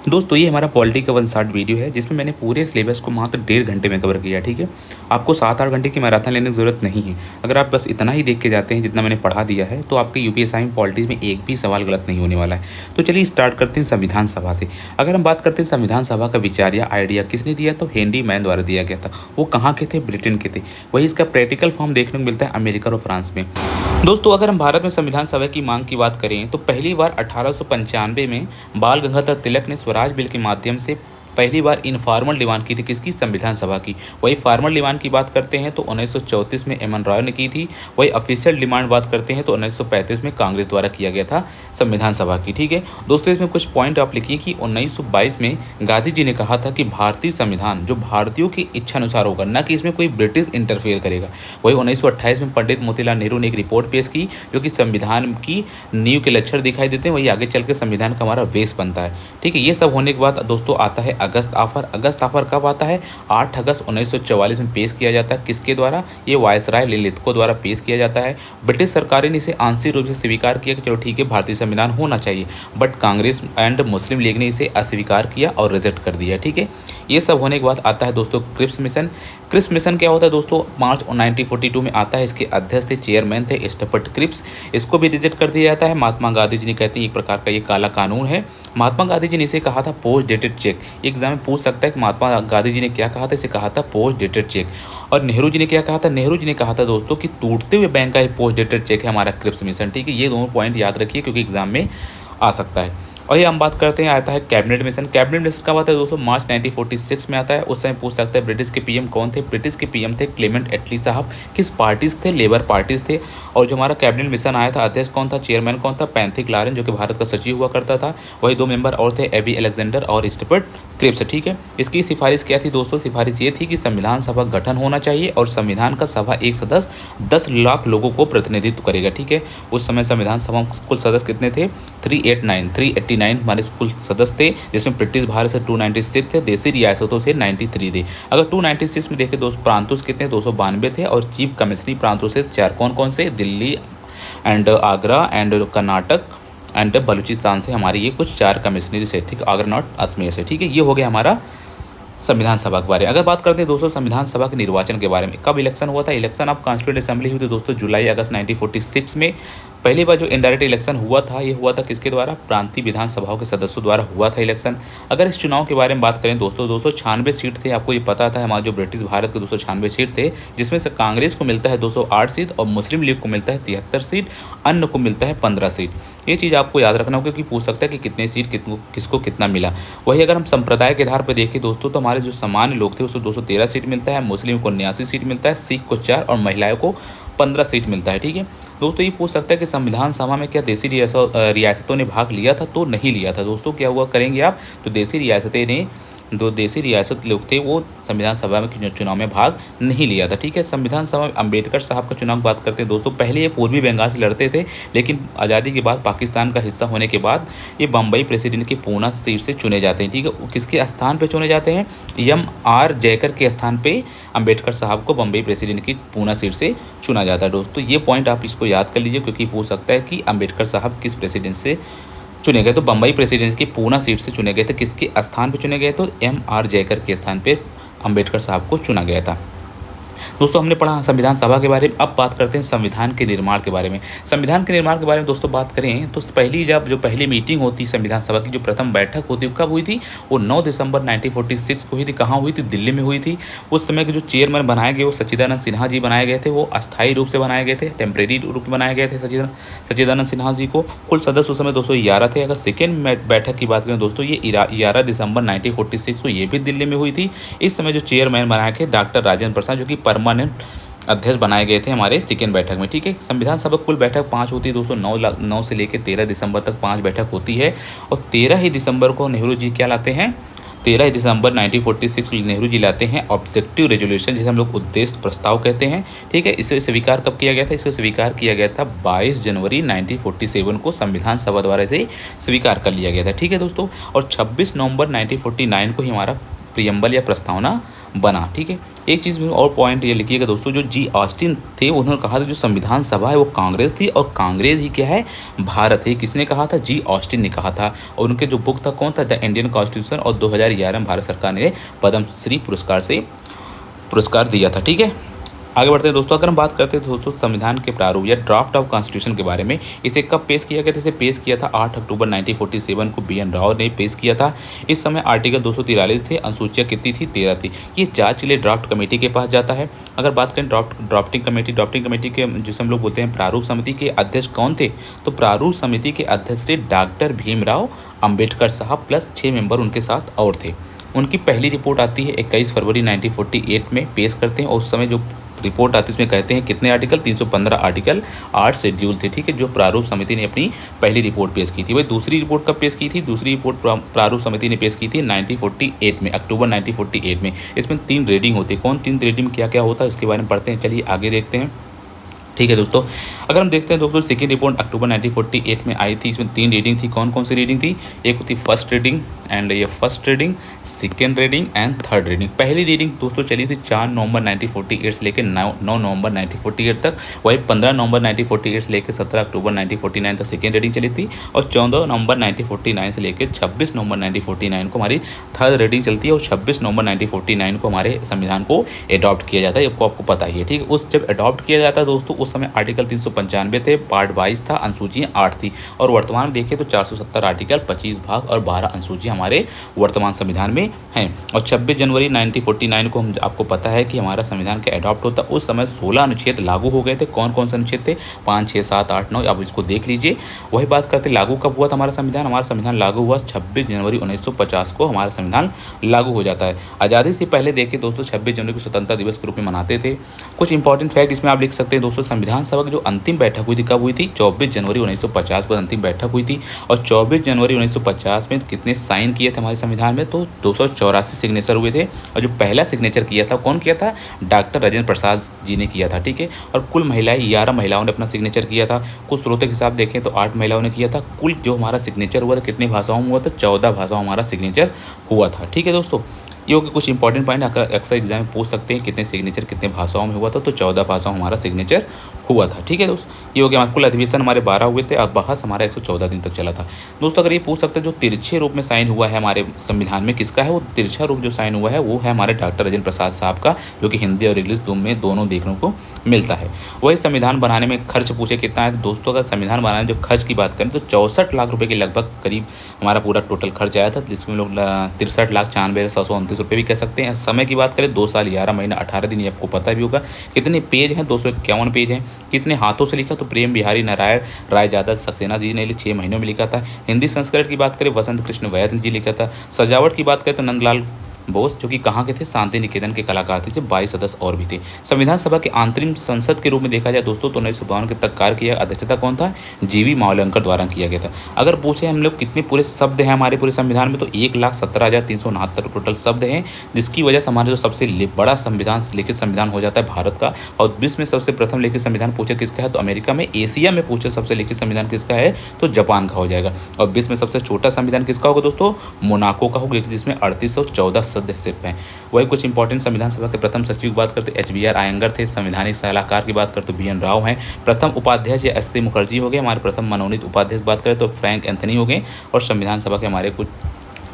दोस्तों ये हमारा पॉलिटी का 1 शॉर्ट वीडियो है जिसमें मैंने पूरे सिलेबस को मात्र 1.5 घंटे में कवर किया। ठीक है, आपको 7-8 घंटे की मैराथन लेने की ज़रूरत नहीं है। अगर आप बस इतना ही देख के जाते हैं जितना मैंने पढ़ा दिया है तो आपके यूपीएससी में पॉलिटी में एक भी सवाल गलत नहीं होने वाला है। तो चलिए स्टार्ट करते हैं संविधान सभा से। अगर हम बात करते हैं संविधान सभा का विचार या आइडिया किसने दिया, तो हेनरी मैन द्वारा दिया गया था। वो कहाँ के थे? ब्रिटेन के थे। वही इसका प्रैक्टिकल फॉर्म देखने को मिलता है अमेरिका और फ्रांस में। दोस्तों अगर हम भारत में संविधान सभा की मांग की बात करें तो पहली बार 1895 में बाल गंगाधर तिलक ने स्वराज बिल के माध्यम से पहली बार इनफॉर्मल डिमांड की थी। किसकी? संविधान सभा की। वही फॉर्मल डिमांड की बात करते हैं तो 1934 में एम एन रॉय ने की थी। वही ऑफिशियल डिमांड बात करते हैं तो 1935 में कांग्रेस द्वारा किया गया था संविधान सभा की। ठीक है दोस्तों, इसमें कुछ पॉइंट आप लिखिए कि 1922 में गांधी जी ने कहा था कि भारतीय संविधान जो भारतीयों की इच्छा अनुसार होगा, न कि इसमें कोई ब्रिटिश इंटरफेयर करेगा। वही 1928 में पंडित मोतीलाल नेहरू ने एक रिपोर्ट पेश की जो कि संविधान की नींव के लक्षण दिखाई देते हैं। वही आगे चल के संविधान का हमारा बेस बनता है। ठीक है, ये सब होने के बाद दोस्तों आता है अगस्त ऑफर। अगस्त ऑफर कब आता है? 8 अगस्त 1944 में पेश किया जाता है। किसके द्वारा? ये वायसराय लिलिथको द्वारा पेश किया जाता है। ब्रिटिश सरकार ने इसे आंशिक रूप से स्वीकार किया कि चलो ठीक है भारतीय संविधान होना चाहिए, but Congress and Muslim league ने इसे अस्वीकार किया और रिजेक्ट कर दिया। ठीक है, ये सब होने के बाद आता है दोस्तों क्रिप्स मिशन। क्रिप्स मिशन क्या होता है दोस्तों? मार्च 1942 में आता है। इसके अध्यक्ष थे, चेयरमैन थे स्टफर्ड क्रिप्स। इसको भी रिजेक्ट कर दिया जाता है। महात्मा गांधी जी ने कहते हैं एक प्रकार का ये काला कानून है। महात्मा गांधी जी ने इसे कहा था पोस्ट डेटेड चेक। एग्जाम में पूछ सकता है कि महात्मा गांधी जी ने क्या कहा था? इसे कहा था पोस्ट डेटेड चेक। और नेहरू जी ने क्या कहा था? नेहरू जी ने कहा था दोस्तों कि टूटते हुए बैंक का एक पोस्ट डेटेड चेक है हमारा क्रिप्स मिशन। ठीक है, ये दोनों पॉइंट याद रखिए क्योंकि एग्जाम में आ सकता है। और ये हम बात करते हैं आता है कैबिनेट मिशन। कैबिनेट मिशन कब आता है दोस्तों? मार्च 1946 में आता है। उस समय पूछ सकता है ब्रिटिश के पीएम कौन थे? ब्रिटिश के पीएम थे क्लेमेंट एटली साहब। किस पार्टीज थे? लेबर पार्टीज थे। और जो हमारा कैबिनेट मिशन आया था, अध्यक्ष कौन था? चेयरमैन कौन था? पैंथिक लारेन जो कि भारत का सचिव हुआ करता था। वही 2 मेंबर और थे, एवी अलेक्जेंडर और स्टफर्ड क्रिप्स। ठीक है, इसकी सिफारिश क्या थी दोस्तों? सिफारिश ये थी कि संविधान सभा गठन होना चाहिए और संविधान का सभा एक सदस्य 10 लाख लोगों को प्रतिनिधित्व करेगा। ठीक है, उस समय संविधान सभा कुल सदस्य कितने थे? 389 हमारे कुल सदस्य थे, जिसमें ब्रिटिश भारत से 296 थे, देसी रियासतों से 93 थे। अगर 296 में देखें दोस्तों प्रांतों से कितने? 292 थे। और चीफ कमिश्नरी प्रांतों से 4 कौन कौन से? Delhi and Agra and Karnataka and Balochistan से हमारे ये कुछ 4 कमिश्नरी से। ठीक, आगरा नॉट अजमेर से। ठीक है, ये हो गया हमारा संविधान सभा के बारे में। अगर बात करते हैं दोस्तों संविधान सभा के निर्वाचन के बारे में, कब इलेक्शन हुआ था? इलेक्शन ऑफ कॉन्स्टिट्यूएंट असेंबली हुई थी दोस्तों जुलाई अगस्त 1946 में। पहली बार जो इनडायरेक्ट इलेक्शन हुआ था ये हुआ था किसके द्वारा? प्रांतीय विधानसभाओं के सदस्यों द्वारा हुआ था इलेक्शन। अगर इस चुनाव के बारे में बात करें दोस्तों, 296 सीट थे। आपको ये पता था हमारे जो ब्रिटिश भारत के 296 सीट थे, जिसमें से कांग्रेस को मिलता है 208 सीट और मुस्लिम लीग को मिलता है 73 सीट, अन्य को मिलता है 15 सीट। ये चीज़ आपको याद रखना होगा क्योंकि पूछ सकता है कि कितने सीट किसको कितना मिला। वही अगर हम संप्रदाय के आधार पर देखें दोस्तों तो हमारे जो सामान्य लोग थे उसको 213 सीट मिलता है, मुस्लिम को 89 सीट मिलता है, सिख को 4 और महिलाओं को 15 सीट मिलता है। ठीक है दोस्तों, ये पूछ सकता है कि संविधान सभा में क्या देसी रियासतों ने भाग लिया था? तो नहीं लिया था दोस्तों। क्या हुआ करेंगे आप? तो देसी रियासतें ने, जो देसी रियासत लोग थे वो संविधान सभा में चुनाव में भाग नहीं लिया था। ठीक है, संविधान सभा में अम्बेडकर साहब का चुनाव की बात करते हैं दोस्तों। पहले ये पूर्वी बंगाल से लड़ते थे, लेकिन आज़ादी के बाद पाकिस्तान का हिस्सा होने के बाद ये बम्बई प्रेसिडेंट की पूना सीट से चुने जाते हैं। ठीक है, वो किसके स्थान पर चुने जाते हैं? M.R. जयकर के स्थान पर अम्बेडकर साहब को बम्बई प्रेसिडेंट की पूना सीट से चुना जाता है। दोस्तों ये पॉइंट आप इसको याद कर लीजिए क्योंकि पूछ सकता है कि अम्बेडकर साहब किस प्रेसिडेंट से चुने गए? तो बम्बई प्रेसिडेंसी की पूना सीट से चुने गए थे। किसके स्थान पर चुने गए? तो M.R. जयकर के स्थान पर अम्बेडकर साहब को चुना गया था। दोस्तों हमने पढ़ा संविधान सभा के बारे में। अब बात करते हैं संविधान के निर्माण के बारे में। संविधान के निर्माण के बारे में दोस्तों बात करें तो पहली मीटिंग होती संविधान सभा की, जो प्रथम बैठक होती कब हुई थी? वो 9 दिसंबर 1946 को हुई थी। कहाँ हुई थी? दिल्ली में हुई थी। उस समय के जो चेयरमैन बनाए गए वो सच्चिदानंद सिन्हा जी बनाए गए थे। वो अस्थायी रूप से बनाए गए थे, टेम्परेरी रूप में बनाए गए थे सच्चिदानंद सिन्हा जी को। कुल सदस्य उस समय 211 थे। अगर सेकेंड बैठक की बात करें दोस्तों, ये 11 दिसंबर 1946 को ये भी दिल्ली में हुई थी। इस समय जो चेयरमैन बनाए थे डॉक्टर राजेंद्र प्रसाद, जो कि परमानेंट अध्यक्ष बनाए गए थे हमारे सेकेंड बैठक में। ठीक है, संविधान सभा कुल बैठक 5 होती है दोस्तों। 9 से लेकर 13 दिसंबर तक 5 बैठक होती है। और 13 ही दिसंबर को नेहरू जी क्या लाते हैं? 13 दिसंबर 1946 नेहरू जी लाते हैं ऑब्जेक्टिव रेजोल्यूशन, जिसे हम लोग उद्देश्य प्रस्ताव कहते हैं। ठीक है, इसे स्वीकार कब किया गया था? इसे स्वीकार किया गया था 22 जनवरी 1947 को संविधान सभा द्वारा इसे स्वीकार कर लिया गया था। ठीक है दोस्तों, और 26 नवंबर 1949 को ही हमारा प्रियम्बल या प्रस्तावना बना। ठीक है, एक चीज़ में और पॉइंट ये लिखिएगा दोस्तों, जो जी ऑस्टिन थे उन्होंने कहा था जो संविधान सभा है वो कांग्रेस थी और कांग्रेस ही क्या है, भारत है। किसने कहा था? जी ऑस्टिन ने कहा था। और उनके जो बुक था कौन था? The Indian constitution. और 2011 में भारत सरकार ने पद्मश्री पुरस्कार से पुरस्कार दिया था। ठीक है, आगे बढ़ते हैं दोस्तों। अगर हम बात करते हैं दोस्तों संविधान के प्रारूप या ड्राफ्ट ऑफ कॉन्स्टिट्यूशन के बारे में, इसे कब पेश किया गया था? इसे पेश किया था 8 अक्टूबर 1947 को बी एन राव ने पेश किया था। इस समय आर्टिकल 243 थे, अनुसूचियाँ कितनी थी? 13 थी। ये जांच के लिए ड्राफ्ट कमेटी के पास जाता है। अगर बात करें ड्राफ्टिंग कमेटी के जिसे हम लोग बोलते हैं प्रारूप समिति के अध्यक्ष कौन थे? तो प्रारूप समिति के अध्यक्ष थे डॉक्टर भीमराव अम्बेडकर साहब प्लस 6 मेंबर उनके साथ और थे। उनकी पहली रिपोर्ट आती है 21 फरवरी 1948 में पेश करते हैं। और उस समय जो रिपोर्ट आती है इसमें कहते हैं कितने आर्टिकल? 315 आर्टिकल, 8 शेड्यूल थे। ठीक है, जो प्रारूप समिति ने अपनी पहली रिपोर्ट पेश की थी। वही दूसरी रिपोर्ट कब पेश की थी? दूसरी रिपोर्ट प्रारूप समिति ने पेश की थी 1948 में, अक्टूबर 1948 में। इसमें 3 रीडिंग होती है। कौन 3 रीडिंग क्या क्या होता है इसके बारे में पढ़ते हैं, चलिए आगे देखते हैं। ठीक है दोस्तों, अगर हम देखते हैं दोस्तों सेकेंड रिपोर्ट अक्टूबर 1948 में आई थी। इसमें 3 रीडिंग थी। कौन कौन सी रीडिंग थी? एक होती फर्स्ट रीडिंग एंड ये first reading, second reading and third reading. पहली रीडिंग दोस्तों चली थी 4 नवंबर 1948 से लेकर 9 नवंबर 1948 तक। वही 15 नवंबर 1948 से लेकर 17 अक्टूबर 1949 तक सेकेंड रीडिंग चली थी। और 14 नवंबर 1949 से लेकर 26 नवंबर 1949 को हमारी थर्ड रीडिंग चलती है। और 26 नवंबर 1949 को हमारे संविधान को अडॉप्ट किया जाता है। आपको पता ही है। ठीक है, उस जब अडॉप्ट किया जाता है दोस्तों उस समय आर्टिकल 395 थे, पार्ट 22 था, अनुसूचियाँ 8 थी। और वर्तमान में देखें तो 470 आर्टिकल, 25 भाग और 12 अनुसूचियाँ हमारे वर्तमान संविधान में हैं। और 26 जनवरी 1949 को हम आपको पता है कि हमारा संविधान का अडॉप्ट होता, उस समय 16 अनुच्छेद लागू हो गए थे। कौन कौन से अनुच्छेद थे? 5, 6, 7, 8, 9। अब इसको देख लीजिए। वही बात करते लागू कब हुआ था हमारा संविधान? हमारा संविधान लागू हुआ 26 जनवरी 1950 को हमारा संविधान लागू हो जाता है। आज़ादी से पहले देखिए दोस्तों 26 जनवरी को स्वतंत्रता दिवस के रूप में मनाते थे। कुछ इंपॉर्टेंट फैक्ट इसमें आप लिख सकते हैं दोस्तों। संविधान सभा की जो अंतिम बैठक हुई थी कब हुई थी? 24 जनवरी 1950 को अंतिम बैठक हुई थी। और 24 जनवरी 1950 में कितने साइन किए थे हमारे संविधान में? तो 284 सिग्नेचर हुए थे। और जो पहला सिग्नेचर किया था कौन किया था? डॉक्टर राजेंद्र प्रसाद जी ने किया था। ठीक है, और कुल महिलाएं 11 महिलाओं ने अपना सिग्नेचर किया था। कुछ स्रोतों के हिसाब देखें तो 8 महिलाओं ने किया था। कुल जो हमारा सिग्नेचर हुआ था कितनी भाषाओं में हुआ था? 14 भाषाओं हमारा सिग्नेचर हुआ था। ठीक है दोस्तों, ये हो गए कुछ इंपॉर्टेंट पॉइंट। अक्सर एग्जाम में पूछ सकते हैं कितने सिग्नेचर कितने भाषाओं में हुआ था? तो 14 भाषाओं हमारा सिग्नेचर हुआ था। ठीक है दोस्त, ये हो गया। हमारे कुल अधिवेशन हमारे 12 हुए थे और बहस हमारा 114 दिन तक चला था। दोस्तों अगर ये पूछ सकते हैं जो तिरछे रूप में साइन हुआ है हमारे संविधान में किसका है? वो तिरछा रूप जो साइन हुआ है वो है हमारे डॉक्टर राजेंद्र प्रसाद साहब का, जो कि हिंदी और इंग्लिश दोनों देखने को मिलता है। वही संविधान बनाने में खर्च पूछे कितना है? दोस्तों अगर संविधान बनाने जो खर्च की बात करें तो 64 लाख रुपये के लगभग करीब हमारा पूरा टोटल खर्च आया था, जिसमें लोग 63,96,729 रुपये भी कह सकते हैं। समय की बात करें 2 साल 11 महीना 18 दिन, ये आपको पता भी होगा। कितने पेज हैं? 251 पेज हैं। किसने हाथों से लिखा? तो प्रेम बिहारी नारायण राय यादव सक्सेना जी ने 6 महीनों में लिखा था। हिंदी संस्करण की बात करें वसंत कृष्ण वैद्य जी लिखा था। सजावट की बात करें तो नंदलाल बोस जो कि कहाँ के थे? शांति निकेतन के कलाकार थे। 22 सदस्य और भी थे। संविधान सभा के अंतरिम संसद के रूप में देखा जाए दोस्तों तो 1952 के तक कार्य किया। अध्यक्षता कौन था? जीवी मावलंकर द्वारा किया गया था। अगर पूछे हम लोग कितने पूरे शब्द हैं हमारे पूरे संविधान में, तो 1,17,369 टोटल शब्द हैं, जिसकी वजह से हमारा जो सबसे बड़ा संविधान लिखित संविधान हो जाता है भारत का। और विश्व में सबसे प्रथम लिखित संविधान पूछे किसका है? तो अमेरिका में। एशिया में पूछे सबसे लिखित संविधान किसका है? तो जापान का हो जाएगा। और विश्व में सबसे छोटा संविधान किसका होगा दोस्तों? मोनाको का होगा, जिसमें 3814 सदस्य सिर्फ हैं। वही कुछ इंपॉर्टेंट संविधान सभा के प्रथम सचिव की बात करते HBR आयंगर थे। संवैधानिक सलाहकार की बात करते तो BN राव हैं। प्रथम उपाध्यक्ष SC मुखर्जी हो गए। हमारे प्रथम मनोनीत उपाध्यक्ष बात करें तो फ्रैंक एंथनी हो गए। और संविधान सभा के हमारे कुछ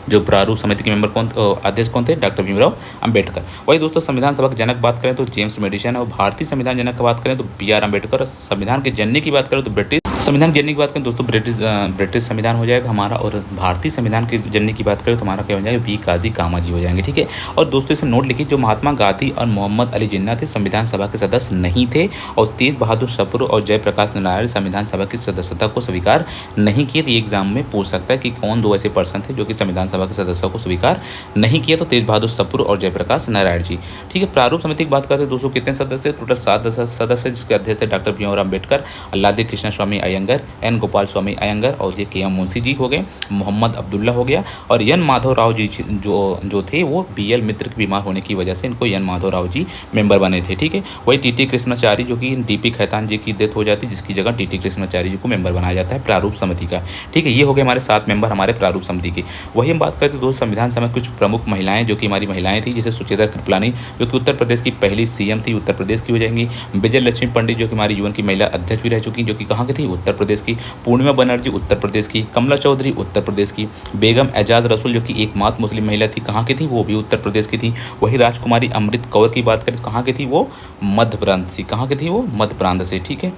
जो प्रारूप समिति के मेंबर अध्यक्ष कौन थे? डॉक्टर भीमराव अंबेडकर। वही दोस्तों संविधान सभा के जनक बात करें तो जेम्स मेडिसन है। और भारतीय संविधान जनक की बात करें तो BR अम्बेडकर। संविधान के जननी की बात करें तो ब्रिटिश संविधान जननी की बात करें दोस्तों ब्रिटिश संविधान हो जाएगा हमारा। और भारतीय संविधान के जननी की बात करें तो हमारा क्या हो जाएगा? V काजी कामा जी हो जाएंगे। ठीक है, और दोस्तों इसे नोट लिखिए जो महात्मा गांधी और मोहम्मद अली जिन्ना थे संविधान सभा के सदस्य नहीं थे। और तेज बहादुर सप्रू और जयप्रकाश नारायण संविधान सभा की सदस्यता को स्वीकार नहीं किए। तो ये एग्जाम में पूछ सकता है कि कौन 2 ऐसे पर्सन थे जो कि संविधान सभा के सदस्यों को स्वीकार नहीं किया? तो तेज बहादुर सप्रू और जयप्रकाश नारायण जी। ठीक है, प्रारूप समिति की बात करते हैं दोस्तों कितने सदस्य? टोटल 7 सदस्य, जिसके अध्यक्ष थे डॉक्टर भीमराव अम्बेडकर, अल्लादी कृष्ण स्वामी अयंगर, एन गोपाल स्वामी अयंगर और ये के एम मुंशी जी हो गए, मोहम्मद अब्दुल्ला हो गया और एन माधव राव जी जो थे वो BL मित्र के बीमार होने की वजह से इनको एन माधव राव जी मेंबर बने थे। ठीक है, वही TT कृष्णाचारी जो कि DP खैतान जी की डेथ हो जाती है, जिसकी जगह TT कृष्णाचारी जी को मेंबर बनाया जाता है प्रारूप समिति का। ठीक है, ये हो गए हमारे 7 मेंबर हमारे प्रारूप समिति के। वही हम बात करते हैं दोस्तों संविधान सभा में कुछ प्रमुख महिलाएं जो कि हमारी महिलाएं थी, जैसे सुचेता कृपलानी जो कि उत्तर प्रदेश की पहली CM थी, उत्तर प्रदेश की हो जाएंगी। विजय लक्ष्मी पंडित जो कि हमारी UN की महिला अध्यक्ष भी रह चुकी, जो कि कहाँ की थी, उत्तर प्रदेश की। पूर्णिमा बनर्जी उत्तर प्रदेश की। कमला चौधरी उत्तर प्रदेश की। बेगम एजाज रसूल जो कि एकमात्र मुस्लिम महिला थी, कहाँ की थी, वो भी उत्तर प्रदेश की थी। वही राजकुमारी अमृत कौर की बात करें, कहाँ की थी, वो मध्य प्रांत से। कहाँ की थी, वो मध्य प्रांत से। ठीक है,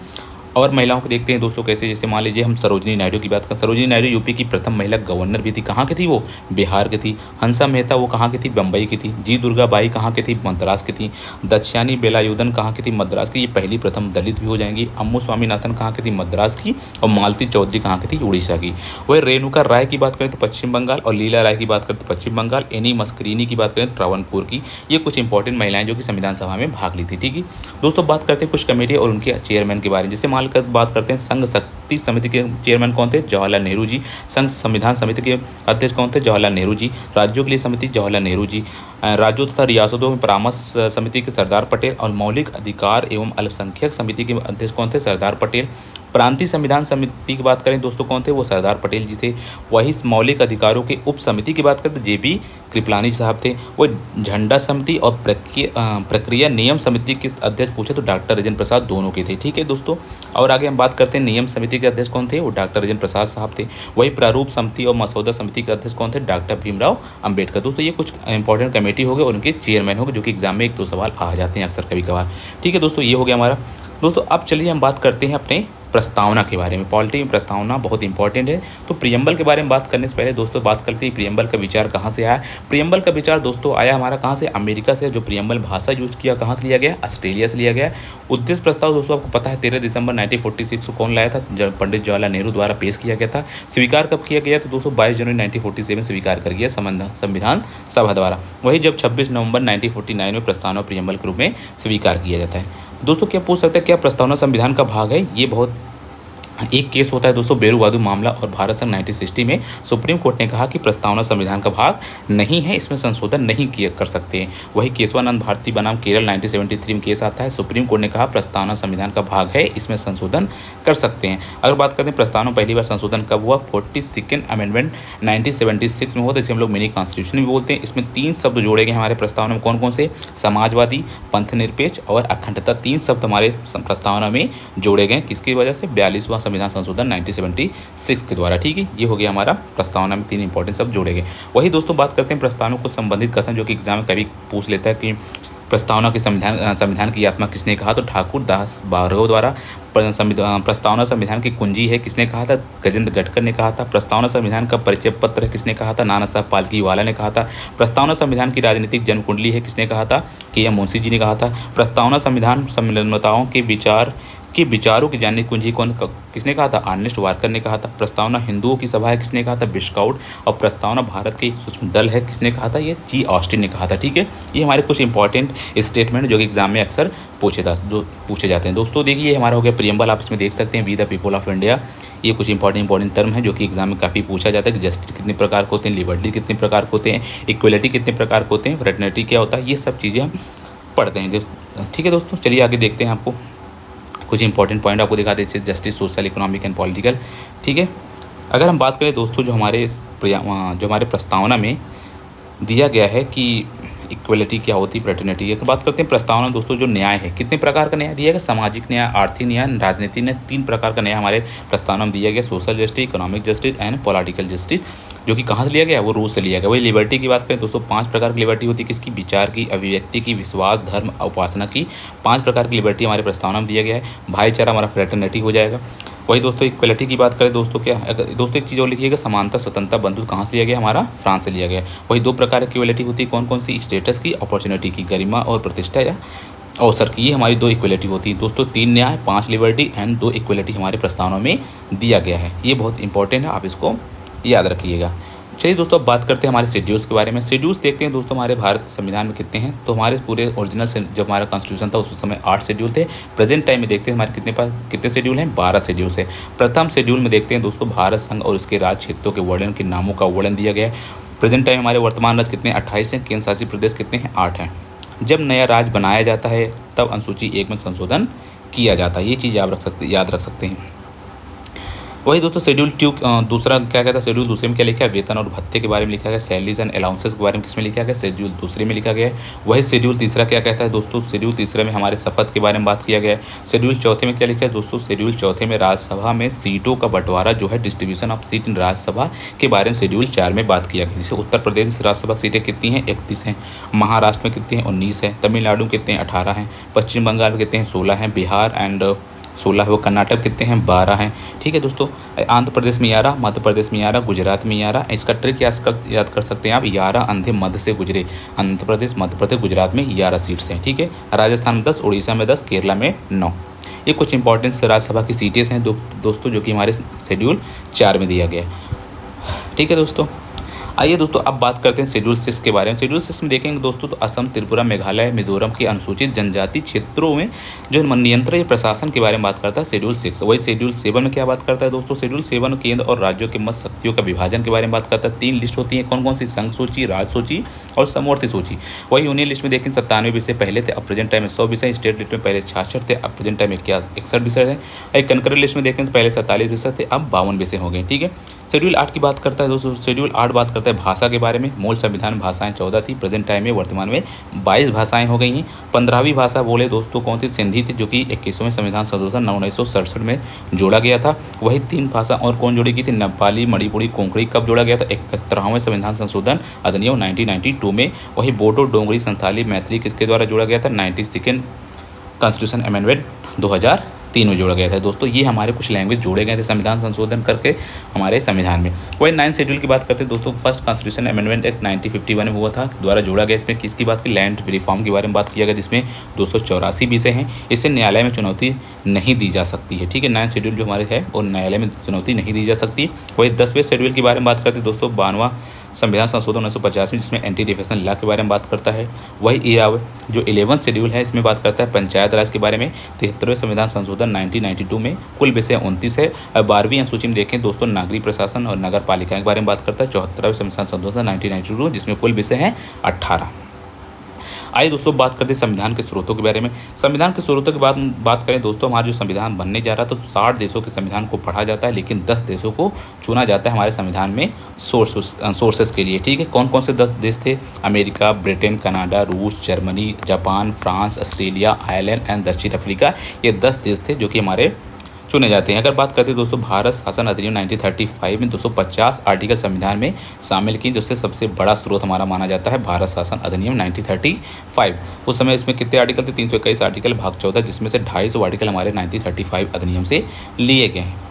और महिलाओं को देखते हैं दोस्तों कैसे, जैसे मान लीजिए हम सरोजिनी नायडू की बात करें। सरोजिनी नायडू यूपी की प्रथम महिला गवर्नर भी थी, कहाँ की थी, वो बिहार की थी। हंसा मेहता वो कहाँ की थी, बम्बई की थी। जी दुर्गा बाई कहाँ की थी, मद्रास की थी। दक्षानी बेलायुधन कहाँ की थी, मद्रास की, ये पहली प्रथम दलित भी हो जाएंगी। अम्मू स्वामीनाथन कहाँ की थी, मद्रास की। और मालती चौधरी कहाँ की थी, उड़ीसा की। वही रेणुका राय की बात करें तो पश्चिम बंगाल, और लीला राय की बात करें तो पश्चिम बंगाल। एनी मस्करीनी की बात करें ट्रावनकोर की। ये कुछ इंपॉर्टेंट महिलाएं जो कि संविधान सभा में भाग ली थी। ठीक है दोस्तों, बात करते हैं कुछ कमेटी और उनके चेयरमैन के बारे में। जैसे मान कर बात करते हैं संघ शक्ति समिति के चेयरमैन कौन थे, जवाहरलाल नेहरू जी। संघ संविधान समिति के अध्यक्ष कौन थे, जवाहरलाल नेहरू जी। राज्यों के लिए समिति जवाहरलाल नेहरू जी। राज्यों तथा रियासतों में परामर्श समिति के सरदार पटेल। और मौलिक अधिकार एवं अल्पसंख्यक समिति के अध्यक्ष कौन थे, सरदार पटेल। प्रांतीय संविधान समिति की बात करें दोस्तों, कौन थे, वो सरदार पटेल जी थे। वही मौलिक अधिकारों के उप समिति की बात करें तो JB कृपलानी साहब थे। वो झंडा समिति और प्रक्रिया नियम समिति के अध्यक्ष पूछे तो डॉक्टर राजेंद्र प्रसाद दोनों के थे। ठीक है दोस्तों, और आगे हम बात करते हैं नियम समिति के अध्यक्ष कौन थे, वो डॉक्टर राजेंद्र प्रसाद साहब थे। वही प्रारूप समिति और मसौदा समिति के अध्यक्ष कौन थे, डॉक्टर भीमराव अंबेडकर। दोस्तों ये कुछ इंपॉर्टेंट कमेटी हो गए और उनके चेयरमैन हो गए, जो कि एग्जाम में 1-2 सवाल आ जाते हैं अक्सर कभी कभार। ठीक है दोस्तों, ये हो गया हमारा। दोस्तों अब चलिए हम बात करते हैं अपने प्रस्तावना के बारे में। पॉलिटी में प्रस्तावना बहुत इंपॉर्टेंट है। तो प्रियम्बल के बारे में बात करने से पहले दोस्तों बात करते हैं प्रियम्बल का विचार कहाँ से आया। प्रियम्बल का विचार दोस्तों आया हमारा कहाँ से, अमेरिका से। जो प्रियम्बल भाषा यूज किया कहाँ से लिया गया, ऑस्ट्रेलिया से लिया गया। उद्देश्य प्रस्ताव दोस्तों आपको पता है 13 दिसंबर 1946 को कौन लाया था, जब पंडित जवाहरलाल नेहरू द्वारा पेश किया गया था। स्वीकार कब किया गया तो दोस्तों 22 जनवरी 1947 स्वीकार कर गया संविधान सभा द्वारा। वही जब 26 नवंबर 1949 में प्रस्तावना प्रियम्बल के रूप में स्वीकार किया जाता है। दोस्तों क्या पूछ सकते हैं, क्या प्रस्तावना संविधान का भाग है। ये बहुत एक केस होता है दोस्तों बेरुवादू मामला, और भारत संघ 1960 में सुप्रीम कोर्ट ने कहा कि प्रस्तावना संविधान का भाग नहीं है, इसमें संशोधन नहीं किए कर सकते हैं। वही केशवानंद भारती बनाम केरल 1973 में केस आता है, सुप्रीम कोर्ट ने कहा प्रस्तावना संविधान का भाग है, इसमें संशोधन कर सकते हैं। अगर बात करते हैं प्रस्तावना पहली बार संशोधन कब हुआ, 42nd अमेंडमेंट 1976 में हुआ, इसे हम लोग मिनी कॉन्स्टिट्यूशन भी बोलते हैं। इसमें 3 शब्द जोड़े गए हमारे प्रस्तावना में, कौन कौन से, समाजवादी, पंथ निरपेक्ष और अखंडता। 3 शब्द हमारे प्रस्तावना में जोड़े गए, किसकी वजह से, 42वां संविधान संशोधन 1976 के द्वारा। ठीक है, ये हो गया हमारा प्रस्तावना में 3 इंपॉर्टेंट शब्द जोड़े गए। वही दोस्तों बात करते हैं प्रस्तावना को संबंधित कथन, जो कि एग्जाम में कभी पूछ लेता है कि प्रस्तावना के संविधान की आत्मा किसने कहा, तो ठाकुर दास बारहो द्वारा। प्रस्तावना संविधान की कुंजी है, किसने कहा था, गजेंद्र गटकर ने कहा था। प्रस्तावना संविधान का परिचय पत्र किसने कहा था, नाना साहब पालकीवाला ने कहा था। प्रस्तावना संविधान की राजनीतिक जन्म कुंडली है, किसने कहा था, KM मुंशी जी ने कहा था। प्रस्तावना संविधान सम्मिलनताओं के विचारों की जानने की कुंजी किसने कहा था, अर्नेस्ट वाकर ने कहा था। प्रस्तावना हिंदुओं की सभा है, किसने कहा था, बिस्काउट। और प्रस्तावना भारत के सूक्ष्म दल है, किसने कहा था, ये G ऑस्टिन ने कहा था। ठीक है, ये हमारे कुछ इंपॉर्टेंट स्टेटमेंट जो कि एग्जाम में अक्सर पूछे जाते हैं। दोस्तों देखिए ये हमारा हो गया प्रियम्बल, आप इसमें देख सकते हैं we the people of India. ये कुछ इंपॉर्टेंट टर्म है जो कि एग्जाम में काफ़ी पूछा जाता है कि जस्टिस कितने प्रकार के होते हैं, लिबर्टी कितने प्रकार के होते हैं, इक्वलिटी कितने प्रकार के होते हैं, फ्रेटर्निटी क्या होता है, ये सब चीज़ें हम पढ़ते हैं। ठीक है दोस्तों, चलिए आगे देखते हैं। आपको कुछ इंपॉर्टेंट पॉइंट आपको दिखा देते हैं, justice, social, economic and political. ठीक है, अगर हम बात करें दोस्तों जो हमारे प्रस्तावना में दिया गया है कि इक्वलिटी क्या होती है, फ्रेटर्निटी की, तो बात करते हैं प्रस्तावना दोस्तों जो न्याय है, कितने प्रकार का न्याय दिया गया, सामाजिक न्याय, आर्थिक न्याय, राजनीतिक न्याय, 3 प्रकार का न्याय हमारे प्रस्तावना में दिया गया, social justice, economic justice and political justice, जो कि कहाँ से लिया गया, वो रूस से लिया गया। वही लिबर्टी की बात करें दोस्तों, 5 प्रकार की लिबर्टी होती है, किसकी, विचार की, अभिव्यक्ति की, विश्वास, धर्म, उपासना की, 5 प्रकार की लिबर्टी हमारे प्रस्तावना में दिया गया है। भाईचारा हमारा फ्रेटर्निटी हो जाएगा। वही दोस्तों इक्वलिटी की बात करें दोस्तों, क्या दोस्तों एक चीज़ और लिखिएगा, समानता, स्वतंत्रता, बंधुत्व कहाँ से लिया गया, हमारा फ्रांस से लिया गया। वही 2 प्रकार की इक्वलिटी होती है, कौन कौन सी, स्टेटस की, अपॉर्चुनिटी की, गरिमा और प्रतिष्ठा या अवसर की, ये हमारी 2 इक्वलिटी होती है दोस्तों। 3 न्याय, 5 लिबर्टी एंड 2 इक्वलिटी हमारे प्रस्तावना में दिया गया है। ये बहुत इंपॉर्टेंट है, आप इसको याद रखिएगा। चलिए दोस्तों, अब बात करते हैं हमारे शेड्यूल्स के बारे में। शेड्यूल्स देखते हैं दोस्तों हमारे भारत संविधान में कितने हैं। तो हमारे पूरे ओरिजिनल से जब हमारा कॉन्स्टिट्यूशन था उस समय 8 शेड्यूल थे। प्रेजेंट टाइम में देखते हैं हमारे कितने शेड्यूल हैं, 12 शेड्यूल्स है। प्रथम शेड्यूल में देखते हैं दोस्तों भारत संघ और उसके राज्य क्षेत्रों के वर्णन के नामों का वर्णन दिया गया है। प्रेजेंट टाइम हमारे वर्तमान राज्य कितने 28 हैं, केंद्र शासित प्रदेश कितने हैं 8 हैं। जब नया राज्य बनाया जाता है तब अनुसूची 1 में संशोधन किया जाता है। ये चीज़ याद रख सकते हैं। वही दोस्तों शेड्यूल टू दूसरा क्या कहता है, शेड्यूल दूसरे में क्या लिखा है, वेतन और भत्ते के बारे में लिखा गया। सैलरीज एंड अलाउंसेस के बारे में किसमें लिखा गया, शेड्यूल दूसरे में लिखा गया है। वही शेड्यूल तीसरा क्या कहता है दोस्तों, शेड्यूल तीसरे में हमारे शपथ के बारे में बात किया गया है। शेड्यूल चौथे में क्या लिखा है दोस्तों, शेड्यूल चौथे में राज्यसभा में सीटों का बंटवारा जो है, डिस्ट्रीब्यूशन ऑफ सीट इन राज्यसभा के बारे में शेड्यूल 4 में बात किया गया। जैसे उत्तर प्रदेश राज्यसभा सीटें कितनी हैं, 31 हैं। महाराष्ट्र में कितनी हैं, 19 हैं। तमिलनाडु कितने हैं, 18 हैं। पश्चिम बंगाल में कितने हैं, 16 हैं। बिहार एंड 16 है। वो कर्नाटक कितने हैं, 12 हैं। ठीक है दोस्तों, आंध्र प्रदेश में 11, मध्य प्रदेश में 11, गुजरात में 11। इसका ट्रिक याद कर सकते हैं आप, 11 अंधे मध्य से गुजरे। आंध्र प्रदेश, मध्य प्रदेश, गुजरात में 11 सीट्स हैं। ठीक है, राजस्थान में 10, उड़ीसा में 10, केरला में 9। ये कुछ इंपॉर्टेंट राज्यसभा की सीटें हैं दोस्तों जो कि हमारे शेड्यूल 4 में दिया गया है। ठीक है दोस्तों, आइए दोस्तों अब बात करते हैं शेड्यूल 6 के बारे में। शेड्यूल 6 में देखेंगे दोस्तों तो असम, त्रिपुरा, मेघालय, मिजोरम के अनुसूचित जनजाति क्षेत्रों में जो नियंत्रण प्रशासन के बारे में बात करता है शेड्यूल 6। वही शेड्यूल 7 में क्या बात करता है दोस्तों, शेड्यूल 7 केंद्र और राज्यों के मत शक्तियों का विभाजन के बारे में बात करता है। 3 लिस्ट होती है, कौन कौन सी, संघ सूची, राज्य सूची और समवर्ती सूची। वही यूनियन लिस्ट में देखें 97 विषय पहले थे, अब प्रेजेंट टाइम में 100 विषय। स्टेट लिस्ट में पहले 66 थे, अब प्रेजेंट टाइम में 61 विषय है। एक कंकरेंट लिस्ट में देखें पहले 47 विषय थे, अब 52 विषय हो गए। ठीक है, शेड्यूल 8 की बात करता है दोस्तों। शेड्यूल 8 बात करता है भाषा के बारे में। मूल संविधान भाषाएं 14 थी, प्रेजेंट टाइम में वर्तमान में 22 भाषाएं हो गई हैं। 15वीं भाषा बोले दोस्तों कौन थी, सिंधी थी, जो कि 21वें संविधान संशोधन 1967 में जोड़ा गया था। वही 3 भाषा और कौन जोड़ी गई थी, नेपाली, मणिपुरी, कोंकणी कब जोड़ा गया था, 71वें संविधान संशोधन अधिनियम 1992 में। वही बोडो, डोंगरी, संथाली, मैथिली किसके द्वारा जोड़ा गया था, 92nd कॉन्स्टिट्यूशन अमेंडमेंट 2003 में जोड़ा गया था। दोस्तों ये हमारे कुछ लैंग्वेज जोड़े गए थे संविधान संशोधन करके हमारे संविधान में। वही 9 शेड्यूल की बात करते हैं दोस्तों। फर्स्ट कॉन्स्टिट्यूशन अमेंडमेंट एक्ट 1951 में हुआ था, द्वारा जोड़ा गया। इसमें किसकी बात की, लैंड रिफॉर्म के बारे में बात किया गया, जिसमें 284 विषय हैं। इसे न्यायालय में चुनौती नहीं दी जा सकती है। ठीक है, 9 शेड्यूल जो हमारे है और न्यायालय में चुनौती नहीं दी जा सकती। वही 10वें शेड्यूल के बारे में बात करते हैं दोस्तों, 92वां संविधान संशोधन 1950 में, जिसमें एंटी डिफेक्शन लॉ के बारे में बात करता है। वही जो 11वां शेड्यूल है इसमें बात करता है पंचायत राज के बारे में। 73वें संविधान संशोधन 1992 में कुल विषय 29 है। अब 12वीं अनुसूची में देखें दोस्तों, नागरिक प्रशासन और नगर पालिका के बारे में बात करता है। 74वें संविधान संशोधन 1992 जिसमें कुल विषय हैं 18। आइए दोस्तों बात करते हैं संविधान के स्रोतों के बारे में। संविधान के स्रोतों की बात करें दोस्तों, हमारा जो संविधान बनने जा रहा था तो 60 देशों के संविधान को पढ़ा जाता है, लेकिन 10 देशों को चुना जाता है हमारे संविधान में सोर्सेस के लिए। ठीक है, कौन कौन से 10 देश थे, अमेरिका, ब्रिटेन, कनाडा, रूस, Germany, Japan, France, Australia, Ireland and दक्षिण अफ्रीका। ये 10 देश थे जो कि हमारे चुने जाते हैं। अगर बात करते हैं दोस्तों भारत शासन अधिनियम 1935 में 250 आर्टिकल संविधान में शामिल किए, जिससे सबसे बड़ा स्रोत हमारा माना जाता है भारत शासन अधिनियम 1935। उस समय इसमें कितने आर्टिकल थे, 321 आर्टिकल भाग 14, जिसमें से 250 आर्टिकल हमारे 1935 अधिनियम से लिए गए हैं।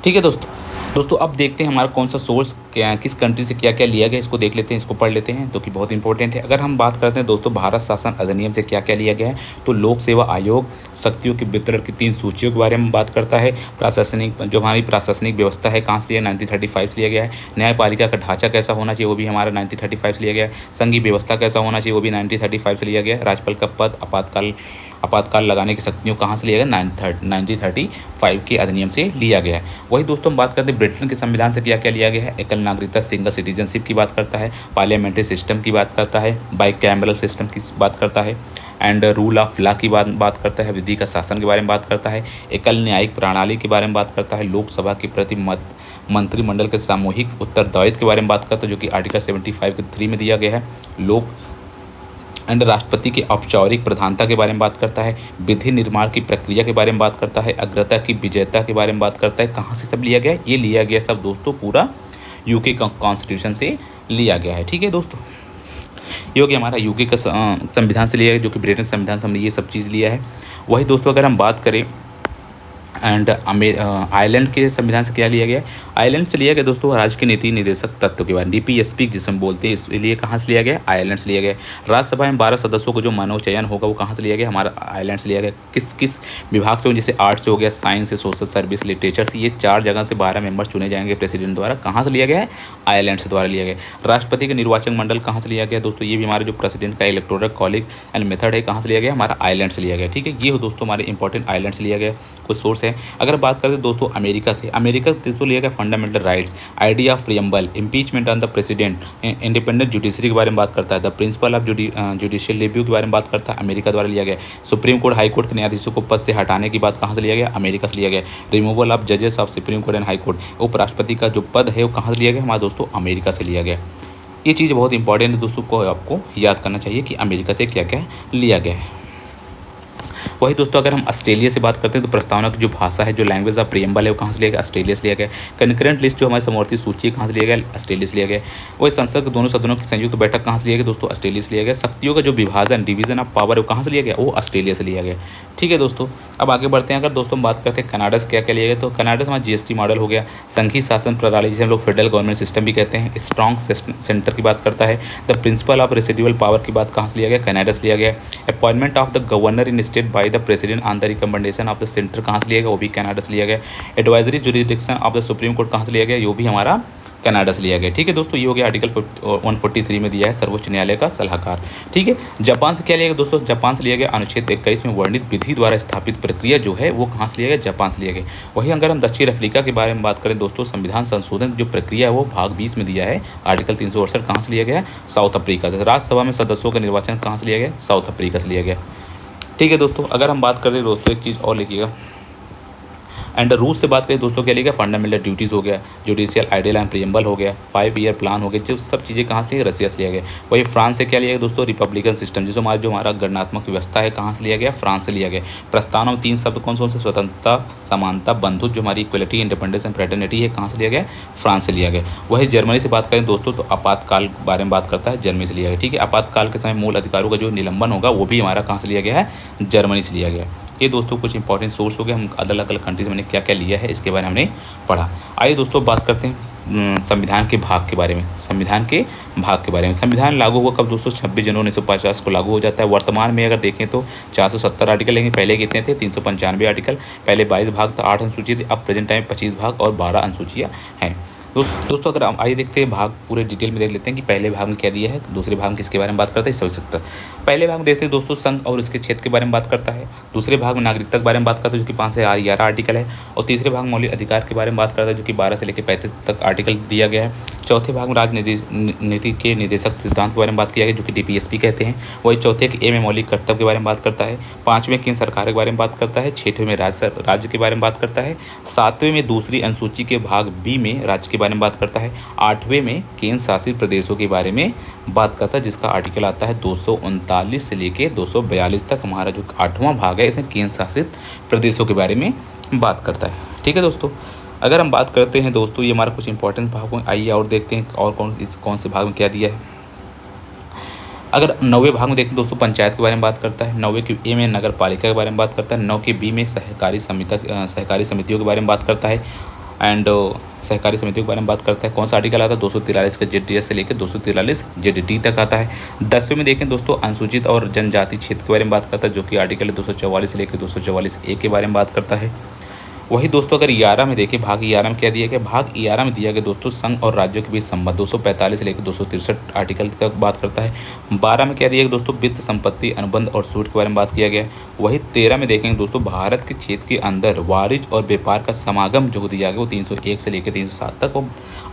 ठीक है दोस्तों अब देखते हैं हमारा कौन सा सोर्स क्या, किस कंट्री से क्या क्या लिया गया, इसको देख लेते हैं, इसको पढ़ लेते हैं, जो कि बहुत इंपॉर्टेंट है। अगर हम बात करते हैं दोस्तों भारत शासन अधिनियम से क्या क्या लिया गया है, तो लोक सेवा आयोग शक्तियों के वितरण की 3 सूचियों के बारे में बात करता है। प्रशासनिक जो हमारी प्रशासनिक व्यवस्था है कहाँ से लिया, 1935 से लिया गया है। न्यायपालिका का ढांचा कैसा होना चाहिए, वो भी हमारा 1935 से लिया गया है। संघीय व्यवस्था कैसा होना चाहिए, वो भी 1935 से लिया गया है। राज्यपाल का पद, आपातकाल लगाने की शक्तियों कहाँ से लिया गया, 1935 के अधिनियम से लिया गया है। वही दोस्तों हम बात करते हैं ब्रिटेन के संविधान से क्या क्या लिया गया है। एकल नागरिकता, सिंगल सिटीजनशिप की बात करता है। पार्लियामेंट्री सिस्टम की बात करता है। बाइकैमरल सिस्टम की बात करता है। एंड रूल ऑफ लॉ की बात करता है। विधि का शासन के बारे में बात करता है। एकल न्यायिक प्रणाली के बारे में बात करता है। लोकसभा के प्रति मंत्रिमंडल के सामूहिक उत्तरदायित्व के बारे में बात करता है, जो कि आर्टिकल 75 के 3 में दिया गया है। एंड राष्ट्रपति के औपचारिक प्रधानता के बारे में बात करता है। विधि निर्माण की प्रक्रिया के बारे में बात करता है। अग्रता की विजेता के बारे में बात करता है। कहाँ से सब लिया गया है, ये लिया गया सब दोस्तों पूरा यूके कॉन्स्टिट्यूशन से लिया गया है। ठीक है दोस्तों, ये हो गया हमारा यूके का संविधान से लिया है, जो कि ब्रिटेन संविधान से हमने ये सब चीज़ लिया है। वही दोस्तों अगर हम बात करें एंड आयरलैंड के संविधान से क्या लिया गया है? आयरलैंड से लिया गया दोस्तों राज्य के नीति निर्देशक तत्व के बारे में, डीपीएसपी जिसे हम बोलते हैं, इसलिए कहाँ से लिया गया? आयरलैंड से लिया गया। राज्यसभा में 12 सदस्यों को जो मानव चयन होगा वो कहाँ से लिया गया? हमारा आयरलैंड से लिया गया। किस किस विभाग से? जैसे आर्ट्स से हो गया, साइंस से, सोशल सर्विस, लिटरेचर से, ये 4 जगह से 12 मेंबर चुने जाएंगे प्रेसिडेंट द्वारा। कहाँ से लिया गया है? आयरलैंड से द्वारा लिया गया। राष्ट्रपति का निर्वाचन मंडल कहाँ से लिया गया दोस्तों? ये भी हमारे जो प्रेसिडेंट का इलेक्टोरल कॉलेज एंड मेथड है, कहाँ से लिया गया? हमारा आयरलैंड से लिया गया। ठीक है, ये हो दोस्तों हमारे इंपॉर्टेंट आयरलैंड से लिया गया कुछ सोर्स है। अगर बात करें दोस्तों अमेरिका से, अमेरिका से दोस्तों लिया गया fundamental rights, idea of preamble, impeachment on the president, independent judiciary के बारे में बात करता है, the principle of judicial review के बारे में बात करता है, अमेरिका द्वारा लिया गया। सुप्रीम कोर्ट हाई कोर्ट के न्यायाधीशों को पद से हटाने की बात कहाँ से लिया गया? अमेरिका से लिया गया। रिमूवल ऑफ जजेस of supreme court and high court, उपराष्ट्रपति का जो पद है वो कहाँ से लिया गया? हमारे दोस्तों अमेरिका से लिया गया। ये चीज़ बहुत इंपॉर्टेंट है दोस्तों, को आपको याद करना चाहिए कि अमेरिका से क्या क्या लिया गया है। वही दोस्तों अगर हम ऑस्ट्रेलिया से बात करते हैं तो प्रस्तावना की जो भाषा है, जो लैंग्वेज ऑफ प्रियम्बल है, वो कहाँ से लिया गया? ऑस्ट्रेलिया से लिया गया। कनकरेंट लिस्ट जो हमारी समवर्ती सूची है कहाँ से लिया गया? ऑस्ट्रेलिया से लिया गया। वही संसद के दोनों सदनों की संयुक्त बैठक कहाँ से लिया गया दोस्तों? ऑस्ट्रेलिया से लिया गया। शक्तियों का जो विभाजन, डिवीजन ऑफ पावर, वो कहाँ से लिया गया? वो ऑस्ट्रेलिया से लिया गया। ठीक है दोस्तों, अब आगे बढ़ते हैं। अगर दोस्तों हम बात करते हैं कनाडा से क्या क्या लिया गया, तो कनाडा से हमारा जीएसटी मॉडल हो गया, संघीय शासन प्रणाली जिसे हम लोग फेडरल गवर्नमेंट सिस्टम भी कहते हैं, स्ट्रॉन्ग सेंटर की बात करता है। The principle of residual power की बात कहाँ से लिया गया? कनाडा से लिया गया। Appointment of the governor in state by the president on the recommendation of the centre कहाँ से लिया गया? वो भी कनाडा से लिया गया। Advisory jurisdiction of the supreme court कहाँ से लिया गया? वो भी हमारा कनाडा से लिया गया। ठीक है दोस्तों, ये हो गया आर्टिकल 143 में दिया है सर्वोच्च न्यायालय का सलाहकार। ठीक है, जापान से क्या लिया गया दोस्तों? जापान से लिया गया अनुच्छेद 21 में वर्णित विधि द्वारा स्थापित प्रक्रिया जो है वो कहाँ से लिया गया? जापान से लिया गया। वहीं अगर हम दक्षिण अफ्रीका के बारे में बात करें दोस्तों, संविधान संशोधन की जो प्रक्रिया है वो भाग 20 में दिया है, आर्टिकल 368 कहाँ से लिया गया? साउथ अफ्रीका से। राज्यसभा में सदस्यों का निर्वाचन कहाँ से लिया गया? साउथ अफ्रीका से लिया गया। ठीक है दोस्तों, अगर हम बात करें दोस्तों एक चीज़ और लिखिएगा, एंड रूस से बात करें दोस्तों क्या लिया गया? फंडामेंटल ड्यूटीज़ हो गया, जुडिशियल आइडियल एंड प्रियम्बल हो गया, 5 ईयर प्लान हो गया, जो सब चीज़ें कहाँ से लिया? रसिया से लिया गया। वही फ्रांस से क्या लिया गया दोस्तों? रिपब्लिकन सिस्टम, जो हमारा गणनात्मक व्यवस्था है, कहाँ से लिया गया? फ्रांस से लिया गया। प्रस्तावना में 3 शब्द कौन से? स्वतंत्रता, समानता, बंधुत्व, जो हमारी इक्वलिटी, इंडिपेंडेंस एंड फ्रेटर्निटी है, कहाँ से लिया गया? फ्रांस से लिया गया। वही जर्मनी से बात करें दोस्तों तो आपातकाल के बारे में बात करता है, जर्मनी से लिया गया। ठीक है, आपातकाल के समय मूल अधिकारों का जो निलंबन होगा वो भी हमारा कहाँ से लिया गया है? जर्मनी से लिया गया। ये दोस्तों कुछ इंपॉर्टेंट सोर्स हो गए, हम अलग अलग कंट्रीज में क्या क्या लिया है इसके बारे में हमने पढ़ा। आइए दोस्तों बात करते हैं संविधान के भाग के बारे में। संविधान के भाग के बारे में, संविधान लागू हुआ कब दोस्तों? 26 जनवरी 1950 को लागू हो जाता है। वर्तमान में अगर देखें तो 470 आर्टिकल, लेकिन पहले कितने थे? 395 आर्टिकल। पहले 22 भाग था, 8 अनुसूची थी, अब प्रेजेंट टाइम 25 भाग और 12 अनुसूचियाँ हैं। दोस्तों अगर हम आइए देखते हैं भाग पूरे डिटेल में देख लेते हैं कि पहले भाग में क्या दिया है, दूसरे भाग में किसके बारे में बात करता है, समझ सकता है। पहले भाग में देखते हैं दोस्तों संघ और उसके क्षेत्र के बारे में बात करता है। दूसरे भाग में नागरिकता के बारे में बात करता है जो कि 5 से 11 आर्टिकल है। और तीसरे भाग में मौलिक अधिकार के बारे में बात करता है जो कि 12 से लेकर 35 तक आर्टिकल दिया गया है। चौथे भाग में राजनीति के निदेशक सिद्धांत के बारे में बात किया गया जो कि डीपीएसपी कहते हैं। वही चौथे के ए में मौलिक कर्तव्य के बारे में बात करता है। 5वें केंद्र सरकार के बारे में बात करता है। 6वें में राज्य के बारे में बात करता है। 7वें में दूसरी अनुसूची के भाग बी में राज्य के बारे में बात करता है। 8वें में केंद्र शासित प्रदेशों के बारे में बात करता है जिसका आर्टिकल आता है 239 से लेके 242 तक। हमारा जो 8वां भाग है इसमें केंद्र शासित प्रदेशों के बारे में बात करता है। ठीक है दोस्तों, अगर हम बात करते हैं दोस्तों ये हमारा कुछ इंपॉर्टेंट भाग हैं, आइए और देखते हैं और कौन से भाग में क्या दिया है। अगर 9वें भाग में देखें दोस्तों पंचायत के बारे में बात करता है। 9वें के ए में नगर पालिका के बारे में बात करता है। 9 के बी में सहकारी समितियों के बारे में बात करता है एंड सहकारी समितियों के बारे में बात करता है। कौन सा आर्टिकल आता है? 243 का ZDS से लेकर 243 ZD तक आता है। 10वें में देखें दोस्तों अनुसूचित और जनजाति क्षेत्र के बारे में बात करता है जो कि आर्टिकल 244 से लेकर 244A के बारे में बात करता है। वही दोस्तों अगर 11 में देखें भाग 11 में क्या दिया गया? भाग 11 में दिया गया दोस्तों संघ और राज्यों के बीच संबंध, 245 से लेकर 263 आर्टिकल तक बात करता है। 12 में क्या दिया गया दोस्तों? वित्त संपत्ति अनुबंध और छूट के बारे में बात किया गया। वही 13 में देखेंगे दोस्तों भारत के क्षेत्र के अंदर वाणिज्य और व्यापार का समागम जो दिया गया वो 301 से लेकर 307 तक वो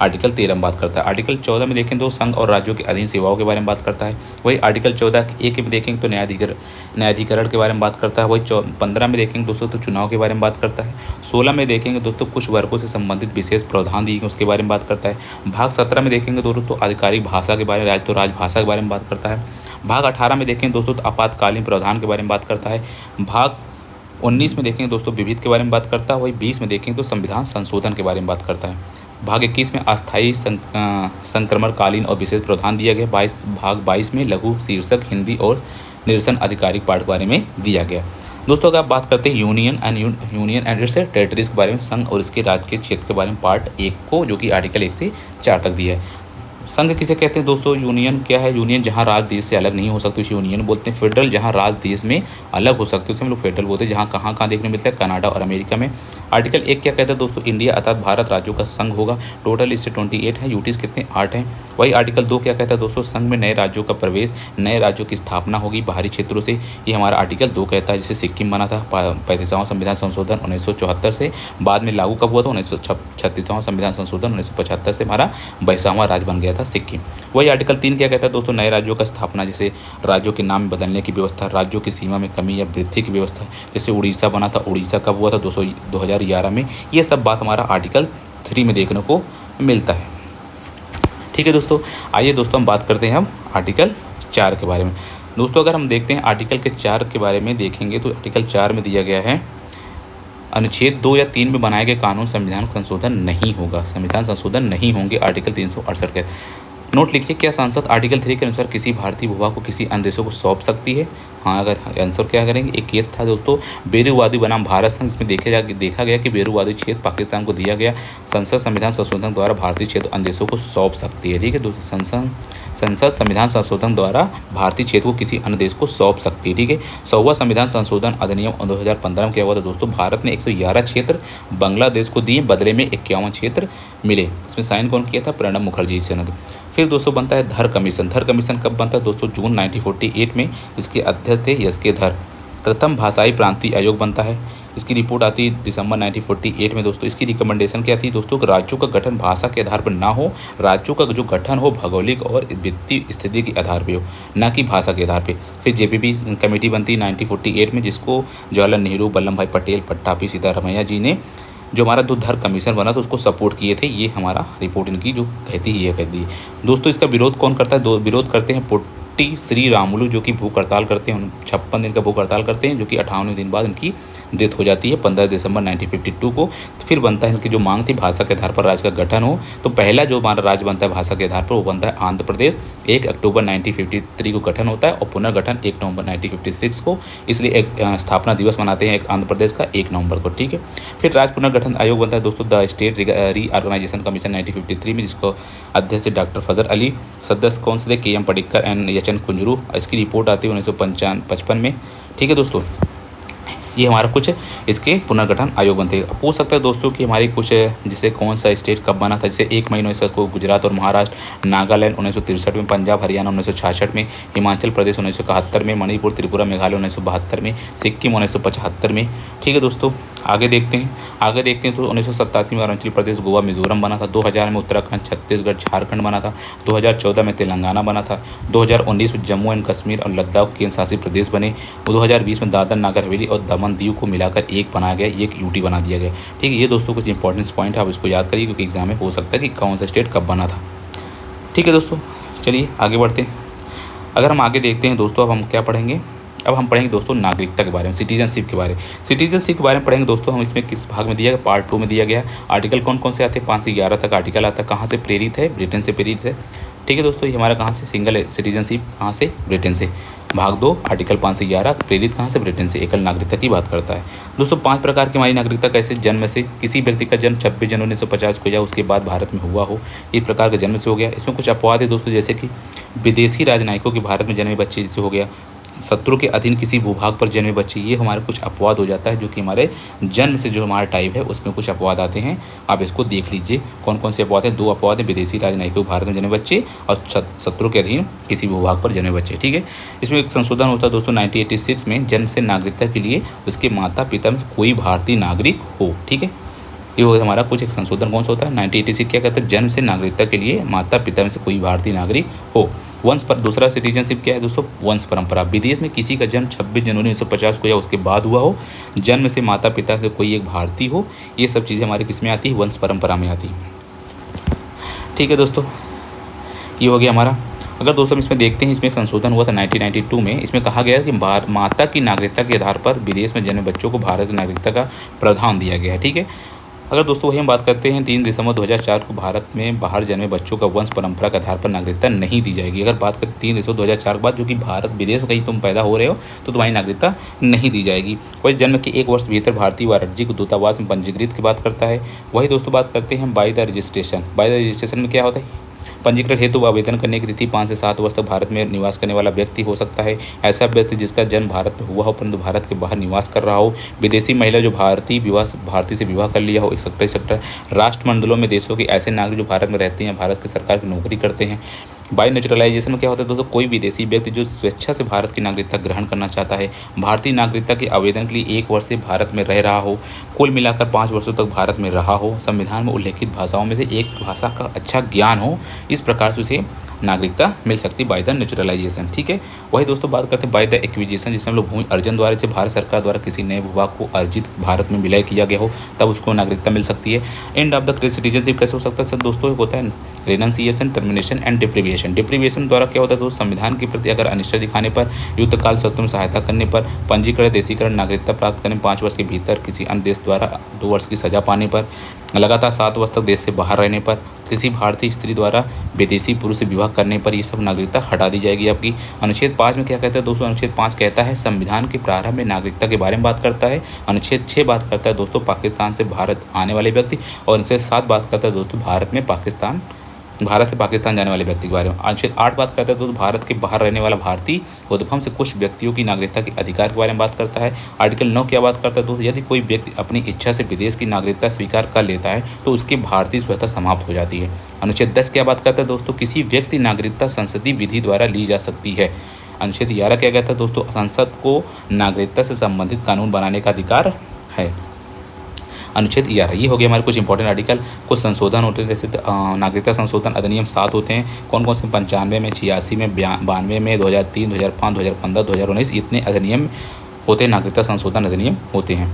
आर्टिकल 13 में बात करता है। आर्टिकल 14 में देखें तो संघ और राज्यों के अधीन सेवाओं के बारे में बात करता है। वही आर्टिकल 14 में देखेंगे तो न्यायाधिकरण के बारे में बात करता है। वही 15 में देखेंगे दोस्तों तो चुनाव के बारे में बात करता है। 16 में देखेंगे दोस्तों कुछ वर्गों से संबंधित विशेष प्रावधान दिए गए उसके बारे में बात करता है। भाग 17 में देखेंगे दोस्तों तो आधिकारिक भाषा के बारे में, राजभाषा के बारे में बात करता है। भाग 18 में देखेंगे दोस्तों तो आपातकालीन प्रावधान के बारे में बात करता है। भाग 19 में देखेंगे दोस्तों विविध के बारे में बात करता है। वही 20 में देखेंगे तो संविधान संशोधन के बारे में बात करता है। भाग 21 में अस्थायी संक्रमणकालीन और विशेष प्रावधान दिया गया। भाग 22 में लघु शीर्षक हिंदी और निरसन आधिकारिक पाठ के बारे में दिया गया। दोस्तों अगर आप बात करते हैं यूनियन एंड इट्स टेरिटरीज के बारे में, संघ और इसके राज्य के क्षेत्र के बारे में पार्ट 1 को, जो कि आर्टिकल 1 से 4 तक दिया है। संघ किसे कहते हैं दोस्तों? यूनियन क्या है? यूनियन जहाँ राज्य देश से अलग नहीं हो सकते उसे यूनियन बोलते हैं। फेडरल जहाँ राज्य देश में अलग हो सकते हैं उसे हम लोग फेडरल बोलते हैं। जहाँ कहाँ कहाँ देखने मिलता है? कनाडा और अमेरिका में। आर्टिकल 1 क्या कहता है दोस्तों? इंडिया अर्थात भारत राज्यों का संघ होगा। टोटल इससे 28 है, यूटीज कितने? 8 हैं। वही आर्टिकल 2 क्या कहता है दोस्तों? संघ में नए राज्यों का प्रवेश, नए राज्यों की स्थापना होगी बाहरी क्षेत्रों से। ये हमारा आर्टिकल 2 कहता है। जैसे सिक्किम बना था 35वां संविधान संशोधन 1974 से, बाद में लागू कब हुआ था? 1936वां संविधान संशोधन 1975 से हमारा 22वां राज्य बन गया था सिक्किम। वही आर्टिकल 3 क्या कहता है दोस्तों? नए राज्यों का स्थापना, जैसे राज्यों के नाम बदलने की व्यवस्था, राज्यों की सीमा में कमी या वृद्धि की व्यवस्था। जैसे उड़ीसा बना था, उड़ीसा कब हुआ था? 2011 में। ये सब बात हमारा आर्टिकल 3 में देखने को मिलता है। ठीक है दोस्तों, आइए दोस्तों हम बात करते हैं हम आर्टिकल 4 के बारे में। दोस्तों अगर हम देखते हैं आर्टिकल के 4 के बारे में देखेंगे तो आर्टिकल 4 में दिया गया है, अनुच्छेद 2 या 3 में बनाए गए कानून संविधान संशोधन नहीं होगा। संविधान संशोधन नहीं होंगे आर्टिकल 368 के। नोट लिखिए, क्या सांसद आर्टिकल 3 के अनुसार किसी भारतीय भूभाग को किसी अन्य देशों को सौंप सकती है? हाँ, अगर आंसर क्या करेंगे? एक केस था दोस्तों बेरूवादी बनाम भारत संघ, इसमें देखा गया कि बेरूवादी क्षेत्र पाकिस्तान को दिया गया। संसद संविधान संशोधन द्वारा भारतीय क्षेत्र अन्य देशों को सौंप सकती है। ठीक है दोस्तों, संसद संविधान संशोधन द्वारा भारतीय क्षेत्र को किसी अन्य देश को सौंप सकती है। ठीक है, 100वां संविधान संशोधन अधिनियम 2015 में क्या हुआ था दोस्तों? भारत ने 111 क्षेत्र बांग्लादेश को दिए, बदले में 51 क्षेत्र मिले। इसमें साइन कौन किया था? प्रणब मुखर्जी से ने। फिर दोस्तों बनता है धर कमीशन। धर कमीशन कब बनता है दोस्तों? जून 1948 में। इसके अध्यक्ष थे एस के धर। प्रथम भाषाई प्रांतीय आयोग बनता है। इसकी रिपोर्ट आती है दिसंबर 1948 में दोस्तों। इसकी रिकमेंडेशन क्या थी दोस्तों? कि राज्यों का गठन भाषा के आधार पर ना हो, राज्यों का जो गठन हो भौगोलिक और वित्तीय स्थिति के आधार पर हो, ना कि भाषा के आधार पर। फिर जेपीपी कमेटी बनती है 1948 में, जिसको जवाहरलाल नेहरू, वल्लभ भाई पटेल, पट्टाभी सीतारामैया जी ने, जो हमारा धर कमीशन बना था, उसको सपोर्ट किए थे। ये हमारा रिपोर्ट इनकी जो कहती है दोस्तों। इसका विरोध कौन करता है? विरोध करते हैं पोट्टी श्री रामुलू, जो कि भूख हड़ताल करते हैं। 56 दिन का भूख हड़ताल करते हैं, जो कि 58वें दिन बाद इनकी डेथ हो जाती है 15 दिसंबर 1952 को। फिर बनता है इनकी जो मांग थी भाषा के आधार पर राज्य का गठन हो, तो पहला जो हमारा राज्य बनता है भाषा के आधार पर वो बनता है आंध्र प्रदेश। 1 अक्टूबर 1953 को गठन होता है और पुनर्गठन 1 नवंबर 1956 को। इसलिए एक स्थापना दिवस मनाते हैं एक आंध्र प्रदेश का 1 नवंबर को। ठीक है, फिर राज्य पुनर्गठन आयोग बनता है दोस्तों द स्टेट रीऑर्गेनाइजेशन कमीशन 1953 में, जिसको अध्यक्ष डॉक्टर फजल अली, सदस्य कौन से थे? के M Padikkar and H.N.. Kunzru. इसकी रिपोर्ट आती है 1955 में। ठीक है दोस्तों, ये हमारा कुछ इसके पुनर्गठन आयोग बनते हैं। पूछ सकता है दोस्तों कि हमारी कुछ जैसे कौन सा स्टेट कब बना था? जैसे 1 मई 1900 को गुजरात और महाराष्ट्र, नागालैंड 1963 में, पंजाब हरियाणा 1966 में, हिमाचल प्रदेश 1971 में, मणिपुर त्रिपुरा मेघालय 1972 में, सिक्किम 1975 में। ठीक है दोस्तों, आगे देखते हैं तो 1987 में अरुणाचल प्रदेश, गोवा, मिजोरम बना था। 2000 में उत्तराखंड, छत्तीसगढ़, झारखंड बना था। 2014 में तेलंगाना बना था। 2019 में जम्मू एंड कश्मीर और लद्दाख केंद्र शासित प्रदेश बने। 2020 में दादर नागर हवेली और दमन दीव को मिलाकर एक बनाया गया, एक यूटी बना दिया गया। ठीक है, ये दोस्तों कुछ इंपॉर्टेंट पॉइंट है, आप इसको याद करिए क्योंकि एग्जाम में हो सकता है कि कौन सा स्टेट कब बना था। ठीक है दोस्तों, चलिए आगे बढ़ते हैं। अगर हम आगे देखते हैं दोस्तों, अब हम क्या पढ़ेंगे? अब हम पढ़ेंगे दोस्तों नागरिकता के बारे में, सिटीजनशिप के बारे में पढ़ेंगे दोस्तों। हम इसमें किस भाग में दिया गया? पार्ट 2 में दिया गया। आर्टिकल कौन कौन से आते हैं? 5 से 11 तक आर्टिकल आता है। कहाँ से प्रेरित है? ब्रिटेन से प्रेरित है। ठीक है दोस्तों, ये हमारा कहाँ से? सिंगल सिटीजनशिप कहाँ से? ब्रिटेन से। भाग 2 आर्टिकल 5 से 11 प्रेरित कहाँ से? ब्रिटेन से। एकल नागरिकता की बात करता है दोस्तों। 5 प्रकार की हमारी नागरिकता कैसे? जन्म से, किसी व्यक्ति का जन्म 26 जनवरी 1950 को या उसके बाद भारत में हुआ हो, इस प्रकार का जन्म से हो गया। इसमें कुछ अपवाद है दोस्तों, जैसे कि विदेशी राजनयिकों के भारत में जन्मे बच्चे जैसे हो गया, शत्रु के अधीन किसी भूभाग पर जन्मे बच्चे, ये हमारे कुछ अपवाद हो जाता है, जो कि हमारे जन्म से जो हमारा टाइप है उसमें कुछ अपवाद आते हैं। आप इसको देख लीजिए कौन कौन से अपवाद हैं। 2 अपवाद हैं, विदेशी राजनयिकों भारत में जन्मे बच्चे और शत्रु के अधीन किसी भूभाग पर जन्मे बच्चे। ठीक है, इसमें एक संशोधन होता है दोस्तों 1986 में, जन्म से नागरिकता के लिए उसके माता पिता में से कोई भारतीय नागरिक हो। ठीक है, ये हो हमारा कुछ एक संशोधन कौन सा होता है? 1986 क्या कहता है? जन्म से नागरिकता के लिए माता पिता में से कोई भारतीय नागरिक हो। वंश पर दूसरा सिटीजनशिप क्या है दोस्तों? वंश परंपरा। विदेश में किसी का जन्म 26 जनवरी 1950 को या उसके बाद हुआ हो, जन्म से माता पिता से कोई एक भारतीय हो, ये सब चीज़ें हमारे किस में आती है? वंश परंपरा में आती है। ठीक है दोस्तों, ये हो गया हमारा। अगर दोस्तों इसमें देखते हैं, इसमें एक संशोधन हुआ था 1992 में। इसमें कहा गया कि माता की नागरिकता के आधार पर विदेश में जन्मे बच्चों को भारत की नागरिकता का प्रावधान दिया गया है। ठीक है, अगर दोस्तों वही हम बात करते हैं 3 दिसंबर 2004 को भारत में बाहर जन्मे बच्चों का वंश परंपरा के आधार पर नागरिकता नहीं दी जाएगी। अगर बात करें 3 दिसंबर 2004 के बाद जो कि भारत विदेश में कहीं तुम पैदा हो रहे हो तो तुम्हारी नागरिकता नहीं दी जाएगी। वही जन्म के 1 वर्ष भीतर भारतीय वाणिज्यिक को दूतावास में पंजीकृत की बात करता है। वही दोस्तों बात करते हैं by the registration. By the registration में क्या होता है, पंजीकरण हेतु आवेदन करने की तिथि 5 से 7 वर्ष तक भारत में निवास करने वाला व्यक्ति हो सकता है। ऐसा व्यक्ति जिसका जन्म भारत में हुआ हो परंतु भारत के बाहर निवास कर रहा हो। विदेशी महिला जो भारतीय से विवाह कर लिया हो। एक्सेट्रा राष्ट्रमंडलों में देशों के ऐसे नागरिक जो भारत में रहते हैं, भारत की सरकार की नौकरी करते हैं। बाय नेचुरलाइजेशन में क्या होता है दोस्तों, कोई विदेशी व्यक्ति जो स्वेच्छा से भारत की नागरिकता ग्रहण करना चाहता है, भारतीय नागरिकता के आवेदन के लिए 1 वर्ष से भारत में रह रहा हो, कुल मिलाकर 5 वर्षों तक भारत में रहा हो, संविधान में उल्लेखित भाषाओं में से एक भाषा का अच्छा ज्ञान हो, इस प्रकार से उसे नागरिकता मिल सकती है बाय द नेचुरलाइजेशन। ठीक है। वही दोस्तों बात करते हैं बाय द एक्विजिशन, जिसमें हम लोग भूमि अर्जन द्वारा से भारत सरकार द्वारा किसी नए भूभाग को अर्जित भारत में विलय किया गया हो तब उसको नागरिकता मिल सकती है। एंड ऑफ द सिटीजनशिप कैसे हो सकता है सर दोस्तों, होता है रेनंसिएशन, टर्मिनेशन एंड डिप्रीविएशन। डिप्रीविएशन द्वारा क्या होता है दोस्तों, संविधान के प्रति अगर अनिष्टा दिखाने पर, युद्धकाल शत्रु में सहायता करने पर, पंजीकरण, देशीकरण, नागरिकता प्राप्त करने 5 वर्ष के भीतर, किसी अन्य देश द्वारा 2 वर्ष की सजा पाने पर, लगातार 7 वर्ष तक देश से बाहर रहने पर, किसी भारतीय स्त्री द्वारा विदेशी पुरुष से विवाह करने पर, ये सब नागरिकता हटा दी जाएगी आपकी। अनुच्छेद 5 में क्या कहता है दोस्तों, अनुच्छेद 5 कहता है संविधान के प्रारंभ में नागरिकता के बारे में बात करता है। अनुच्छेद 6 बात करता है दोस्तों पाकिस्तान से भारत आने वाले व्यक्ति, और अनुच्छेद 7 बात करता है दोस्तों भारत से पाकिस्तान जाने वाले व्यक्ति के बारे में। अनुच्छेद 8 बात करता है दोस्तों भारत के बाहर रहने वाला भारतीय उद्भव से कुछ व्यक्तियों की नागरिकता के अधिकार के बारे में बात करता है। आर्टिकल 9 क्या बात करता है दोस्तों, यदि कोई व्यक्ति अपनी इच्छा से विदेश की नागरिकता स्वीकार कर लेता है तो उसकी भारतीय स्वतः समाप्त हो जाती है। अनुच्छेद 10 क्या बात करता है दोस्तों, किसी व्यक्ति नागरिकता संसदीय विधि द्वारा ली जा सकती है। अनुच्छेद 11 क्या कहता है दोस्तों, संसद को नागरिकता से संबंधित कानून बनाने का अधिकार है। अनुच्छेद 11 ये हो गया हमारे कुछ इंपॉर्टेंट आर्टिकल। कुछ संशोधन होते हैं जैसे नागरिकता संशोधन अधिनियम 7 होते हैं। कौन कौन से, 95 में, 86 में, 92 में, 2003, 2005, 2015, 2019 इतने अधिनियम होते हैं, नागरिकता संशोधन अधिनियम होते हैं।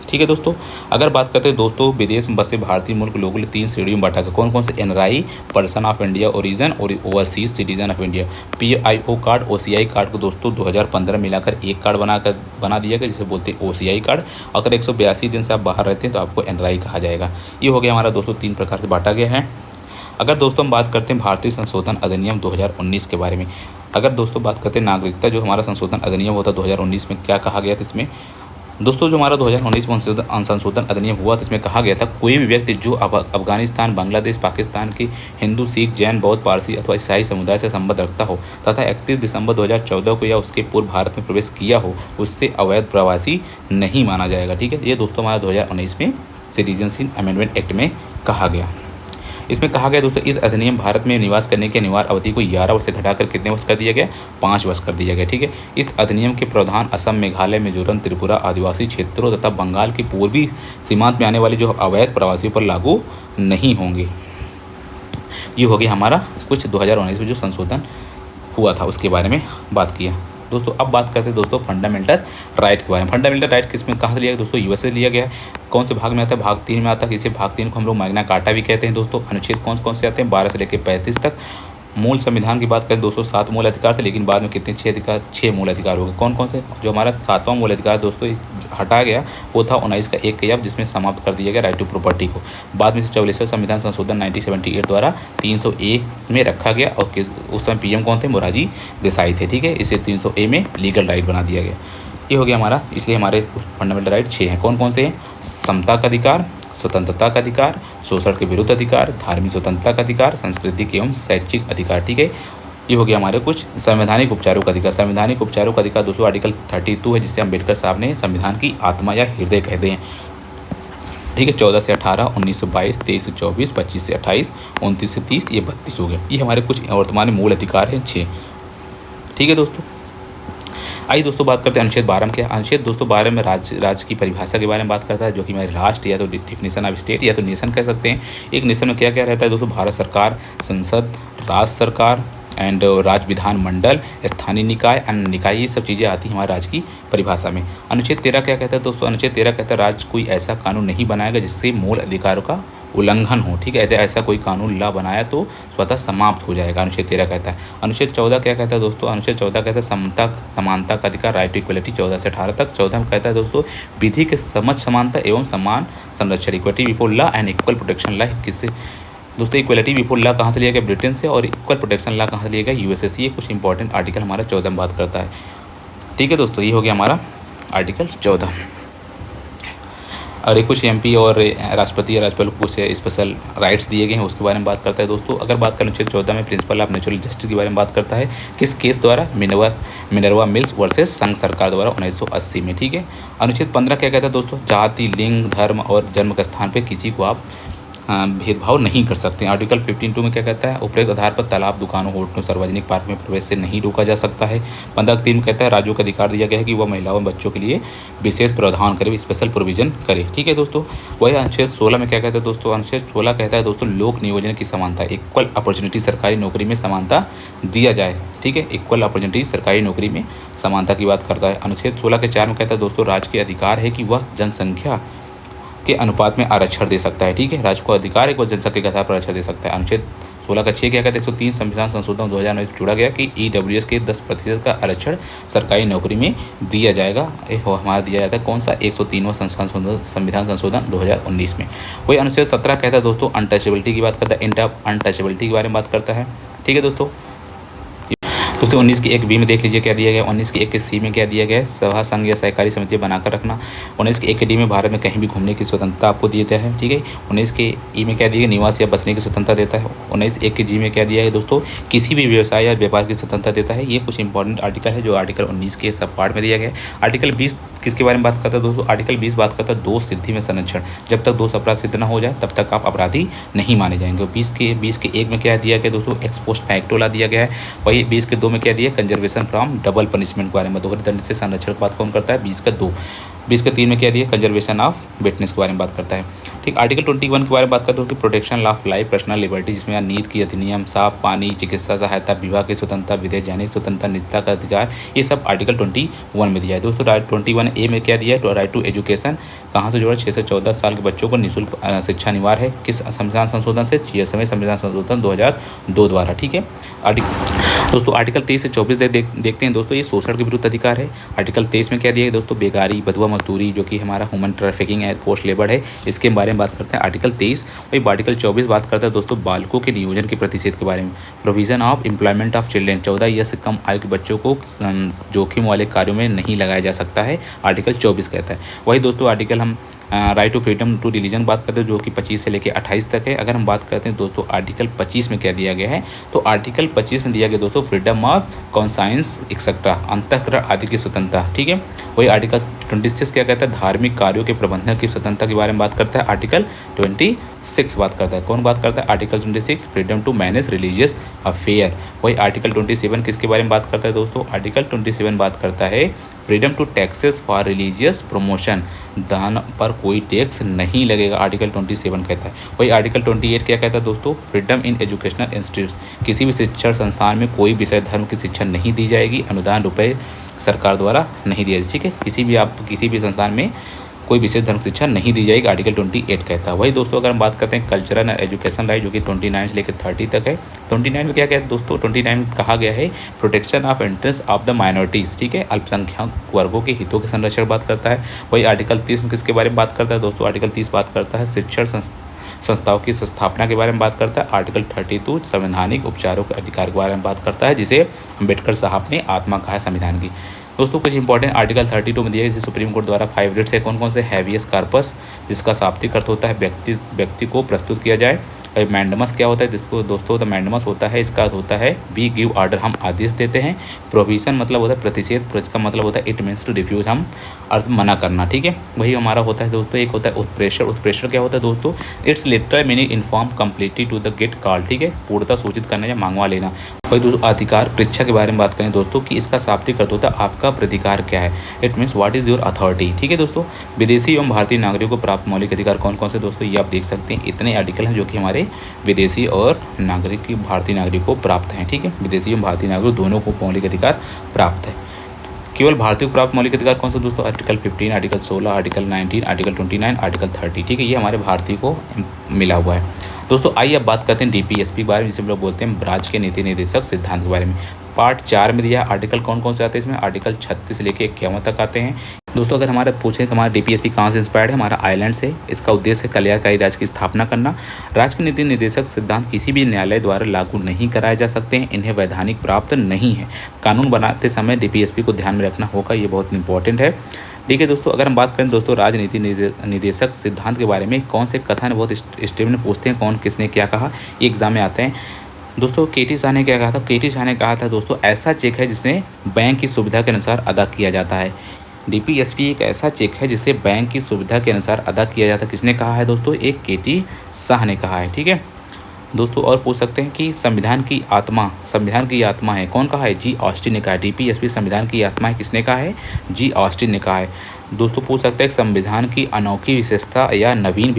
ठीक है दोस्तों। अगर बात करते हैं दोस्तों विदेश में बसे भारतीय मूल के लोगों ने 3 श्रेणियों में बांटा गया। कौन कौन से, NRI, person of India origin और overseas citizen of India. PIO card, OCI card को दोस्तों 2015 मिलाकर एक कार्ड बना दिया गया जिसे बोलते हैं ओसीआई कार्ड। अगर 182 दिन से आप बाहर रहते हैं तो आपको एनआरआई कहा जाएगा। ये हो गया हमारा दोस्तों 3 प्रकार से बांटा गया है। अगर दोस्तों हम बात करते हैं भारतीय संशोधन अधिनियम 2019 के बारे में, अगर दोस्तों बात करते हैं नागरिकता जो हमारा संशोधन अधिनियम होता 2019 में क्या कहा गया था इसमें दोस्तों, जो हमारा 2019 में संशोधन अधिनियम हुआ तो इसमें कहा गया था कोई भी व्यक्ति जो अफगानिस्तान, बांग्लादेश, पाकिस्तान के हिंदू, सिख, जैन, बौद्ध, पारसी अथवा ईसाई समुदाय से संबंध रखता हो तथा 31 दिसंबर 2014 को या उसके पूर्व भारत में प्रवेश किया हो उससे अवैध प्रवासी नहीं माना जाएगा। ठीक है। ये दोस्तों हमारा 2019 में सिटीजनशिप अमेंडमेंट एक्ट में कहा गया। इसमें कहा गया दोस्तों इस अधिनियम भारत में निवास करने की अनिवार्य अवधि को 11 वर्ष से घटाकर कितने वर्ष कर दिया गया, 5 वर्ष कर दिया गया। ठीक है। इस अधिनियम के प्रावधान असम, मेघालय, मिजोरम, त्रिपुरा आदिवासी क्षेत्रों तथा बंगाल की पूर्वी सीमांत में आने वाले जो अवैध प्रवासियों पर लागू नहीं होंगे। ये हो गया हमारा कुछ 2019 में जो संशोधन हुआ था उसके बारे में बात किया। दोस्तों अब बात करते हैं दोस्तों फंडामेंटल राइट के बारे में। फंडामेंटल राइट किस में कहाँ से लिया गया दोस्तों, यूएस से लिया गया। कौन से भाग में आता है, भाग 3 में आता है। इसे भाग 3 को हम लोग मैग्ना कार्टा भी कहते हैं दोस्तों। अनुच्छेद कौन कौन से आते हैं, 12 से लेकर 35 तक। मूल संविधान की बात करें दोस्तों 7 मूल अधिकार थे, लेकिन बाद में कितने 6 मूल अधिकार हो गए। कौन कौन से, जो हमारा 7वां मूल अधिकार दोस्तों हटा गया वो था 19 का 1 कयाब, जिसमें समाप्त कर दिया गया राइट टू प्रॉपर्टी को। बाद में 44वें संविधान संशोधन 1978 द्वारा 300A में रखा गया और उस समय पीएम कौन थे, मोरारजी देसाई थे। ठीक है। इसे 300A में लीगल राइट बना दिया गया। ये हो गया हमारा, इसलिए हमारे फंडामेंटल राइट 6 हैं। कौन कौन से हैं, समता का अधिकार, स्वतंत्रता का अधिकार, शोषण के विरुद्ध अधिकार, धार्मिक स्वतंत्रता का अधिकार, सांस्कृतिक एवं शैक्षिक अधिकार। ठीक है। ये हो गया हमारे कुछ संवैधानिक उपचारों का अधिकार। संवैधानिक उपचारों का अधिकार दोस्तों आर्टिकल 32 है, जिससे अम्बेडकर साहब ने संविधान की आत्मा या हृदय कहते हैं। ठीक है। 14 से 18, 19 से 22, 23 से 24, 25 से 28, 29 से 30, ये 32 हो गया। ये हमारे कुछ वर्तमान मूल अधिकार हैं 6। ठीक है दोस्तों। आइए दोस्तों बात करते हैं अनुच्छेद 12 में क्या। अनुच्छेद दोस्तों 12 में राज्य की परिभाषा के बारे में बात करता है, जो कि हमारे राष्ट्र या तो डिफिनेशन ऑफ स्टेट या तो नेशन कह सकते हैं। एक नेशन में क्या क्या रहता है दोस्तों, भारत सरकार, संसद, राज्य सरकार एंड राज्य विधानमंडल, स्थानीय निकाय, अन्य निकाय, ये सब चीज़ें आती हैं हमारे राज्य की परिभाषा में। अनुच्छेद 13 क्या कहता है दोस्तों, अनुच्छेद 13 कहता है राज्य कोई ऐसा कानून नहीं बनाएगा जिससे मूल अधिकारों का उल्लंघन हो, ठीक है, यदि ऐसा कोई कानून ला बनाया तो स्वतः समाप्त हो जाएगा, अनुच्छेद 13 कहता है। अनुच्छेद 14 क्या कहता है दोस्तों? अनुच्छेद 14 कहता है समता समानता का अधिकार, राइट टू इक्वलिटी, 14 से 18 तक। 14 में कहता है दोस्तों विधि के समझ समानता एवं समान संरक्षण, equality before law and equal protection law. किससे दोस्तों? इक्वलिटी बिफोर लॉ कहाँ से लिया गया? ब्रिटेन से, और इक्वल प्रोटेक्शन लॉ कहाँ से लिया गया? यूएसए से। ये कुछ इंपॉर्टेंट आर्टिकल हमारा 14 में बात करता है, ठीक है दोस्तों। ये हो गया हमारा आर्टिकल 14। और एक कुछ एमपी और राष्ट्रपति या राज्यपाल को कुछ स्पेशल राइट्स दिए गए हैं, उसके बारे में बात करता है दोस्तों। अगर बात करें अनुच्छेद 14 में प्रिंसिपल ऑफ नेचुरल जस्टिस के बारे में बात करता है, किस केस द्वारा? मिनर्वा मिल्स वर्सेस संघ सरकार द्वारा 1980 में, ठीक है। अनुच्छेद 15 क्या कहता है दोस्तों? जाति, लिंग, धर्म और जन्म के स्थान पर किसी को आप भेदभाव नहीं कर सकते। आर्टिकल 15(2) में क्या कहता है? उपरोक्त आधार पर तालाब, दुकानों, होटलों, सार्वजनिक पार्क में प्रवेश से नहीं रोका जा सकता है। 15(3) में कहता है राज्यों को अधिकार दिया गया है कि वह महिलाओं और बच्चों के लिए विशेष प्रावधान करे, स्पेशल प्रोविजन करे, ठीक है दोस्तों। वही अनुच्छेद 16 में क्या कहता है दोस्तों? अनुच्छेद 16 कहता है दोस्तों लोक नियोजन की समानता, इक्वल अपॉर्चुनिटी, सरकारी नौकरी में समानता दिया जाए, ठीक है। इक्वल अपॉर्चुनिटी सरकारी नौकरी में समानता की बात करता है। अनुच्छेद 16 के 4 में कहता है दोस्तों राज्य के अधिकार है कि वह जनसंख्या के अनुपात में आरक्षण दे सकता है, ठीक है। राज्य को अधिकार है कि वह जनसंख्या के आधार पर आरक्षण दे सकता है। अनुच्छेद 16 का 6 क्या कहता है? 103 संविधान संशोधन 2009 से जोड़ा गया कि ईडब्ल्यूएस के 10% का आरक्षण सरकारी नौकरी में दिया जाएगा। हमारा दिया जाता है कौन सा? 103वां संविधान संशोधन 2019 में। वही अनुच्छेद 17 कहता है दोस्तों अनटचेबिलिटी की बात करता है, एंड ऑफ अनटचेबिलिटी के बारे में बात करता है, ठीक है दोस्तों। 19 के 1 बी में देख लीजिए क्या दिया गया। 19 के 1 के सी में क्या दिया गया है? सभा, संघ या सहकारी समिति बनाकर रखना। 19 के 1 के डी में भारत में कहीं भी घूमने की स्वतंत्रता आपको दिया गया है, ठीक है। 19 के ई में क्या दिया गया? निवास या बसने की स्वतंत्रता देता है। 19 1 के जी में क्या दिया है दोस्तों? किसी भी व्यवसाय या व्यापार की स्वतंत्रता देता है। ये कुछ इंपॉर्टेंट आर्टिकल है जो आर्टिकल 19 के सब पार्ट में दिया गया है। आर्टिकल 20 किसके बारे में बात करता है दोस्तों? आर्टिकल 20 बात करता है दोष सिद्धि में संरक्षण, जब तक दोष अपराध सिद्ध न हो जाए तब तक आप अपराधी नहीं माने जाएंगे। 20 के 1 में क्या दिया गया दोस्तों? एक्स पोस्ट फैक्टो ला दिया गया है। वही 20 के 2 में क्या दिया? कंजर्वेशन फ्रॉम डबल पनिशमेंट के बारे में, दोहरे दंड से संरक्षण की बात कौन करता है? 20 का 2। 20 के 3 में क्या दिया? कंजर्वेशन ऑफ विटनेस के बारे में बात करता है, ठीक। आर्टिकल 21 के बारे में बात करते हैं कि protection of life, personal liberty, जिसमें नीति की अधिनियम, साफ पानी, चिकित्सा सहायता, विवाह की स्वतंत्रता, विदेश जाने की स्वतंत्रता, निजता का अधिकार, ये सब आर्टिकल 21 में दिया है दोस्तों। 21A में क्या दिया है? राइट टू एजुकेशन, कहाँ से जोड़ा? 6 से 14 साल के बच्चों को निःशुल्क शिक्षा अनिवार्य है। किस संविधान संशोधन से? 66वें संविधान संशोधन 2002 द्वारा, ठीक है। दोस्तों आर्टिकल 23 से 24 देखते हैं दोस्तों, ये शोषण के विरुद्ध अधिकार है। आर्टिकल 23 में क्या दिया है दोस्तों? बेगारी, बधुआ मजदूरी, जो कि हमारा ह्यूमन ट्रैफिकिंग है, फोर्स लेबर है, इसके बारे में बात करते हैं आर्टिकल 23। वही आर्टिकल 24 बात करता है दोस्तों बालकों के नियोजन के प्रतिषेध के बारे में, provision of employment of children, 14 year से कम आयु के बच्चों को जोखिम वाले कार्यों में नहीं लगाया जा सकता है, आर्टिकल 24 कहता है। वही दोस्तों आर्टिकल हम right to freedom to religion बात करते हैं, जो कि 25 से लेकर 28 तक है। अगर हम बात करते हैं दोस्तों आर्टिकल 25 में क्या दिया गया है, तो आर्टिकल 25 में दिया गया दोस्तों फ्रीडम ऑफ कॉन्साइंस एक्सेट्रा, अंतःकरण आदि की स्वतंत्रता, ठीक है। वही आर्टिकल 26 क्या कहता है? धार्मिक कार्यों के प्रबंधन की स्वतंत्रता के बारे में बात करता है। आर्टिकल 26 बात करता है, कौन बात करता है? Article 26 freedom to manage religious affair. वही आर्टिकल 27 किसके बारे में बात करता है दोस्तों? आर्टिकल 27 बात करता है freedom to taxes for religious promotion, दान पर कोई टैक्स नहीं लगेगा, आर्टिकल 27 कहता है। वही आर्टिकल 28 क्या कहता है दोस्तों? फ्रीडम इन एजुकेशनल इंस्टीट्यूट, किसी भी शिक्षण संस्थान में कोई विषय धर्म की शिक्षा नहीं दी जाएगी, अनुदान रुपए सरकार द्वारा नहीं दिया जाए, ठीक है। किसी भी संस्थान में कोई विशेष धर्म शिक्षा नहीं दी जाएगी, आर्टिकल 28 कहता है। वही दोस्तों अगर हम बात करते हैं कल्चरल एजुकेशन राइट, जो कि 29 से लेकर 30 तक है। 29 में क्या कहता है दोस्तों? 29 में कहा गया है protection of interest of the minorities, ठीक है, अल्पसंख्यक वर्गों के हितों के संरक्षण बात करता है। वही आर्टिकल 30 में किसके बारे में बात करता है दोस्तों? आर्टिकल 30 बात करता है शिक्षण संस्थाओं की स्थापना के बारे में बात करता है। आर्टिकल 32 संवैधानिक उपचारों के अधिकार के बारे में बात करता है, जिसे अम्बेडकर साहब ने आत्मा कहा है संविधान की। दोस्तों कुछ इंपॉर्टेंट आर्टिकल 32 में दिया है, जैसे सुप्रीम कोर्ट द्वारा 5 रिट्स है, कौन कौन से? हैवियस कार्पस, जिसका शाब्दिक अर्थ होता है व्यक्ति को प्रस्तुत किया जाए। मैंडमस क्या होता है जिसको दोस्तों? द मैंडमस होता है, इसका होता है वी गिव ऑर्डर, हम आदेश देते हैं। प्रोविजन मतलब होता है प्रतिषेध, इसका मतलब होता है इट मीन्स टू रिफ्यूज, हम अर्थ मना करना, ठीक है। वही हमारा होता है दोस्तों, एक होता है उत्प्रेषण। उत्प्रेषण क्या होता है दोस्तों? It's literal meaning inform completely to the gate call, ठीक है, पूर्णतः सूचित करना या मांगवा लेना। वही दोस्तों अधिकार परीक्षा के बारे में बात करें दोस्तों कि इसका शाब्दिक अर्थ होता है आपका प्रतिकार क्या है, it means what is your authority, ठीक है दोस्तों। विदेशी एवं भारतीय नागरिकों को प्राप्त मौलिक अधिकार कौन कौन से दोस्तों? ये आप देख सकते हैं, इतने आर्टिकल हैं जो कि हमारे विदेशी और भारतीय नागरिक को प्राप्त हैं, ठीक है। विदेशी एवं भारतीय नागरिक दोनों को मौलिक अधिकार प्राप्त है। केवल भारतीय को प्राप्त मौलिक अधिकार कौन सा दोस्तों? Article 15, article 16, article 19, article 29, article 30, ठीक है, ये हमारे भारतीय को मिला हुआ है। दोस्तों आइए अब बात करते हैं डीपीएसपी के बारे में, जिसे हम लोग बोलते हैं राज्य के नीति निर्देशक सिद्धांत के बारे में। पार्ट 4 में दिया आर्टिकल कौन कौन से आते हैं इसमें? आर्टिकल 36 से लेकर 51 तक आते हैं। दोस्तों अगर हमारा पूछें कि हमारा डीपीएसपी कहाँ से इंस्पायर्ड है, हमारा आयरलैंड से। इसका उद्देश्य है कल्याणकारी राज्य की स्थापना करना। राज्य के नीति निर्देशक सिद्धांत किसी भी न्यायालय द्वारा लागू नहीं कराए जा सकते हैं, इन्हें वैधानिक प्राप्त नहीं है। कानून बनाते समय डीपीएसपी को ध्यान में रखना होगा, ये बहुत इंपॉर्टेंट है। ठीक है दोस्तों, अगर हम बात करें दोस्तों राजनीति निर्देशक सिद्धांत के बारे में, कौन से कथन बहुत स्टेटमेंट पूछते हैं, कौन किसने क्या कहा, ये एग्जाम में आते हैं। दोस्तों केटी शाह ने क्या कहा था? केटी शाह ने कहा था दोस्तों ऐसा चेक है जिसे बैंक की सुविधा के अनुसार अदा किया जाता है। डीपीएसपी एक ऐसा चेक है जिसे बैंक की सुविधा के अनुसार अदा किया जाता है। किसने कहा है दोस्तों? एक केटी शाह ने कहा है। ठीक है दोस्तों, और पूछ सकते हैं कि संविधान की आत्मा है, कौन कहा है? जी ऑस्टिन ने कहा है। डीपीएसपी संविधान की आत्मा है, किसने कहा है? जी ऑस्टिन ने कहा है। दोस्तों पूछ सकते हैं संविधान की अनोखी विशेषता या नवीन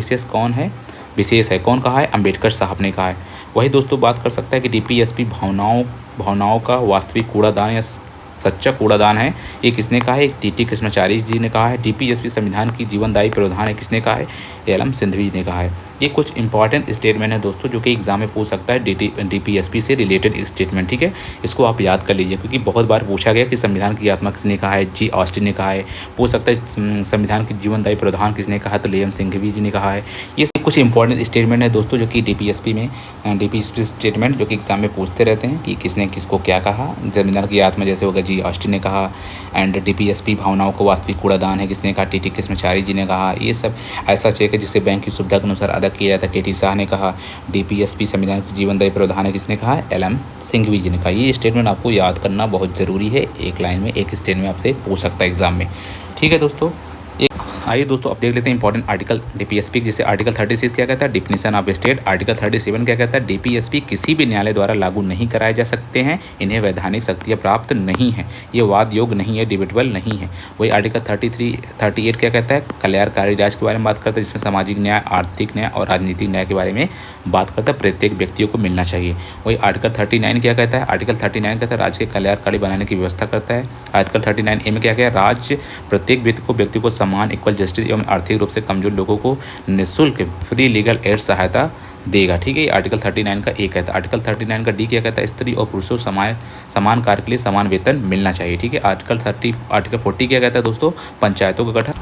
विशेष है, कौन कहा है? अम्बेडकर साहब ने कहा है। वही दोस्तों बात कर सकता है कि डीपीएसपी भावनाओं का वास्तविक कूड़ादान या सच्चा कूड़ादान है, ये किसने कहा है? टीटी कृष्णाचार्य जी ने कहा है। डीपीएसपी संविधान की जीवनदायी प्रावधान है, किसने कहा है? एलएम सिंघवी ने कहा है। ये कुछ इंपॉर्टेंट स्टेटमेंट है दोस्तों जो कि एग्जाम में पूछ सकता है डीपीएसपी से रिलेटेड स्टेटमेंट। ठीक है, इसको आप याद कर लीजिए क्योंकि बहुत बार पूछा गया कि संविधान की आत्मा किसने कहा है? जी ऑस्टिन ने कहा है। पूछ सकता है संविधान की जीवनदायी प्रावधान किसने कहा? तो एलएम सिंघवी जी ने कहा है। ये कुछ इंपॉर्टेंट स्टेटमेंट है दोस्तों जो कि डीपीएसपी स्टेटमेंट जो कि एग्जाम में पूछते रहते हैं कि किसने किसको क्या कहा। संविधान की आत्मा जैसे होगा जी ऑस्टिन ने कहा, एंड डीपीएसपी भावनाओं को वास्तविक कूड़ादान है, किसने कहा? टीटी कृष्णाचार्य जी ने कहा। ये सब ऐसा चेक है जिससे बैंक की सुविधा के अनुसार अदा किया जाता है, केटी शाह ने कहा। डीपीएसपी संविधान की जीवनदायी प्रावधान है, किसने कहा? एलएम सिंघवी जी ने कहा। ये स्टेटमेंट आपको याद करना बहुत ज़रूरी है, एक लाइन में एक स्टेटमेंट आपसे पूछ सकता है एग्जाम में। ठीक है दोस्तों, आइए दोस्तों अब देख लेते हैं इंपॉर्टेंट आर्टिकल डीपीएसपी, जैसे आर्टिकल 36 क्या कहता है? Definition of state. आर्टिकल 37 क्या कहता है? डीपीएसपी किसी भी न्यायालय द्वारा लागू नहीं कराए जा सकते हैं, इन्हें वैधानिक शक्तियाँ प्राप्त नहीं है, ये वाद योग्य नहीं है, डिबेटेबल नहीं है। वही आर्टिकल 38 क्या कहता है? कल्याणकारी राज्य के बारे में बात करता है, जिसमें सामाजिक न्याय, आर्थिक न्याय और राजनीतिक न्याय के बारे में बात करता है, प्रत्येक व्यक्तियों को मिलना चाहिए। वही आर्टिकल 39 क्या कहता है? आर्टिकल 39 कहता है राज्य के कल्याणकारी बनाने की व्यवस्था करता है। आर्टिकल 39A में क्या कहता है? राज्य प्रत्येक व्यक्ति को समान इक्वल जस्टिस एवं आर्थिक रूप से कमजोर लोगों को निःशुल्क फ्री लीगल एड सहायता देगा। ठीक है, आर्टिकल 39 का ए कहता है। आर्टिकल 39 का डी क्या कहता है? स्त्री और पुरुषों समान कार्य के लिए समान वेतन मिलना चाहिए। ठीक है, आर्टिकल 40 क्या कहता है दोस्तों? पंचायतों का गठन।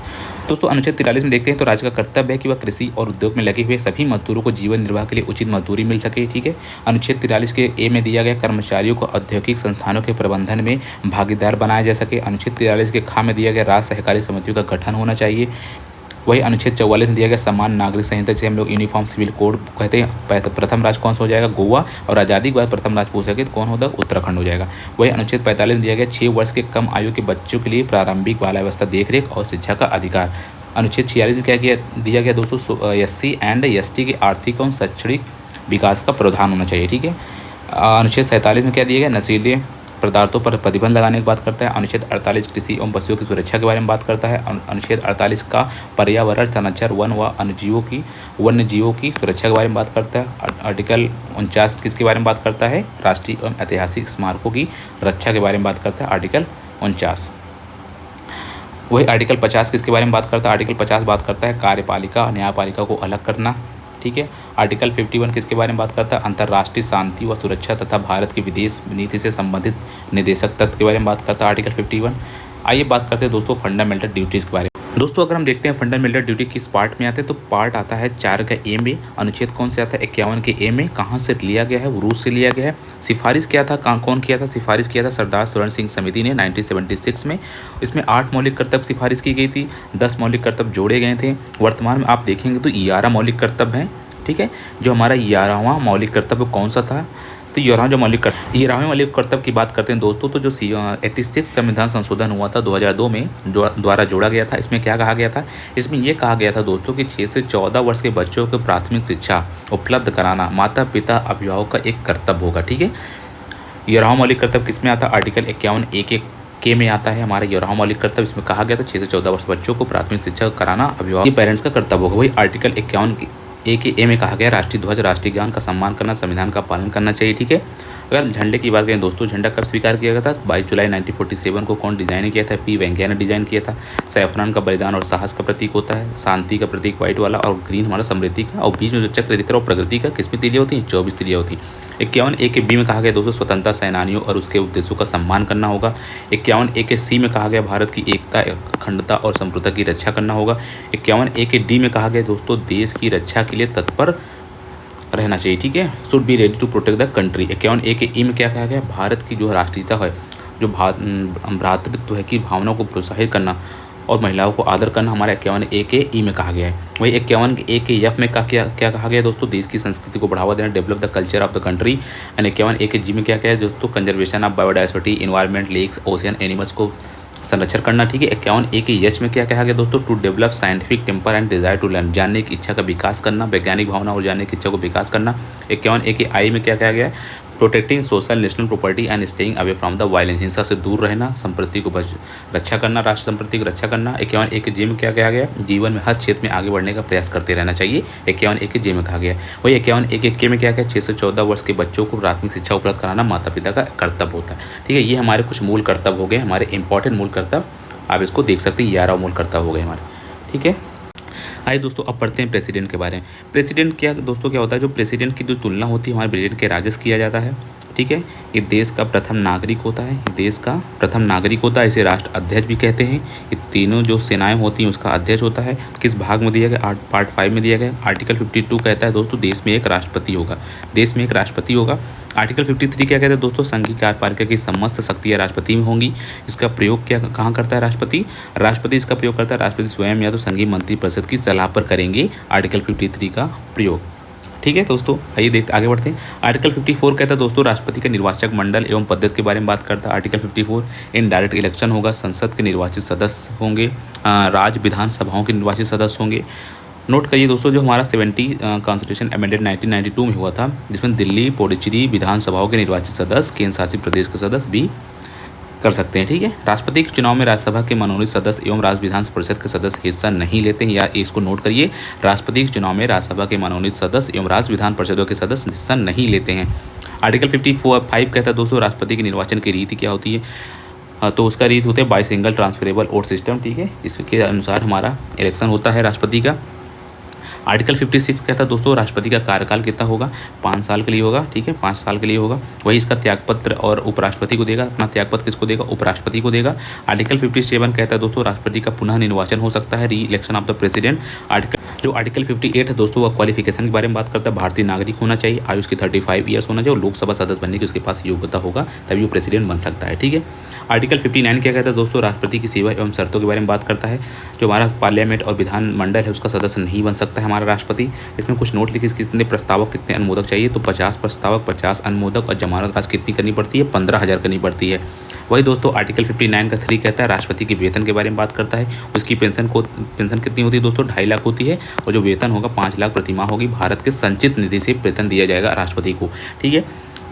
दोस्तों अनुच्छेद 43 में देखते हैं तो राज्य का कर्तव्य है कि वह कृषि और उद्योग में लगे हुए सभी मजदूरों को जीवन निर्वाह के लिए उचित मजदूरी मिल सके। ठीक है, अनुच्छेद 43 के ए में दिया गया कर्मचारियों को औद्योगिक संस्थानों के प्रबंधन में भागीदार बनाया जा सके। अनुच्छेद 43 के खा में दिया गया राज्य सहकारी समितियों का गठन होना चाहिए। वही अनुच्छेद 44 में दिया गया समान नागरिक संहिता, जिसे हम लोग यूनिफॉर्म सिविल कोड कहते हैं। प्रथम राज्य कौन सा हो जाएगा? गोवा। और आज़ादी के बाद प्रथम राज्य पूछ सके तो कौन होगा? उत्तराखंड हो जाएगा। वही अनुच्छेद 45 में दिया गया 6 वर्ष के कम आयु के बच्चों के लिए प्रारंभिक बाल्यावस्था देखरेख और शिक्षा का अधिकार। अनुच्छेद 46 में क्या दिया गया दोस्तों? SC एंड ST के आर्थिक और शैक्षणिक विकास का प्रावधान होना चाहिए। ठीक है, अनुच्छेद 47 में क्या दिया गया? नशीले पदार्थों पर प्रतिबंध लगाने की बात करता है। अनुच्छेद 48 कृषि एवं पशुओं की सुरक्षा के बारे में बात करता है। अनुच्छेद 48 का पर्यावरण संरक्षण वन व वन्यजीवों की सुरक्षा के बारे में बात करता है। आर्टिकल 49 किसके बारे में बात करता है? राष्ट्रीय एवं ऐतिहासिक स्मारकों की रक्षा के बारे में बात करता है, आर्टिकल 49। वही आर्टिकल 50 किसके बारे में बात करता है? आर्टिकल 50 बात करता है कार्यपालिका और न्यायपालिका को अलग करना। ठीक है, आर्टिकल 51 किसके बारे में बात करता है? अंतर्राष्ट्रीय शांति व सुरक्षा तथा भारत की विदेश नीति से संबंधित निदेशक तत्व के बारे में बात करता है, आर्टिकल 51। आइए बात करते हैं दोस्तों फंडामेंटल ड्यूटीज़ के बारे में। दोस्तों अगर हम देखते हैं फंडामेंटल ड्यूटी किस पार्ट में आते हैं तो पार्ट आता है 4 का ए में। अनुच्छेद कौन से आता है? 51 के ए में। कहाँ से लिया गया है? वो रूस से लिया गया है। सिफारिश किया था, कौन किया था? सिफारिश किया था सरदार स्वर्ण सिंह समिति ने 1976 में। इसमें 8 मौलिक कर्तव्य सिफारिश की गई थी, 10 मौलिक कर्तव्य जोड़े गए थे। वर्तमान में आप देखेंगे तो 11 मौलिक कर्तव्य हैं। ठीक है, जो हमारा 11वां मौलिक कर्तव्य कौन सा था? तो 11वें मौलिक कर्तव्य की बात करते हैं दोस्तों, तो जो 86 संविधान संशोधन हुआ था 2002 में द्वारा जोड़ा गया था। इसमें क्या कहा गया था? इसमें यह कहा गया था दोस्तों कि 6 से 14 वर्ष के बच्चों को प्राथमिक शिक्षा उपलब्ध कराना माता पिता अभिभावक का एक कर्तव्य होगा। ठीक है, 11वां मौलिक कर्तव्य किस में आता है? आर्टिकल 51 के में आता है हमारा 11वां मौलिक कर्तव्य। इसमें कहा गया था 6 से 14 वर्ष बच्चों को प्राथमिक शिक्षा कराना अभिभावक पेरेंट्स का कर्तव्य होगा। वही आर्टिकल 51 ए में कहा गया राष्ट्रीय ध्वज राष्ट्रीय गान का सम्मान करना, संविधान का पालन करना चाहिए। ठीक है, अगर झंडे की बात करें दोस्तों, झंडा कब स्वीकार किया गया था? 22 जुलाई 1947 को कौन डिज़ाइन किया था? पी वेंकैया ने डिज़ाइन किया था। सैफरान का बलिदान और साहस का प्रतीक होता है, शांति का प्रतीक व्हाइट वाला, और ग्रीन हमारा समृद्धि का, और बीच में जो चक्र दिख रहा है वो प्रगति का। किसमें तीलियाँ होती हैं? 24 तीलियाँ होती हैं। 51 ए के बी में कहा गया दोस्तों स्वतंत्रता सेनानियों और उसके उद्देश्यों का सम्मान करना होगा। 51 ए के सी में कहा गया भारत की एकता, अखंडता और संप्रभुता की रक्षा करना होगा। 51 ए के डी में कहा गया दोस्तों देश की रक्षा के लिए तत्पर रहना चाहिए, ठीक है, should be ready to protect the country. 51 A के ई में क्या कहा गया? भारत की जो राष्ट्रीयता है, जो भ्रातृत्व है की भावना को प्रोत्साहित करना और महिलाओं को आदर करना, हमारा 51 ए के ई में कहा गया है। वही 51 ए के एफ में क्या कहा गया दोस्तों? देश की संस्कृति को बढ़ावा देना, develop the culture of the country. And 51 A के जी में क्या है दोस्तों? Conservation of biodiversity, environment, lakes, ocean, animals को संरक्षण करना, ठीक है। 51 ए के एच में क्या कहा गया दोस्तों? To develop scientific temper and desire to learn, जानने की इच्छा का विकास करना, वैज्ञानिक भावना और जानने की इच्छा को विकास करना। 51 ए के आई में क्या कहा गया? Protecting social national property and staying away from the violence, हिंसा से दूर रहना, संप्रति को रक्षा करना, राष्ट्र संप्रति की रक्षा करना। 51 ए के जे में क्या कहा गया? जीवन में हर क्षेत्र में आगे बढ़ने का प्रयास करते रहना चाहिए, 51 ए के जे में कहा गया। वही 51 ए के में क्या कहा? 6 से 14 वर्ष के बच्चों को प्राथमिक शिक्षा उपलब्ध कराना माता पिता का कर्तव्य होता है, ठीक है। ये हमारे कुछ मूल कर्तव्य हो गए, हमारे इंपॉर्टेंट मूल कर्तव्य, आप इसको देख सकते हैं, 11 मूल कर्तव्य हो गए हमारे, ठीक है। आइए दोस्तों अब पढ़ते हैं प्रेसिडेंट के बारे में। प्रेसिडेंट क्या दोस्तों क्या होता है? जो प्रेसिडेंट की जो तुलना होती है हमारे प्रेसिडेंट के राज्य से किया जाता है, ठीक है। ये देश का प्रथम नागरिक होता है, देश का प्रथम नागरिक होता है, इसे राष्ट्र अध्यक्ष भी कहते हैं। ये तीनों जो सेनाएं होती हैं उसका अध्यक्ष होता है। किस भाग में दिया गया? पार्ट 5 में दिया गया। आर्टिकल 52 कहता है दोस्तों देश में एक राष्ट्रपति होगा, देश में एक राष्ट्रपति होगा। आर्टिकल 53 क्या कहता है दोस्तों? संघीय कार्यपालिका की समस्त शक्तियाँ राष्ट्रपति में होंगी। इसका प्रयोग क्या कहाँ करता है राष्ट्रपति? राष्ट्रपति इसका प्रयोग करता है, राष्ट्रपति स्वयं या तो संघीय मंत्रिपरिषद की सलाह पर करेंगे आर्टिकल 53 का प्रयोग, ठीक है दोस्तों। आइए देखते आगे बढ़ते हैं। आर्टिकल 54 कहता है दोस्तों राष्ट्रपति के निर्वाचक मंडल एवं पद्धति के बारे में बात करता है। आर्टिकल 54 इनडायरेक्ट इलेक्शन होगा, संसद के निर्वाचित सदस्य होंगे, राज्य विधानसभाओं के निर्वाचित सदस्य होंगे। नोट करिए दोस्तों जो हमारा 70 कॉन्स्टिट्यूशन अमेंडेड 1992 में हुआ था, जिसमें दिल्ली पुडुचेरी विधानसभाओं के निर्वाचित सदस्य केंद्र शासित प्रदेश के सदस्य भी कर सकते हैं, ठीक है। राष्ट्रपति के चुनाव में राज्यसभा के मनोनीत सदस्य एवं राज्य विधान परिषद के सदस्य हिस्सा नहीं लेते हैं, या इसको नोट करिए, राष्ट्रपति के चुनाव में राज्यसभा के मनोनीत सदस्य एवं राज्य विधान परिषदों के सदस्य हिस्सा नहीं लेते हैं। आर्टिकल 55 कहता है दोस्तों राष्ट्रपति के निर्वाचन की रीति क्या होती है? तो उसका रीति होता है by single transferable vote system, ठीक है। इसके अनुसार हमारा इलेक्शन होता है राष्ट्रपति का। आर्टिकल 56 कहता है दोस्तों राष्ट्रपति का कार्यकाल कितना होगा? 5 साल के लिए होगा, ठीक है, 5 साल के लिए होगा। वही इसका त्यागपत्र और उपराष्ट्रपति को देगा, अपना त्यागपत्र किसको देगा? उपराष्ट्रपति को देगा। आर्टिकल 57 कहता है दोस्तों राष्ट्रपति का पुनः निर्वाचन हो सकता है, री election of the president. Article 58 है दोस्तों वह क्वालिफिकेशन के बारे में बात करता है, भारतीय नागरिक होना चाहिए, आयु उसकी 35 ईयर्स होना चाहिए और लोकसभा सदस्य बनने की उसके पास योग्यता होगा, तभी वो प्रेसिडेंट बन सकता है, ठीक है। आर्टिकल 59 क्या कहता है दोस्तों? राष्ट्रपति की सेवा एवं शर्तों के बारे में बात करता है। जो हमारा पार्लियामेंट और विधानमंडल है उसका सदस्य नहीं बन सकता है हमारा राष्ट्रपति। इसमें कुछ नोट लिखिए, कितने प्रस्तावक कितने अनुमोदक चाहिए? तो 50 प्रस्तावक, 50 अनुमोदक, और जमानत राशि कितनी करनी पड़ती है? 15,000 करनी पड़ती है। वही दोस्तों आर्टिकल 59 का 3 कहता है राष्ट्रपति के वेतन के बारे में बात करता है। उसकी पेंशन कितनी होती है दोस्तों? 2.5 लाख होती है, और जो वेतन होगा 5 लाख प्रति माह होगी। भारत के संचित निधि से वेतन दिया जाएगा राष्ट्रपति को, ठीक है।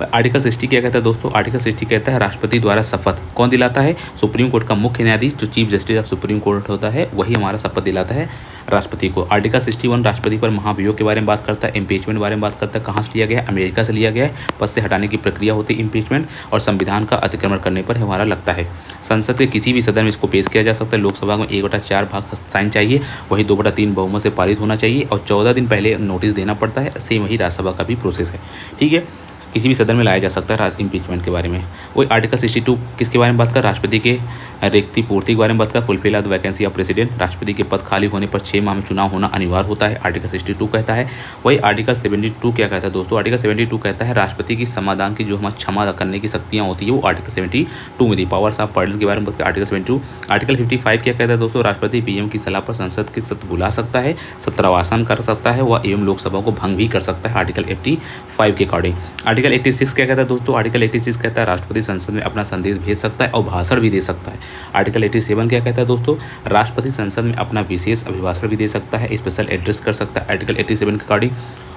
आर्टिकल 60 क्या कहता है दोस्तों? आर्टिकल 60 कहता है राष्ट्रपति द्वारा शपथ कौन दिलाता है? सुप्रीम कोर्ट का मुख्य न्यायाधीश जो chief justice of supreme court होता है वही हमारा शपथ दिलाता है राष्ट्रपति को। आर्टिकल 61 राष्ट्रपति पर महाभियोग के बारे में बात करता है, इम्पीचमेंट के बारे में बात करता है। कहाँ से लिया गया है? अमेरिका से लिया गया है। पद से हटाने की प्रक्रिया होती है इम्पीचमेंट, और संविधान का अतिक्रमण करने पर हमारा लगता है। संसद के किसी भी सदन में इसको पेश किया जा सकता है। लोकसभा में 1/4 भाग साइन चाहिए, वही 2/3 बहुमत से पारित होना चाहिए, और 14 दिन पहले नोटिस देना पड़ता है। सेम वही राज्यसभा का भी प्रोसेस है, ठीक है। किसी भी सदन में लाया जा सकता है इम्पीचमेंट के बारे में। वही आर्टिकल 62 किसके बारे में बात कर? राष्ट्रपति के रिक्ति पूर्ति के बारे में बात कर, fulfil the vacancy of president. राष्ट्रपति के पद खाली होने पर 6 माह में चुनाव होना अनिवार्य होता है, आर्टिकल 62 कहता है। वही आर्टिकल 72 क्या कहता है दोस्तों? आर्टिकल 72 कहता है राष्ट्रपति की समाधान की जो हमारी क्षमा करने की शक्तियाँ होती है वो आर्टिकल 72 में दी। पावर्स ऑफ पार्डन के बारे में बात कर, आर्टिकल 72। आर्टिकल 55 क्या कहता है दोस्तों? राष्ट्रपति पीएम की सलाह पर संसद के सत्र बुला सकता है, सत्रावसान कर सकता है, वह एवं लोकसभा को भंग भी कर सकता है, आर्टिकल 85 के अकॉर्डिंग। आर्टिकल 86 क्या कहता है दोस्तों? आर्टिकल 86 कहता है राष्ट्रपति संसद में अपना संदेश भेज सकता है और भाषण भी दे सकता है। आर्टिकल 87 क्या कहता है दोस्तों? राष्ट्रपति संसद में अपना विशेष अभिभाषण भी दे सकता है, स्पेशल एड्रेस कर सकता है, आर्टिकल 87 के अकॉर्डिंग।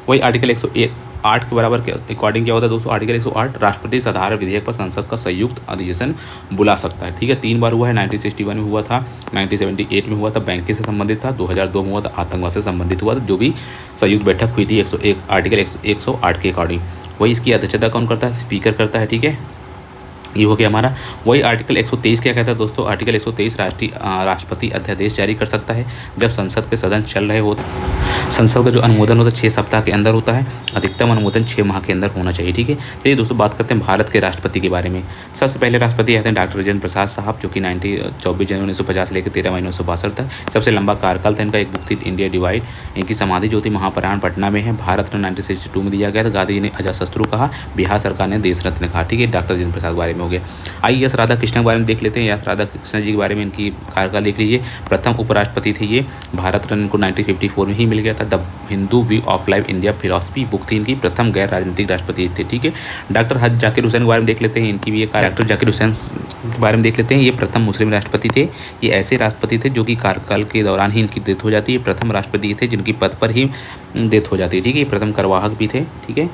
वही आर्टिकल 108 के बराबर के अकॉर्डिंग क्या होता है दोस्तों? आर्टिकल 108 राष्ट्रपति साधारण विधेयक पर संसद का संयुक्त अधिवेशन बुला सकता है, ठीक है। 3 बार हुआ है, 1961 में हुआ था, 1978 में हुआ था, बैंकिंग से संबंधित था, 2002 में हुआ था, आतंकवाद से संबंधित हुआ था, जो भी संयुक्त बैठक हुई थी 101 आर्टिकल 108 के अकॉर्डिंग। वही इसकी अध्यक्षता कौन करता है? स्पीकर करता है, ठीक है। ये हो गया हमारा। वही आर्टिकल 123 क्या कहता है दोस्तों? आर्टिकल 123 राष्ट्रपति अध्यादेश जारी कर सकता है जब संसद के सदन चल रहे हो। संसद का जो अनुमोदन होता है 6 सप्ताह के अंदर होता है, अधिकतम अनुमोदन 6 माह के अंदर होना चाहिए, ठीक है। चलिए दोस्तों बात करते हैं भारत के राष्ट्रपति के बारे में। सबसे पहले राष्ट्रपति आते हैं डॉक्टर राजेंद्र प्रसाद साहब, जो कि 24 जनवरी 1950 लेकर 13 मई 1962 तक सबसे लंबा कार्यकाल था इनका। एक बुक थी इंडिया डिवाइड। इनकी समाधि जो थी महापराण पटना में है। भारत रत्न 1962 में दिया गया था। गांधी जी ने अजाशत्रु कहा, बिहार सरकार ने देश रत्न कहा, ठीक है। डॉक्टर राजेंद्र प्रसाद के बारे में हो गया। आइए एस राधाकृष्णन के बारे में देख लेते हैं। एस राधाकृष्णन जी के बारे में इनकी कार्यकाल देख लीजिए। प्रथम उपराष्ट्रपति थे ये। भारत रत्न इनको 1954 में ही मिल गया था। The Hindu view of life India philosophy book थी इनकी। प्रथम गैर राजनीतिक राष्ट्रपति थे, ठीक है। डॉक्टर जाकिर हुसैन के बारे में देख लेते हैं। इनकी भी एक डॉक्टर जाकिर हुसैन के बारे में देख लेते हैं। ये प्रथम मुस्लिम राष्ट्रपति थे। ये ऐसे राष्ट्रपति थे जो कि कार्यकाल के दौरान ही इनकी डेथ हो जाती है। प्रथम राष्ट्रपति थे जिनकी पद पर ही डेथ हो जाती है, ठीक है। ये प्रथम कार्यवाहक भी थे, ठीक है।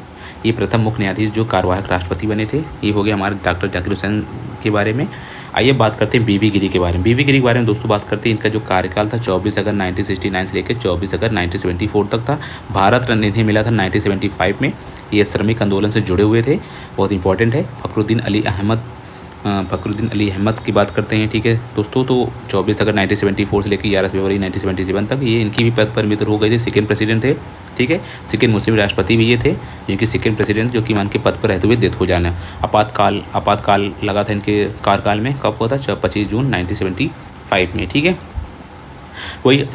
ये प्रथम मुख्य न्यायाधीश जो कार्यवाहक राष्ट्रपति बने थे। ये हो गया हमारे डॉक्टर जाकिर हुसैन के बारे में। आइए बात करते हैं बीबी गिरी के बारे में। बीबी गिरी के बारे में दोस्तों बात करते हैं। इनका जो कार्यकाल था 24 अगस्त 1969 से लेकर 24 अगस्त 1974 तक था। भारत रत्न इन्हें मिला था 1975 में। ये श्रमिक आंदोलन से जुड़े हुए थे, बहुत इंपॉर्टेंट है। फखरुद्दीन अली अहमद की बात करते हैं, ठीक है दोस्तों। तो 24 अगस्त 1974 से लेकर 11 फरवरी 1977 तक ये इनकी भी पद पर मित्र हो गए थे। सेकेंड प्रेसिडेंट थे, ठीक है। सेकेंड मुस्लिम राष्ट्रपति भी ये थे जिनकी सेकेंड प्रेसिडेंट जो कि मान के पद पर रहते हुए डेथ हो जाना। आपातकाल लगा था इनके कार्यकाल में। कब हुआ था? 25 जून 1975 में, ठीक है। वही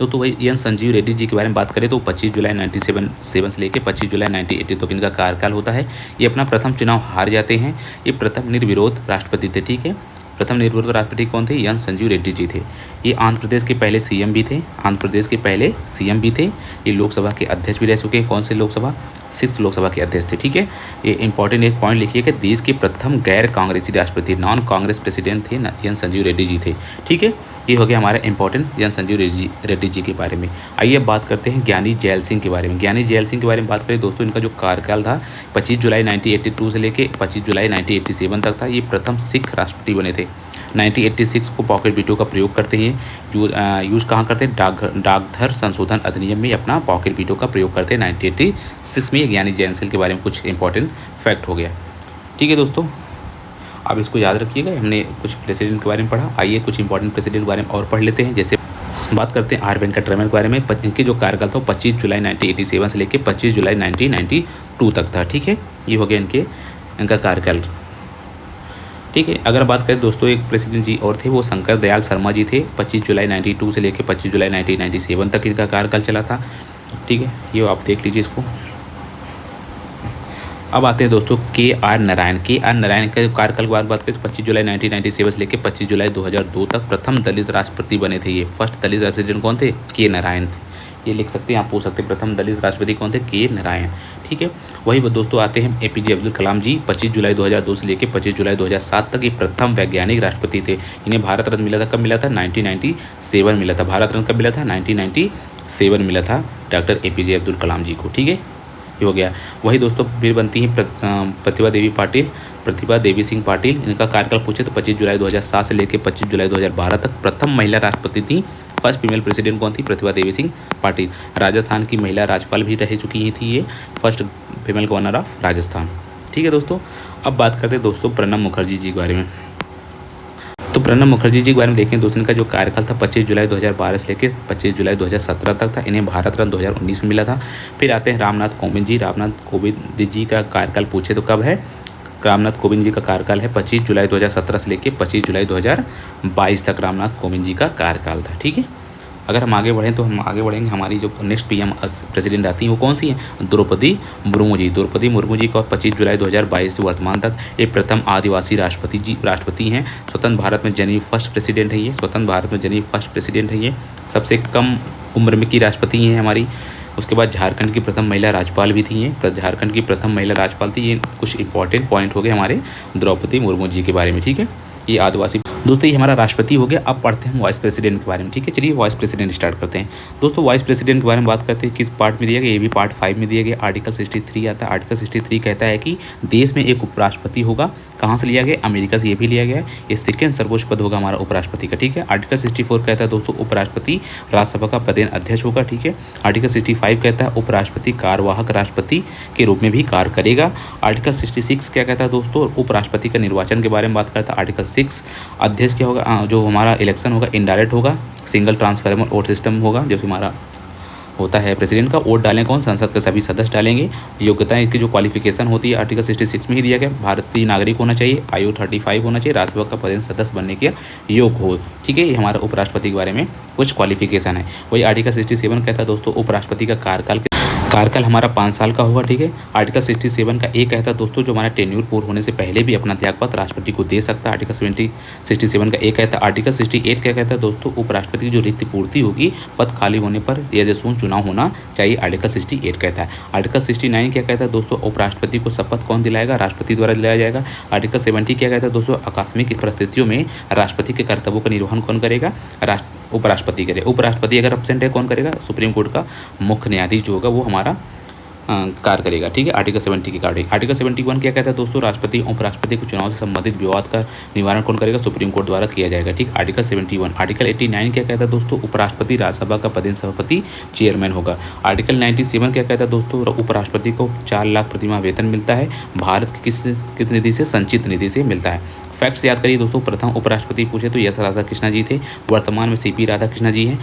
तो वही एन संजीव रेड्डी जी के बारे में बात करें तो 25 जुलाई 1977 से लेकर 25 जुलाई 1980 तक इनका कार्यकाल होता है। ये अपना प्रथम चुनाव हार जाते हैं। ये प्रथम निर्विरोध राष्ट्रपति थे, ठीक है। प्रथम निर्विरोध राष्ट्रपति कौन थे? एन संजीव रेड्डी जी थे। ये आंध्र प्रदेश के पहले सीएम भी थे। ये लोकसभा के अध्यक्ष भी रह चुके हैं। कौन से लोकसभा? 6th लोकसभा के अध्यक्ष थे, ठीक है। ये इंपॉर्टेंट एक पॉइंट लिखिए कि देश के प्रथम गैर कांग्रेसी राष्ट्रपति नॉन कांग्रेस प्रेसिडेंट थे एन संजीव रेड्डी जी थे, ठीक है। ये हो गया हमारा इंपॉर्टेंट एन संजीव रेड्डी जी के बारे में। आइए अब बात करते हैं ज्ञानी जैल सिंह के बारे में। ज्ञानी जैल सिंह के बारे में बात करें दोस्तों, इनका जो कार्यकाल था 25 जुलाई 1982 से लेकर 25 जुलाई 1987 तक था। ये प्रथम सिख राष्ट्रपति बने थे। 1986 को पॉकेट वीटो का प्रयोग करते हैं। जो यूज़ कहाँ करते हैं? डाकघर संशोधन अधिनियम में अपना पॉकेट वीटो का प्रयोग करते हैं। 1986 में ज्ञानी जैल सिंह के बारे में कुछ इंपॉर्टेंट फैक्ट हो गया, ठीक है दोस्तों। आप इसको याद रखिएगा। हमने कुछ प्रेसिडेंट के बारे में पढ़ा। आइए कुछ इंपॉर्टेंट प्रेसिडेंट के बारे में और पढ़ लेते हैं। जैसे बात करते हैं आर वेंकटरमन के बारे में। इनके जो कार्यकाल था 25 जुलाई 1987 से लेकर 25 जुलाई 1992 तक था, ठीक है। ये हो गया इनका कार्यकाल, ठीक है। अगर बात करें दोस्तों एक प्रेसिडेंट जी और थे, वो शंकर दयाल शर्मा जी थे। 25 जुलाई 1992 से लेकर 25 जुलाई 1997 तक इनका कार्यकाल चला था, ठीक है। ये आप देख लीजिए इसको। अब आते हैं दोस्तों के आर नारायण का जो कार्यकाल की बात करें तो 25 जुलाई 1997 से लेकर 25 जुलाई 2002 तक प्रथम दलित राष्ट्रपति बने थे। ये फर्स्ट दलित राष्ट्रपति कौन थे? के नारायण थे। ये लिख सकते हैं, आप पूछ सकते हैं प्रथम दलित राष्ट्रपति कौन थे? के नारायण, ठीक है। वही दोस्तों आते हैं एपीजे अब्दुल कलाम जी। 25 जुलाई 2002 से लेकर 25 जुलाई 2007 तक ये प्रथम वैज्ञानिक राष्ट्रपति थे। इन्हें भारत रत्न मिला था। कब मिला था? 1997 मिला था। भारत रत्न कब मिला था? 1997 मिला था डॉक्टर एपीजे अब्दुल कलाम जी को, ठीक है। ये हो गया। वही दोस्तों फिर बनती हैं प्रतिभा देवी सिंह पाटिल। इनका कार्यकाल पूछे तो 25 जुलाई 2007 से लेकर 25 जुलाई 2012 तक प्रथम महिला राष्ट्रपति थी। फर्स्ट फीमेल प्रेसिडेंट कौन थी? प्रतिभा देवी सिंह पाटिल। राजस्थान की महिला राज्यपाल भी रह चुकी थी ये। First female governor of Rajasthan, ठीक है दोस्तों। अब बात करते हैं दोस्तों प्रणब मुखर्जी जी के बारे में। तो प्रणब मुखर्जी जी के बारे में देखें दोस्तों, इनका जो कार्यकाल था 25 जुलाई 2012 से लेकर 25 जुलाई 2017 तक था। इन्हें भारत रत्न 2019 में मिला था। फिर आते हैं रामनाथ कोविंद जी। रामनाथ कोविंद जी का कार्यकाल पूछे तो कब है? रामनाथ कोविंद जी का कार्यकाल है 25 जुलाई 2017 से लेकर 25 जुलाई 2022 तक रामनाथ कोविंद जी का कार्यकाल था, ठीक है। अगर हम आगे बढ़ें तो हम आगे बढ़ेंगे, हमारी जो नेक्स्ट पीएम प्रेसिडेंट आती हैं वो कौन सी हैं? द्रौपदी मुर्मू जी। द्रौपदी मुर्मू जी का 25 जुलाई 2022 से वर्तमान तक ये प्रथम आदिवासी राष्ट्रपति हैं। स्वतंत्र भारत में जन्मी फर्स्ट प्रेसिडेंट है ये। सबसे कम उम्र में की राष्ट्रपति हैं हमारी। उसके बाद झारखंड की प्रथम महिला राज्यपाल भी थी ये। ये कुछ इंपॉर्टेंट पॉइंट हो गए हमारे द्रौपदी मुर्मू जी के बारे में, ठीक है। ये आदिवासी दोस्तों ये हमारा राष्ट्रपति हो गया। अब पढ़ते हैं वाइस प्रेसिडेंट के बारे में, ठीक है। चलिए वाइस प्रेसिडेंट स्टार्ट करते हैं। दोस्तों वाइस प्रेसिडेंट के बारे में बात करते हैं, किस पार्ट में दिया गया, ये भी पार्ट 5 में दिया गया। आर्टिकल 63 आता है। आर्टिकल 63 कहता है कि देश में एक उपराष्ट्रपति होगा। कहाँ से लिया गया, अमेरिका से ये भी लिया गया है। ये सेकेंड सर्वोच्च पद होगा हमारा उपराष्ट्रपति का, ठीक है। आर्टिकल 64 कहता है दोस्तों उपराष्ट्रपति राज्यसभा का प्रधान अध्यक्ष होगा, ठीक है। आर्टिकल 65 कहता है उपराष्ट्रपति कार्यवाहक राष्ट्रपति के रूप में भी कार्य करेगा। आर्टिकल 66 क्या कहता है दोस्तों, उपराष्ट्रपति का निर्वाचन के बारे में बात करता है। आर्टिकल 6 अध्यक्ष क्या होगा, जो हमारा इलेक्शन होगा इनडायरेक्ट होगा, सिंगल ट्रांसफरेबल वोट सिस्टम होगा, जो हमारा होता है प्रेसिडेंट का। वोट डालें कौन, संसद के सभी सदस्य डालेंगे। योग्यता इसकी जो क्वालिफिकेशन होती है आर्टिकल 66 में ही दिया गया, भारतीय नागरिक होना चाहिए, आयु 35 होना चाहिए, राज्यसभा का प्रधान सदस्य बनने के योग्य हो, ठीक है। ये हमारा उपराष्ट्रपति के बारे में कुछ क्वालिफिकेशन है। वही आर्टिकल 67 कहता है दोस्तों उपराष्ट्रपति का कार्यकाल हमारा 5 साल का होगा, ठीक है। आर्टिकल 67 का एक कहता है दोस्तों जो हमारा टेन्योर पूर्ण होने से पहले भी अपना त्यागपत्र राष्ट्रपति को दे सकता है। आर्टिकल 67 का एक कहता है। आर्टिकल 68 क्या कहता है दोस्तों, उपराष्ट्रपति की जो रिक्त पूर्ति होगी पद खाली होने पर यशस्वी चुनाव होना चाहिए। आर्टिकल 68 कहता है। आर्टिकल 69 क्या कहता है दोस्तों, उपराष्ट्रपति को शपथ कौन दिलाएगा, राष्ट्रपति द्वारा दिलाया जाएगा। आर्टिकल 70 क्या कहता है दोस्तों, आकस्मिक परिस्थितियों में राष्ट्रपति के कर्तव्यों का निर्वहन कौन करेगा, उपराष्ट्रपति करे। उपराष्ट्रपति अगर एब्सेंट है कौन करेगा, सुप्रीम कोर्ट का मुख्य न्यायाधीश जो होगा वो हमारा कार्य करेगा, ठीक है। आर्टिकल 70 की कार्य। आर्टिकल 71 क्या कहता है दोस्तों, राष्ट्रपति उपराष्ट्रपति को चुनाव से संबंधित विवाद का निवारण कौन करेगा, सुप्रीम कोर्ट द्वारा किया जाएगा, ठीक। आर्टिकल 71। आर्टिकल 89 क्या कहता है दोस्तों, उपराष्ट्रपति राज्यसभा का प्रधान सभापति चेयरमैन होगा। आर्टिकल 97 क्या कहता है दोस्तों, उपराष्ट्रपति को 4 लाख प्रतिमाह वेतन मिलता है, भारत की किस निधि से, संचित निधि से मिलता है। फैक्ट्स याद करिए दोस्तों, प्रथम उपराष्ट्रपति पूछे तो एस राधाकृष्णन जी थे, वर्तमान में सीपी राधाकृष्णन जी हैं।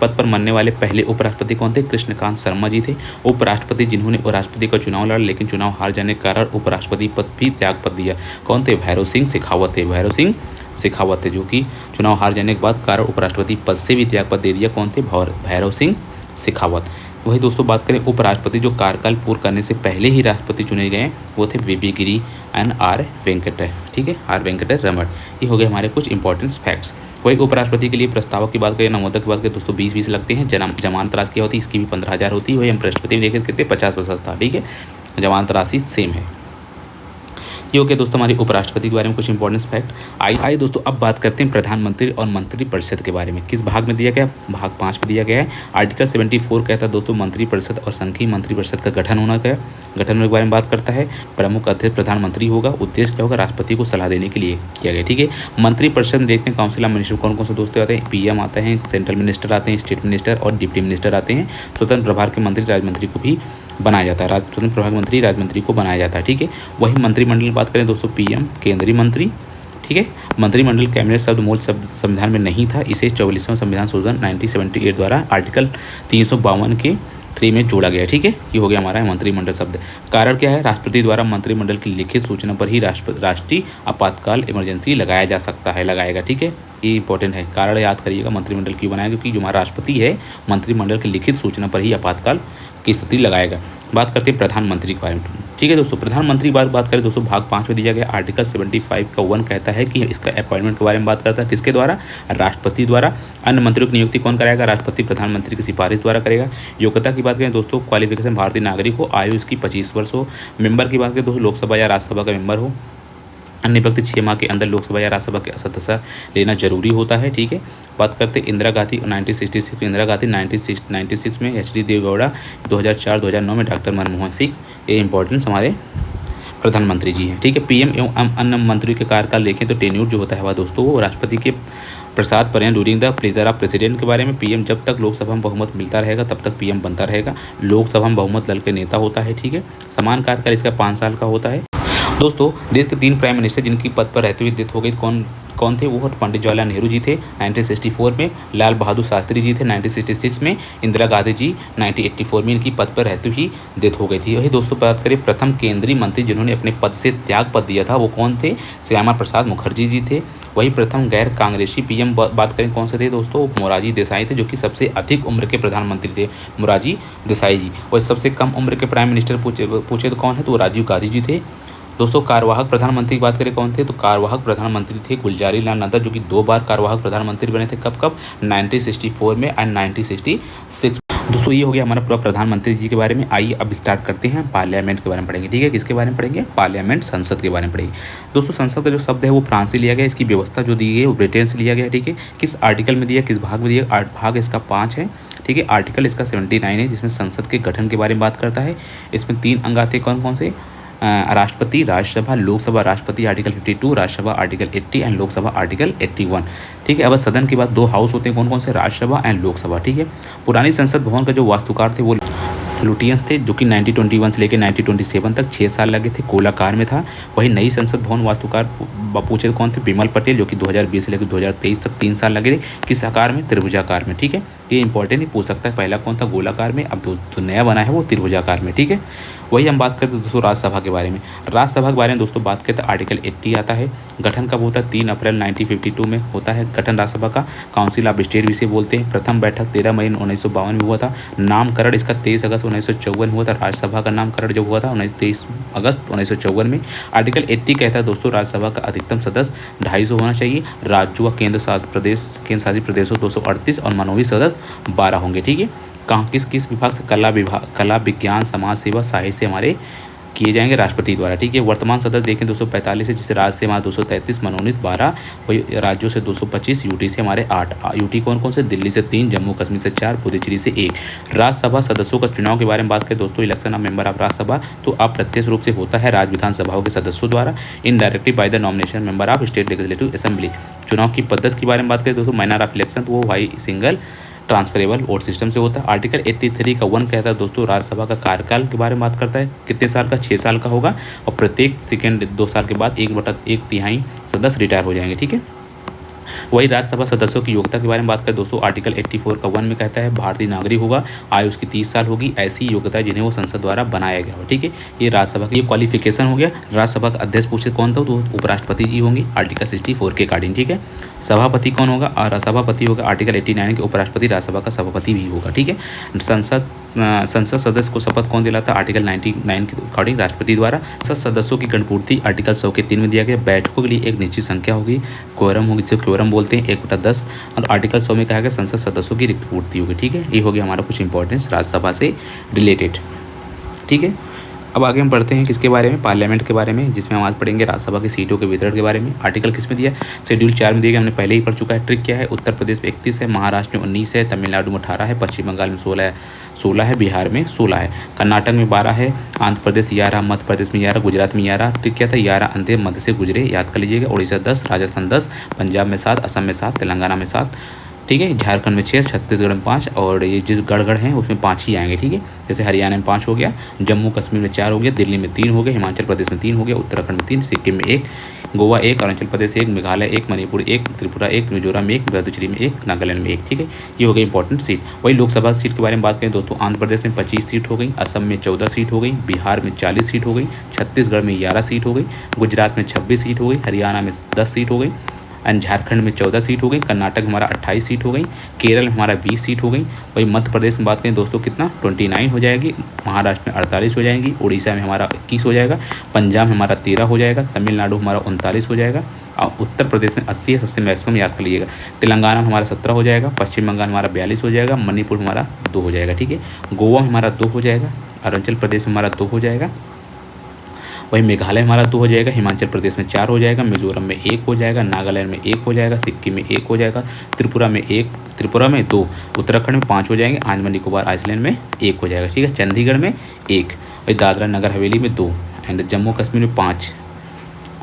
पद पर मरने वाले पहले उपराष्ट्रपति कौन थे, कृष्णकांत शर्मा जी थे। उपराष्ट्रपति जिन्होंने राष्ट्रपति का चुनाव लड़ा लेकिन चुनाव हार जाने के कारण उपराष्ट्रपति पद भी त्याग पद दिया, कौन थे, भैरव सिंह शेखावत थे। भैरव सिंह शेखावत थे जो कि चुनाव हार जाने के बाद कारण उपराष्ट्रपति पद से भी त्याग पद दे दिया, कौन थे, भैरव सिंह शेखावत। वही दोस्तों बात करें उपराष्ट्रपति जो कार्यकाल पूर्ण करने से पहले ही राष्ट्रपति चुने गए वो थे वीवी गिरी एंड आर वेंकट, ठीक है, आर वेंकट रमण। ये हो गए हमारे कुछ इंपॉर्टेंट फैक्ट्स। वही उपराष्ट्रपति के लिए प्रस्तावक की बात करें, नवोदय की बात करें दोस्तों 20 लगते हैं। जमानत राशि क्या होती है, इसकी भी 15,000 होती है। वही हम राष्ट्रपति में देखें कितने 50 था, ठीक है। जमानत राशि सेम है। ये हो गया दोस्तों हमारी उपराष्ट्रपति के बारे में कुछ इंपॉर्टेंट फैक्ट। आइए दोस्तों अब बात करते हैं प्रधानमंत्री और मंत्रिपरिषद के बारे में। किस भाग में दिया गया, भाग 5 में दिया गया है। आर्टिकल 74 कहता है दोस्तों मंत्रिपरिषद और संघीय मंत्रिपरिषद का गठन होना है। गठन के बारे में बात करता है। प्रमुख अध्यक्ष प्रधानमंत्री होगा। उद्देश्य क्या होगा, राष्ट्रपति को सलाह देने के लिए किया गया, ठीक है। मंत्रिपरिषद में देखते हैं काउंसिल ऑफ मिनिस्टर कौन कौन से दोस्तों आते हैं, पीएम आते हैं, सेंट्रल मिनिस्टर आते हैं, स्टेट मिनिस्टर और डिप्टी मिनिस्टर आते हैं। स्वतंत्र प्रभार के मंत्री राजमंत्री को भी बनाया जाता है, स्वतंत्र प्रभार मंत्री राजमंत्री को बनाया जाता है, ठीक है। वही मंत्रिमंडल की बात करें दोस्तों, पीएम केंद्रीय मंत्री, ठीक है। मंत्रिमंडल कैबिनेट शब्द मूल संविधान में नहीं था, इसे 44वां संविधान संशोधन 1978 द्वारा आर्टिकल 352 के 3 में जोड़ा गया, ठीक है। ये हो गया हमारा मंत्रिमंडल शब्द। कारण क्या है, राष्ट्रपति द्वारा मंत्रिमंडल की लिखित सूचना पर ही राष्ट्रीय आपातकाल इमरजेंसी लगाया जा सकता है, लगाएगा, ठीक है। ये इंपॉर्टेंट है, कारण याद करिएगा मंत्रिमंडल क्यों बनाया, क्योंकि जो हमारा राष्ट्रपति है मंत्रिमंडल की लिखित सूचना पर ही आपातकाल की स्थिति लगाएगा। बात करते हैं प्रधानमंत्री के बारे में, ठीक है दोस्तों। प्रधानमंत्री बात करें दोस्तों, भाग 5 में दिया गया। आर्टिकल 75 का 1 कहता है कि इसका अपॉइंटमेंट के बारे में बात करता है, किसके द्वारा, राष्ट्रपति द्वारा। अन्य मंत्रियों की नियुक्ति कौन कराएगा, राष्ट्रपति प्रधानमंत्री की सिफारिश द्वारा करेगा। योग्यता की बात करें दोस्तों, क्वालिफिकेशन भारतीय नागरिक हो, आयु इसकी 25 वर्ष हो। मेंबर की बात करें दोस्तों, लोकसभा या राज्यसभा का मेंबर हो। अन्य व्यक्ति 6 माह के अंदर लोकसभा या राज्यसभा के सदस्य लेना जरूरी होता है, ठीक है। बात करते हैं इंदिरा गांधी 1966 में, इंदिरा गांधी 96 में, एच डी देवेगौड़ा 2004-2009 में, डॉक्टर मनमोहन सिंह, ये इंपॉर्टेंट हमारे प्रधानमंत्री जी हैं, ठीक है। पीएम एवं अन्य मंत्रियों के कार्यकाल देखें तो टेन्योर जो होता है वह दोस्तों वो राष्ट्रपति के प्रसाद पर during the pleasure of president के बारे में। पीएम जब तक लोकसभा में बहुमत मिलता रहेगा तब तक पीएम बनता रहेगा। लोकसभा में बहुमत दल के नेता होता है, ठीक है। समान कार्यकाल इसका 5 साल का होता है। दोस्तों देश के 3 प्राइम मिनिस्टर जिनकी पद पर रहते हुए डेथ हो गई कौन थे, वो पंडित जवाहरलाल नेहरू जी थे 1964 में, लाल बहादुर शास्त्री जी थे 1966 में, इंदिरा गांधी जी 1984 में इनकी पद पर रहते ही डेथ हो गई थी। वही दोस्तों बात करें प्रथम केंद्रीय मंत्री जिन्होंने अपने पद से त्याग पद दिया था वो कौन थे, श्यामा प्रसाद मुखर्जी जी थे। वही प्रथम गैर कांग्रेसी पीएम बात करें कौन से थे दोस्तों, मोरारजी देसाई थे, जो कि सबसे अधिक उम्र के प्रधानमंत्री थे, मोरारजी देसाई जी। वही सबसे कम उम्र के प्राइम मिनिस्टर पूछे तो कौन है, तो राजीव गांधी जी थे। दोस्तों कार्यवाहक प्रधानमंत्री की बात करें कौन थे, तो कार्यवाहक प्रधानमंत्री थे गुलजारी लाल नंदा, जो कि 2 बार कार्यवाहक प्रधानमंत्री बने थे, कब 1964 में एंड 1966। दोस्तों ये हो गया हमारा पूरा प्रधानमंत्री जी के बारे में। आइए अब स्टार्ट करते हैं पार्लियामेंट के बारे में पढ़ेंगे, ठीक है। किसके बारे में पढ़ेंगे? पार्लियामेंट, संसद के बारे में पढ़ेंगे। दोस्तों संसद का जो शब्द है वो फ्रांस से लिया गया, इसकी व्यवस्था जो दी गई है वो ब्रिटेन से लिया गया, ठीक है। किस आर्टिकल में दिया, किस भाग में दिया? भाग इसका 5 है, ठीक है। आर्टिकल इसका 79 है, जिसमें संसद के गठन के बारे में बात करता है। इसमें 3 अंग आते हैं, कौन कौन से? राष्ट्रपति, राज्यसभा, लोकसभा। राष्ट्रपति article 52, Rajya Sabha article 80 and Lok Sabha article 81, ठीक है। अब सदन के बाद 2 हाउस होते हैं, कौन कौन से? राज्यसभा एंड लोकसभा, ठीक है। पुरानी संसद भवन का जो वास्तुकार थे वो लुटियंस थे, जो कि 1921 से लेकर 1927 तक 6 साल लगे थे, गोलाकार में था। वही नई संसद भवन वास्तुकार पूछे कौन थे? बिमल पटेल, जो कि 2020 से लेकर 2023 तक 3 साल लगे थे। किस आकार में? त्रिभुजाकार में, ठीक है। ये इंपॉर्टेंट ही पूछ सकता है, पहला कौन था? गोलाकार में, अब जो नया बना है वो त्रिभुजाकार में, ठीक है। वही हम बात करते हैं दोस्तों राज्यसभा के बारे में। राज्यसभा के बारे में दोस्तों बात करते हैं, आर्टिकल 80 आता है। गठन कब होता है? 3 अप्रैल 1952 में होता है गठन राज्यसभा का। काउंसिल ऑफ स्टेट भी इसे बोलते हैं। प्रथम बैठक 13 मई 1952 में हुआ था। नामकरण इसका 23 अगस्त 1954 हुआ था। राज्यसभा का नामकरण जब हुआ था 23 अगस्त 1954 में। आर्टिकल 80 कहता है दोस्तों राज्यसभा का अधिकतम सदस्य 250 होना चाहिए। राज्यों व केंद्र शासित प्रदेशों 238 और मनोवी सदस्य 12 होंगे, ठीक है। कहाँ किस किस विभाग से? कला, विज्ञान, समाज सेवा, साहित्य हमारे किए जाएंगे राष्ट्रपति द्वारा, ठीक है। वर्तमान सदस्य देखें 245 है, जिससे राज्य से हमारा 233, मनोनीत 12, वही राज्यों से 225, यूटी से हमारे 8। यूटी कौन कौन से? दिल्ली से 3, जम्मू कश्मीर से 4, पुदुचेरी से 1। राज्यसभा सदस्यों का चुनाव के बारे में बात करें दोस्तों, election of member of Rajya Sabha तो अप्रत्यक्ष रूप से होता है राज्य विधानसभाओं के सदस्यों द्वारा, indirectly by the nomination member of state legislative assembly. चुनाव की पद्धति के बारे में बात करें दोस्तों, मैनर ऑफ इलेक्शन तो वो by single transferable vote system से होता है। आर्टिकल 83 का 1 कहता है दोस्तों राज्यसभा का कार्यकाल के बारे में बात करता है, कितने साल का? 6 साल का होगा, और प्रत्येक सेकेंड 2 साल के बाद 1/1 सदस्य रिटायर हो जाएंगे, ठीक है। वही राज्यसभा सदस्यों की योग्यता के बारे में बात करें दोस्तों, आर्टिकल 84 का 1 में कहता है भारतीय नागरिक होगा, आयु उसकी 30 साल होगी, ऐसी योग्यता जिन्हें वो संसद द्वारा बनाया गया हो, ठीक है। ये राज्यसभा का ये क्वालिफिकेशन हो गया। राज्यसभा का अध्यक्ष पूछे कौन था, तो उपराष्ट्रपति जी होंगे आर्टिकल 64 के अकॉर्डिंग, ठीक है। सभापति कौन होगा? और सभापति होगा आर्टिकल 89 के, उपराष्ट्रपति राज्यसभा का सभापति भी होगा, ठीक है। संसद सदस्य को शपथ कौन दिलाता? आर्टिकल 99 के अकॉर्डिंग राष्ट्रपति द्वारा। संसद सदस्यों की गणपूर्ति आर्टिकल 100 के 3 में दिया गया। बैठकों के लिए एक निश्चित संख्या होगी, क्वोरम होगी, जिसे क्वोरम बोलते हैं, 1/10। और आर्टिकल 100 में कहा गया संसद सदस्यों की रिक्त पूर्ति होगी, ठीक है। ये हो गया हमारा कुछ इंपॉर्टेंस राज्यसभा से रिलेटेड, ठीक है। अब आगे हम पढ़ते हैं किसके बारे में? पार्लियामेंट के बारे में, जिसमें हम आज पढ़ेंगे राज्यसभा की सीटों के वितरण के बारे में। आर्टिकल किस में दिया? शेड्यूल 4 में दिया गया, हमने पहले ही पढ़ चुका है। ट्रिक क्या है? उत्तर प्रदेश में 31 है, महाराष्ट्र में 19 है, तमिलनाडु में 18 है, पश्चिम बंगाल में 16 है, बिहार में 16 है, कर्नाटक में 12 है, आंध्र प्रदेश 11, मध्य प्रदेश में 11, गुजरात में 11। ट्रिक क्या था? 11 अंधे मध्य से गुजरे, याद कर लीजिएगा। उड़ीसा 10, राजस्थान 10, पंजाब में 7, असम में 7, तेलंगाना में 7, ठीक है। झारखंड में 6, छत्तीसगढ़ में 5, और ये जिस गढ़ हैं उसमें 5 ही आएंगे, ठीक है। जैसे हरियाणा में 5 हो गया, जम्मू कश्मीर में 4 हो गया, दिल्ली में 3 हो गया, हिमाचल प्रदेश में 3 हो गया, उत्तराखंड में 3, सिक्किम में 1, गोवा 1, अरुणाचल प्रदेश 1, मेघालय 1, मणिपुर 1, त्रिपुरा 1, मिजोरम में 1, पुदुचेरी में 1, नागालैंड में 1, ठीक है। ये हो गई इंपॉर्टेंट सीट। वही लोकसभा सीट के बारे में बात करें दोस्तों, आंध्र प्रदेश में 25 सीट हो गई, असम में 14 सीट हो गई, बिहार में 40 सीट हो गई, छत्तीसगढ़ में 11 सीट हो गई, गुजरात में 26 सीट हो गई, हरियाणा में 10 सीट हो गई, एंड झारखंड में 14 सीट हो गई, कर्नाटक हमारा 28 सीट हो गई, केरल में हमारा 20 सीट हो गई। वही मध्य प्रदेश में बात करें दोस्तों कितना? 29 हो जाएगी, महाराष्ट्र में 48 हो जाएंगी, उड़ीसा में हमारा 21 हो जाएगा, पंजाब में हमारा 13 हो जाएगा, तमिलनाडु हमारा 39 हो जाएगा, और उत्तर प्रदेश में 80 है, सबसे मैक्सिमम याद कर लीजिएगा। तेलंगाना में हमारा 17 हो जाएगा, पश्चिम बंगाल हमारा 42 हो जाएगा, मणिपुर हमारा 2 हो जाएगा, ठीक है। गोवा में हमारा 2 हो जाएगा, अरुणाचल प्रदेश में हमारा 2 हो जाएगा, वही मेघालय हमारा 2 हो जाएगा, हिमाचल प्रदेश में 4 हो जाएगा, मिजोरम में 1 हो जाएगा, नागालैंड में 1 हो जाएगा, सिक्किम में 1 हो जाएगा, त्रिपुरा में 2, उत्तराखंड में 5 हो जाएंगे, अंडमान निकोबार आइलैंड में 1 हो जाएगा, ठीक है। चंडीगढ़ में 1, वही दादरा नगर हवेली में 2, एंड जम्मू कश्मीर में 5,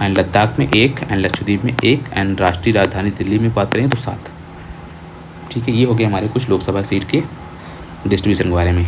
एंड लद्दाख में 1, एंड लक्षद्वीप में 1, एंड राष्ट्रीय राजधानी दिल्ली में बात करें तो 7, ठीक है। ये हो गया हमारे कुछ लोकसभा सीट के डिस्ट्रीब्यूशन के बारे में।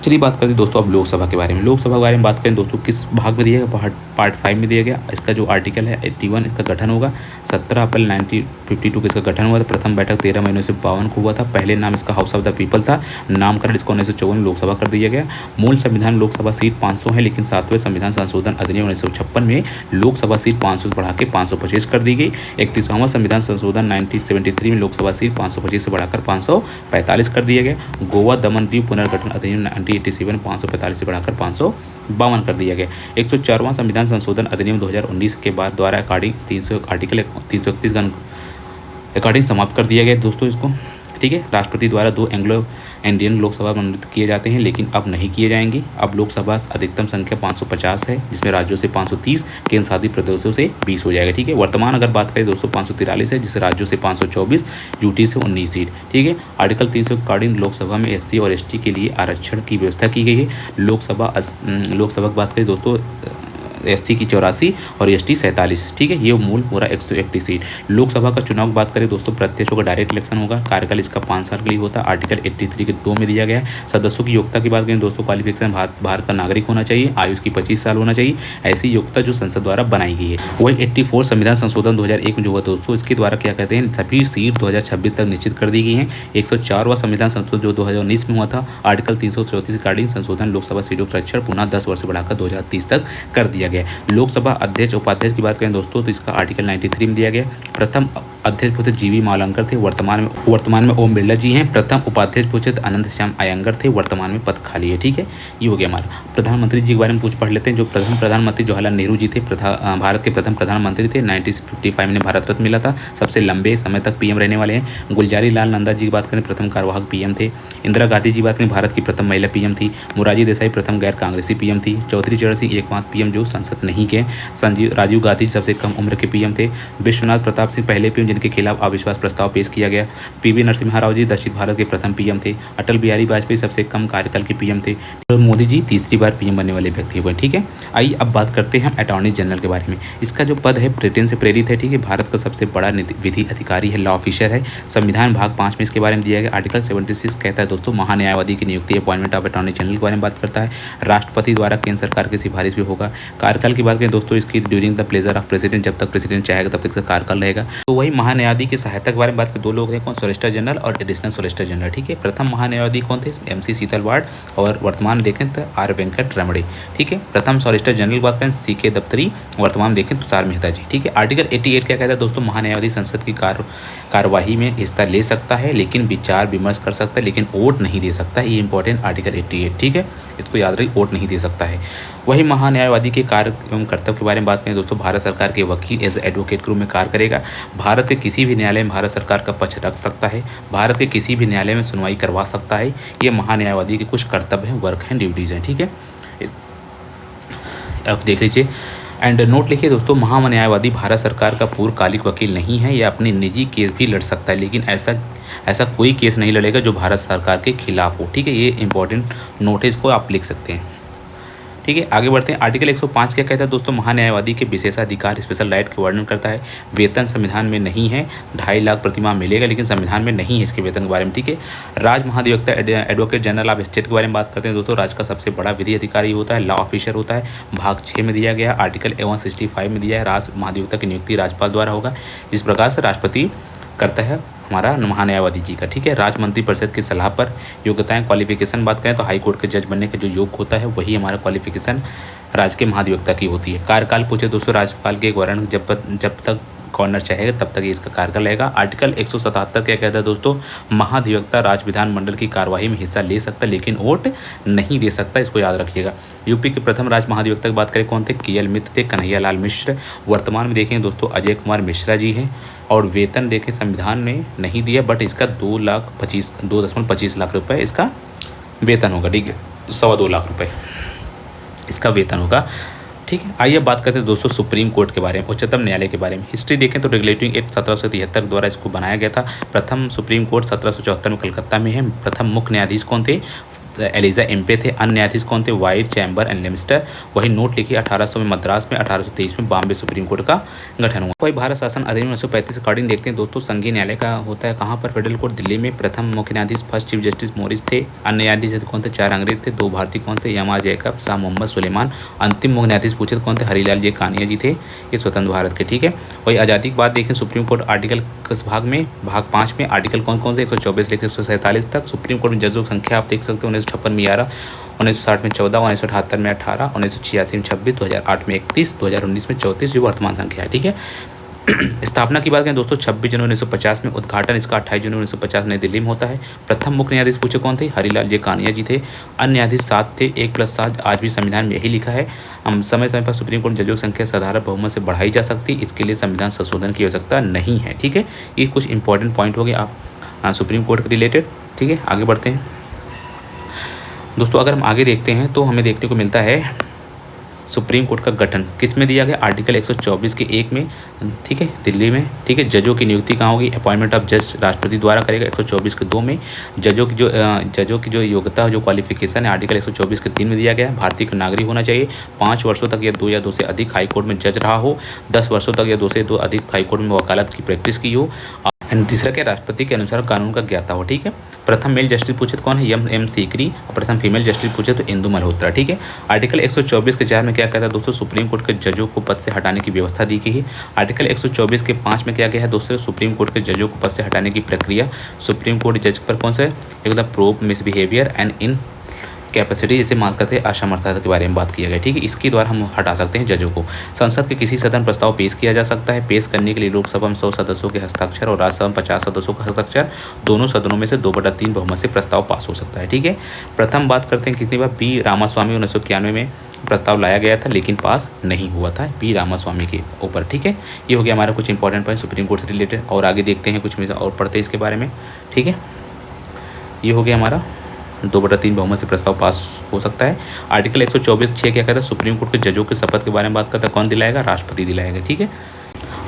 चलिए बात करते हैं दोस्तों अब लोकसभा के बारे में। लोकसभा के बारे में बात करें दोस्तों, किस भाग में दिया गया? पार्ट 5 में दिया गया। इसका जो आर्टिकल है 81, इसका गठन होगा 17 अप्रैल 1952 को इसका गठन हुआ था। प्रथम बैठक 13 मई 1952 को हुआ था। पहले नाम इसका हाउस ऑफ द पीपल था, नामकरण इसको 1954 में लोकसभा कर दिया गया। मूल संविधान लोकसभा सीट 500 है, लेकिन 7वें संविधान संशोधन अधिनियम 1956 में लोकसभा सीट 500 से बढ़ा के 525 कर दी गई। 31वां संविधान संशोधन 1973 में लोकसभा सीट 525 से बढ़ाकर 545 कर दिया गया। गोवा दमन दीव पुनर्गठन अधिनियम 1987 545 से बढ़ाकर 552 कर दिया गया। 104वां संविधान संशोधन अधिनियम 2019 के बाद द्वारा आर्टिकल 331 का अकॉर्डिंग समाप्त कर दिया गया दोस्तों इसको, ठीक है। राष्ट्रपति द्वारा 2 एंग्लो इंडियन लोकसभा मनोनीत किए जाते हैं, लेकिन अब नहीं किए जाएंगे। अब लोकसभा अधिकतम संख्या 550 है, जिसमें राज्यों से 530, केंद्र शासित प्रदेशों से 20 हो जाएगा। ठीक है, वर्तमान अगर बात करें दोस्तों 543 है, जिससे राज्यों से 524, यूटी से 19 सीट। ठीक है, आर्टिकल 300 के अकॉर्डिंग लोकसभा में एससी और एसटी के लिए आरक्षण की व्यवस्था की गई है। लोकसभा की बात करें दोस्तों एससी की 84 और एसटी 47। ठीक है, ये मूल पूरा 131 सीट। लोकसभा का चुनाव की बात करें दोस्तों प्रत्यक्षों का डायरेक्ट इलेक्शन होगा। कार्यकाल इसका 5 साल के लिए होता है। आर्टिकल 83 के 2 में दिया गया है। सदस्यों की योग्यता की बात करें दोस्तों क्वालिफिकेशन भारत का नागरिक होना चाहिए, आयु उसकी 25 साल होना चाहिए। ऐसी योग्यता जो संसद द्वारा बनाई गई है। वही 84 संविधान संशोधन 2001 में जो हुआ दोस्तों, इसके द्वारा क्या कहते हैं सभी सीट 2026 तक निश्चित कर दी गई हैं। 104वां संविधान संशोधन जो 2019 में हुआ था, आर्टिकल 334 अकॉर्डिंग संशोधन लोकसभा सीटों का आरक्षण पुनः 10 वर्ष बढ़ाकर 2030 तक कर दिया गया। लोकसभा अध्यक्ष उपाध्यक्ष की बात करें दोस्तों तो इसका आर्टिकल 93 में दिया गया। प्रथम अध्यक्ष पूछे जीवी मावलंकर थे, वर्तमान में ओम बिरला जी हैं। प्रथम उपाध्यक्ष पूछे अनंत श्याम अयंगर थे, वर्तमान में पद खाली है। ठीक है, ये हो गया हमारा। प्रधानमंत्री जी के बारे में पढ़ लेते हैं। जो प्रथम प्रधानमंत्री जवाहरलाल नेहरू जी थे, भारत के प्रथम प्रधानमंत्री थे। 1955 में भारत रत्न मिला था, सबसे लंबे समय तक पीएम रहने वाले हैं। गुलजारी लाल नंदा जी की बात करें प्रथम कार्यवाहक पीएम थे। इंदिरा गांधी जी बात करें भारत की प्रथम महिला पीएम थी। मोरारजी देसाई प्रथम गैर कांग्रेसी पीएम थी। चौधरी चरण सिंह एकमात्र पीएम जो संसद नहीं गए। राजीव गांधी सबसे कम उम्र के पीएम थे। विश्वनाथ प्रताप सिंह पहले पीएम जिनके खिलाफ अविश्वास प्रस्ताव पेश किया गया। पीवी नरसिम्हा राव जी दक्षिण भारत के प्रथम पीएम थे। अटल बिहारी वाजपेयी सबसे कम कार्यकाल के पीएम थे। और मोदी जी तीसरी बार पीएम बनने वाले व्यक्ति हुए। ठीक है, आइए अब बात करते हैं हम अटॉर्नी जनरल के बारे में। इसका जो पद है ब्रिटेन से प्रेरित है। ठीक है, भारत का सबसे बड़ा विधि अधिकारी है, लॉ ऑफिसर है। संविधान भाग 5 में इसके बारे में दिया गया। आर्टिकल 76 कहता है दोस्तों महान्यायवादी की नियुक्ति अपॉइंटमेंट ऑफ अटॉर्नी जनरल के बारे में बात करता है। राष्ट्रपति द्वारा केंद्र सरकार की सिफारिश भी होगा। कार्यकाल की बात करें दोस्तों इसकी during the pleasure of president, जब तक प्रेसिडेंट चाहेगा तब तक इसका कार्यकाल रहेगा। तो वही महान्यायाधीश की सहायता के बारे में बात करें, 2 लोग हैं कौन, सॉलिसिटर जनरल और एडिशनल सॉलिसिटर जनरल। ठीक है, प्रथम महान्यायाधीश कौन थे, MC सीतलवाड़, और वर्तमान देखें तो R वेंकट रमणे। ठीक है, प्रथम सॉलिसिटर जनरल की बात करें CK दफ्तरी, वर्तमान देखें तुषार मेहता जी। ठीक है, आर्टिकल 88 क्या कहता है दोस्तों, महान्यायाधीश संसद की कार्यवाही में हिस्सा ले सकता है, लेकिन विचार विमर्श कर सकता है, लेकिन वोट नहीं दे सकता है। ये इंपॉर्टेंट आर्टिकल 88। ठीक है, इसको याद रखिए, वोट नहीं दे सकता है। वही महान्यायवादी के कार्य एवं कर्तव्य के बारे में बात करें दोस्तों, भारत सरकार के वकील एज एडवोकेट के रूप में कार्य करेगा। भारत के किसी भी न्यायालय में भारत सरकार का पक्ष रख सकता है। भारत के किसी भी न्यायालय में सुनवाई करवा सकता है। ये महान्यायवादी के कुछ कर्तव्य हैं, वर्क हैं, ड्यूटीज हैं। ठीक है, अब देख लीजिए एंड नोट लिखिए दोस्तों, महान्यायवादी भारत सरकार का पूर्णकालिक वकील नहीं है। यह अपनी निजी केस भी लड़ सकता है, लेकिन ऐसा कोई केस नहीं लड़ेगा जो भारत सरकार के खिलाफ हो। ठीक है, ये इंपॉर्टेंट नोट है, इसको आप लिख सकते हैं। ठीक है, आगे बढ़ते हैं। आर्टिकल 105 क्या कहता है दोस्तों, महान्यायवादी के विशेषाधिकार स्पेशल राइट के वर्णन करता है। वेतन संविधान में नहीं है, 2.5 लाख प्रतिमाह मिलेगा, लेकिन संविधान में नहीं है इसके वेतन के बारे में। ठीक है, राज महाधिवक्ता एडवोकेट जनरल ऑफ स्टेट के बारे में बात करते हैं दोस्तों। राज्य का सबसे बड़ा विधि अधिकारी होता है, लॉ ऑफिसर होता है। भाग 6 में दिया गया, आर्टिकल 165 में दिया है। राज महाधिवक्ता की नियुक्ति राज्यपाल द्वारा होगा, जिस प्रकार से राष्ट्रपति करता है हमारा महान्यायवादी जी का। ठीक है, राज्य मंत्री परिषद की सलाह पर योग्यताएं क्वालिफिकेशन बात करें तो हाई कोर्ट के जज बनने का जो योग्य होता है वही हमारा क्वालिफिकेशन राज्य के महाधिवक्ता की होती है। कार्यकाल पूछे दोस्तों, राज्यपाल के गवर्नर जब तक गवर्नर चाहेगा तब तक इसका कार्यकाल रहेगा। आर्टिकल 177 क्या कहता है दोस्तों, महाधिवक्ता राज्य विधानमंडल की कार्यवाही में हिस्सा ले सकता है, लेकिन वोट नहीं दे सकता, इसको याद रखिएगा। यूपी के प्रथम राज्य महाधिवक्ता की बात करें कौन थे, KL मित्र थे, कन्हैया लाल मिश्र। वर्तमान में देखें दोस्तों अजय कुमार मिश्रा जी हैं। और वेतन देखें संविधान में नहीं दिया, बट इसका 2.25 लाख रुपये इसका वेतन होगा। ठीक है, 2.25 लाख रुपये इसका वेतन होगा। ठीक है, आइए बात करते हैं दोस्तों सुप्रीम कोर्ट के बारे में, उच्चतम न्यायालय के बारे में। हिस्ट्री देखें तो रेगुलेटिंग एक्ट 1773 द्वारा इसको बनाया गया था। प्रथम सुप्रीम कोर्ट 1774 में कलकत्ता में है। प्रथम मुख्य न्यायाधीश कौन थे, एलिजा एम्पे थे। अन्य न्यायाधीश कौन थे, वाइट, चैम्बर एंड लेमिस्टर। वही नोट लिखिए 1800 में मद्रास में, 1823 में बॉम्बे सुप्रीम कोर्ट का गठन हुआ। वही भारत शासन अधिनियम 1935 अकॉर्डिंग देखते हैं दोस्तों, संघीय न्यायालय का होता है कहाँ पर, फेडरल कोर्ट दिल्ली में। प्रथम मुख्य न्यायाधीश फर्स्ट चीफ जस्टिस मोरिस थे। अन्य न्यायाधीश कौन थे, 4 अंग्रेज थे, 2 भारतीय कौन से, यमा जैकब, शाह मोहम्मद सुलेमान। अंतिम मुख्य न्यायाधीश पूछे कौन थे, हरिलाल जे कानिया जी थे, ये स्वतंत्र भारत के। ठीक है, वही आज़ादी की बात देखें सुप्रीम कोर्ट आर्टिकल किस भाग में, भाग 5 में। आर्टिकल कौन से 124 लेकर 147 तक। सुप्रीम कोर्ट में जजों की संख्या आप देख सकते हो, 1956 में 11, 1960 में 14, 1978 में 18, 1986 में 26, 2008 में 31, 2019 में 34 जो वर्तमान संख्या है। ठीक है, स्थापना की बात करें दोस्तों 26 जनवरी 1950 में। उद्घाटन इसका 28 जनवरी 1950 नई दिल्ली में होता है। प्रथम मुख्य न्यायाधीश पूछे कौन थे, हरिलाल जे कानिया जी थे। अन्य न्यायाधीश 7 थे, 1+7 आज भी संविधान में यही लिखा है। हम समय समय पर सुप्रीम कोर्ट जजों की संख्या साधारण बहुमत से बढ़ाई जा सकती, इसके लिए संविधान संशोधन की आवश्यकता नहीं है। ठीक है, ये कुछ इंपॉर्टेंट पॉइंट हो गए आप सुप्रीम कोर्ट के रिलेटेड। ठीक है, आगे बढ़ते हैं। दोस्तों अगर हम आगे देखते हैं तो हमें देखने को मिलता है सुप्रीम कोर्ट का गठन किस में दिया गया, आर्टिकल 124 के 1 में, ठीक है, दिल्ली में, ठीक है। जजों की नियुक्ति कहाँ होगी, अपॉइंटमेंट ऑफ जज राष्ट्रपति द्वारा करेगा 124 के 2 में। जजों की जो योग्यता जो क्वालिफिकेशन है आर्टिकल 124 के 3 में दिया गया है। भारतीय का नागरिक होना चाहिए, 5 वर्षों तक या 2 से अधिक हाईकोर्ट में जज रहा हो, 10 वर्षों तक या 2 से अधिक हाईकोर्ट में वकालत की प्रैक्टिस की हो, एंड तीसरा क्या, राष्ट्रपति के अनुसार कानून का ज्ञाता हो, ठीक है। प्रथम मेल जस्टिस पूछे तो कौन है, एम सीकरी, और प्रथम फीमेल जस्टिस पूछे तो इंदु मल्होत्रा, ठीक है। आर्टिकल 124 के 4 में क्या कहता है दोस्तों, सुप्रीम कोर्ट के जजों को पद से हटाने की व्यवस्था दी गई है। आर्टिकल 124 के 5 में क्या गया है दोस्तों, सुप्रीम कोर्ट के जजों को पद से हटाने की प्रक्रिया, सुप्रीम कोर्ट जज पर कौन सा है, एक the probe misbehaviour and in capacity, जिसे मान करते हैं असमर्थता के बारे में बात किया गया, ठीक है। इसके द्वारा हम हटा सकते हैं जजों को। संसद के किसी सदन प्रस्ताव पेश किया जा सकता है, पेश करने के लिए लोकसभा में 100 सदस्यों के हस्ताक्षर और राज्यसभा में 50 सदस्यों का हस्ताक्षर, दोनों सदनों में से 2/3 बहुमत से प्रस्ताव पास हो सकता है, ठीक है। प्रथम बात करते हैं कितनी बार, बी रामास्वामी 1991 में प्रस्ताव लाया गया था लेकिन पास नहीं हुआ था, बी रामास्वामी के ऊपर, ठीक है। ये हो गया हमारा कुछ इंपॉर्टेंट पॉइंट सुप्रीम कोर्ट से रिलेटेड। और आगे देखते हैं कुछ और पढ़ते हैं इसके बारे में, ठीक है। ये हो गया हमारा 2/3 बहुमत से प्रस्ताव पास हो सकता है। आर्टिकल 124(6) क्या कहता है, सुप्रीम कोर्ट के जजों के शपथ के बारे में बात करता है, कौन दिलाएगा, राष्ट्रपति दिलाएगा, ठीक है।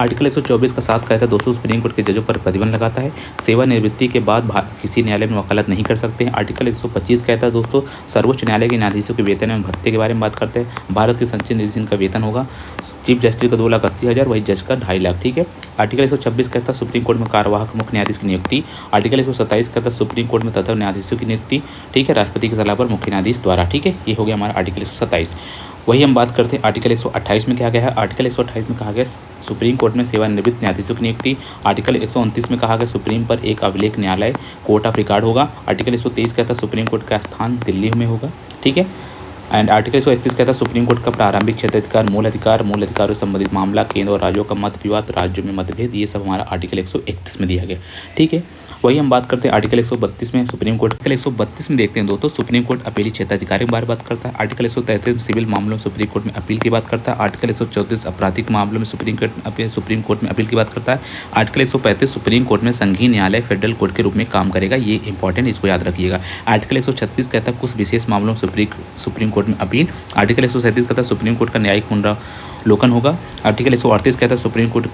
आर्टिकल 124 का 7 कहता है दोस्तों, सुप्रीम कोर्ट के जजों पर प्रतिबंध लगाता है, सेवानिवृत्ति के बाद किसी न्यायालय में वकालत नहीं कर सकते हैं। आर्टिकल 125 कहता है दोस्तों, सर्वोच्च न्यायालय के न्यायाधीशों के वेतन एवं भत्ते के बारे में बात करते हैं। भारत के संचित न्यायाधीश का वेतन होगा, चीफ जस्टिस का 2,80,000, वही जज का 2.5 लाख, ठीक है। आर्टिकल 126 कहता है सुप्रीम कोर्ट में कार्यवाहक मुख्य न्यायाधीश की नियुक्ति। आर्टिकल 127 कहता है सुप्रीम कोर्ट में तथा न्यायाधीशों की नियुक्ति, ठीक है, राष्ट्रपति की सलाह पर मुख्य न्यायाधीश द्वारा, ठीक है। ये हो गया हमारा आर्टिकल 127। वही हम बात करते हैं आर्टिकल 128 में क्या गया है, आर्टिकल 128 में कहा गया सुप्रीम कोर्ट में सेवानिवृत्त न्यायाधीशों की नियुक्ति। आर्टिकल 129 में कहा गया सुप्रीम पर एक अभिलेख न्यायालय कोर्ट ऑफ रिकॉर्ड होगा। आर्टिकल 123 कहता है सुप्रीम कोर्ट का स्थान दिल्ली में होगा, ठीक है। एंड आर्टिकल 131 कहता है सुप्रीम कोर्ट का प्रारंभिक क्षेत्राधिकार, मूल अधिकारों से संबंधित मामला, केंद्र और राज्यों का मत विवाद, राज्यों में मतभेद, ये सब हमारा आर्टिकल 131 में दिया गया, ठीक है। वही हम बात करते हैं आर्टिकल 132 में, सुप्रीम कोर्ट आर्टिकल 132 में देखते हैं दोस्तों, सुप्रीम कोर्ट अपीली क्षेत्राधिकारी के बारे में बात करता है। आर्टिकल 133 में सिविल मामलों में सुप्रीम कोर्ट में अपील की बात करता है। आर्टिकल 134 आपराधिक मामलों में सुप्रीम कोर्ट में अपील की बात करता है। आर्टिकल 135 सुप्रीम कोर्ट में संघीय न्यायालय फेडरल कोर्ट के रूप में काम करेगा, ये इंपॉर्टेंट, इसको याद रखिएगा। आर्टिकल 136 कहता है कुछ विशेष मामलों में सुप्रीम कोर्ट में अपील। आर्टिकल 137 कहता है सुप्रीम कोर्ट का न्यायिक पुनरावलोकन होगा। आर्टिकल 138 कहता है सुप्रीम कोर्ट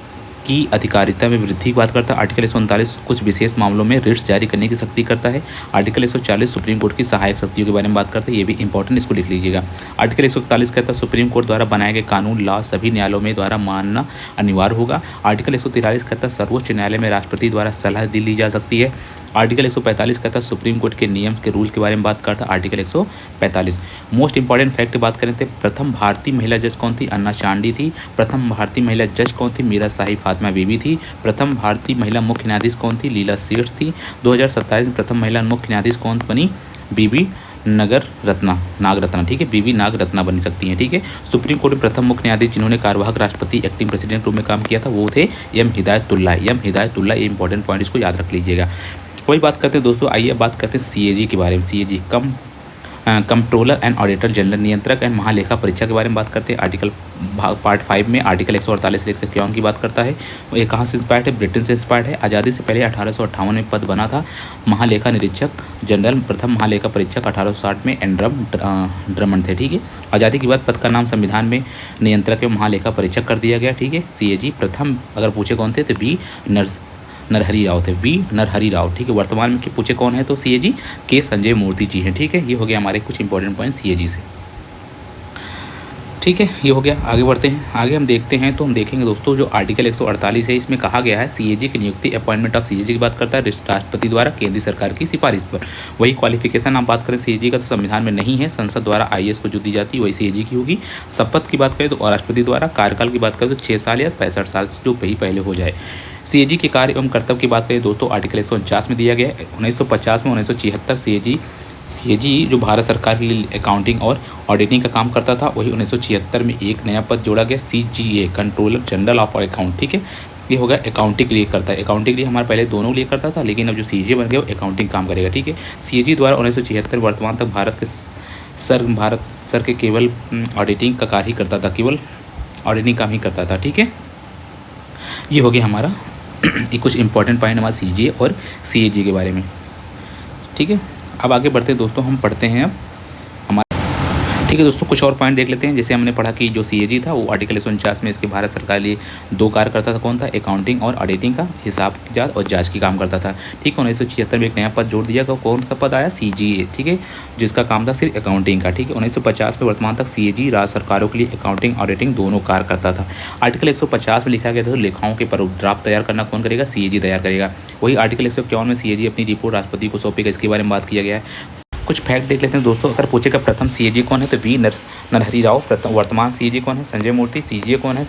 की अधिकारिता में वृद्धि की बात करता है। आर्टिकल 139 कुछ विशेष मामलों में रिट्स जारी करने की शक्ति करता है। आर्टिकल 140 सुप्रीम कोर्ट की सहायक शक्तियों के बारे में बात करता है, ये भी इंपॉर्टेंट, इसको लिख लीजिएगा। आर्टिकल 141 कहता है सुप्रीम कोर्ट द्वारा बनाए गए कानून लॉ सभी न्यायालयों में द्वारा मानना अनिवार्य होगा। आर्टिकल 143 कहता है सर्वोच्च न्यायालय में राष्ट्रपति द्वारा सलाह ली जा सकती है। आर्टिकल 145 कहता है सुप्रीम कोर्ट के नियम के रूल के बारे में बात करता है। आर्टिकल 145 मोस्ट इंपॉर्टेंट फैक्ट बात करें तो प्रथम भारतीय महिला जज कौन थी, अन्ना चांडी थी। प्रथम भारतीय महिला जज कौन थी, मीरा शाही फातिमा बीबी थी। प्रथम भारतीय महिला मुख्य न्यायाधीश कौन थी, लीला सेठ थी। 2027 में प्रथम महिला मुख्य न्यायाधीश कौन बनी, बीबी नागरत्ना, ठीक है, बीबी नागरत्ना बन सकती हैं, ठीक है। सुप्रीम कोर्ट में प्रथम मुख्य न्यायाधीश जिन्होंने कार्यवाहक राष्ट्रपति एक्टिंग प्रेसिडेंट रूप में काम किया था वो थे एम हिदायतुल्लाह, ये इंपॉर्टेंट पॉइंट, इसको याद रख लीजिएगा। वही बात करते हैं दोस्तों, आइए बात करते हैं सीएजी के बारे में। CAG controller and auditor general, नियंत्रक एंड महालेखा परीक्षा के बारे में बात करते हैं। आर्टिकल पार्ट 5 में आर्टिकल 148 से 151 की बात करता है। ये कहाँ से इंस्पायर्ड है, ब्रिटेन से इंस्पायर्ड है। आज़ादी से पहले 1858 में पद बना था महालेखा निरीक्षक जनरल। प्रथम महालेखा परीक्षक 1860 में एंड्रम ड्रमंड थे, ठीक है। आज़ादी के बाद पद का नाम संविधान में नियंत्रक एवं महालेखा परीक्षक कर दिया गया, ठीक है। सीएजी प्रथम अगर पूछे कौन थे तो वी नरहरी राव थे, वी नरहरी राव, ठीक है। वर्तमान में पूछे कौन है तो सीएजी के संजय मूर्ति जी हैं, ठीक है। ये हो गया हमारे कुछ इंपॉर्टेंट पॉइंट सीएजी से, ठीक है। ये हो गया, आगे बढ़ते हैं। आगे हम देखते हैं तो हम देखेंगे दोस्तों जो आर्टिकल 148 है इसमें कहा गया है सीएजी की नियुक्ति अपॉइंटमेंट ऑफ सीएजी की बात करता है राष्ट्रपति द्वारा केंद्रीय सरकार की सिफारिश पर। वही क्वालिफिकेशन आप बात करें सीएजी का तो संविधान में नहीं है, संसद द्वारा आईएएस को जो दी जाती है वही सीएजी की होगी। शपथ की बात करें तो राष्ट्रपति द्वारा, कार्यकाल की बात करें तो 6 साल या 65 साल जो पहले हो जाए। सीएजी के कार्य एवं कर्तव्य की बात करें दोस्तों आर्टिकल 149 में दिया गया है। 1950 में 1976 सीएजी जो भारत सरकार के लिए अकाउंटिंग और ऑडिटिंग का काम करता था, वही 1976 में एक नया पद जोड़ा गया CGA controller general of account, ठीक है। ये हो गया अकाउंटिंग के लिए करता है, अकाउंटिंग के लिए हमारा पहले दोनों लिए करता था लेकिन अब जो सीजीए बन गया वो अकाउंटिंग काम करेगा, ठीक है। सीएजी द्वारा 1976 वर्तमान तक भारत सर के केवल ऑडिटिंग का कार्य ही करता था, केवल ऑडिटिंग काम ही करता था, ठीक है। ये हो गया हमारा ये कुछ इंपॉर्टेंट पॉइंट हमारा सीजीए और सीएजी के बारे में, ठीक है। अब आगे बढ़ते हैं दोस्तों, हम पढ़ते हैं अब ठीक है दोस्तों, कुछ और पॉइंट देख लेते हैं। जैसे हमने पढ़ा कि जो सीएजी था वो आर्टिकल 149 में इसके भारत सरकार के लिए 2 कार्य करता था। कौन था? अकाउंटिंग और ऑडिटिंग का, हिसाब की जांच और जांच की काम करता था। ठीक है, 1976 में एक नया पद जोड़ दिया गया। कौन सा पद आया? सीजीए। ठीक है, जिसका काम था सिर्फ अकाउंटिंग का। ठीक है, 1950 में वर्तमान तक सीएजी राज्य सरकारों के लिए अकाउंटिंग ऑडिटिंग दोनों कार्य करता था। आर्टिकल 150 में लिखा गया था लेखाओं के ड्राफ्ट तैयार करना कौन करेगा? सीएजी तैयार करेगा। वही आर्टिकल 151 में सीएजी अपनी रिपोर्ट राष्ट्रपति को सौंपेगा। इसके बारे में बात किया गया है। कुछ फैक्ट देख लेते हैं दोस्तों। अगर पूछेगा प्रथम सीएजी कौन है तो वी नरहरि राव। प्रथम वर्तमान सीएजी कौन है? संजय मूर्ति। सीजीए कौन है?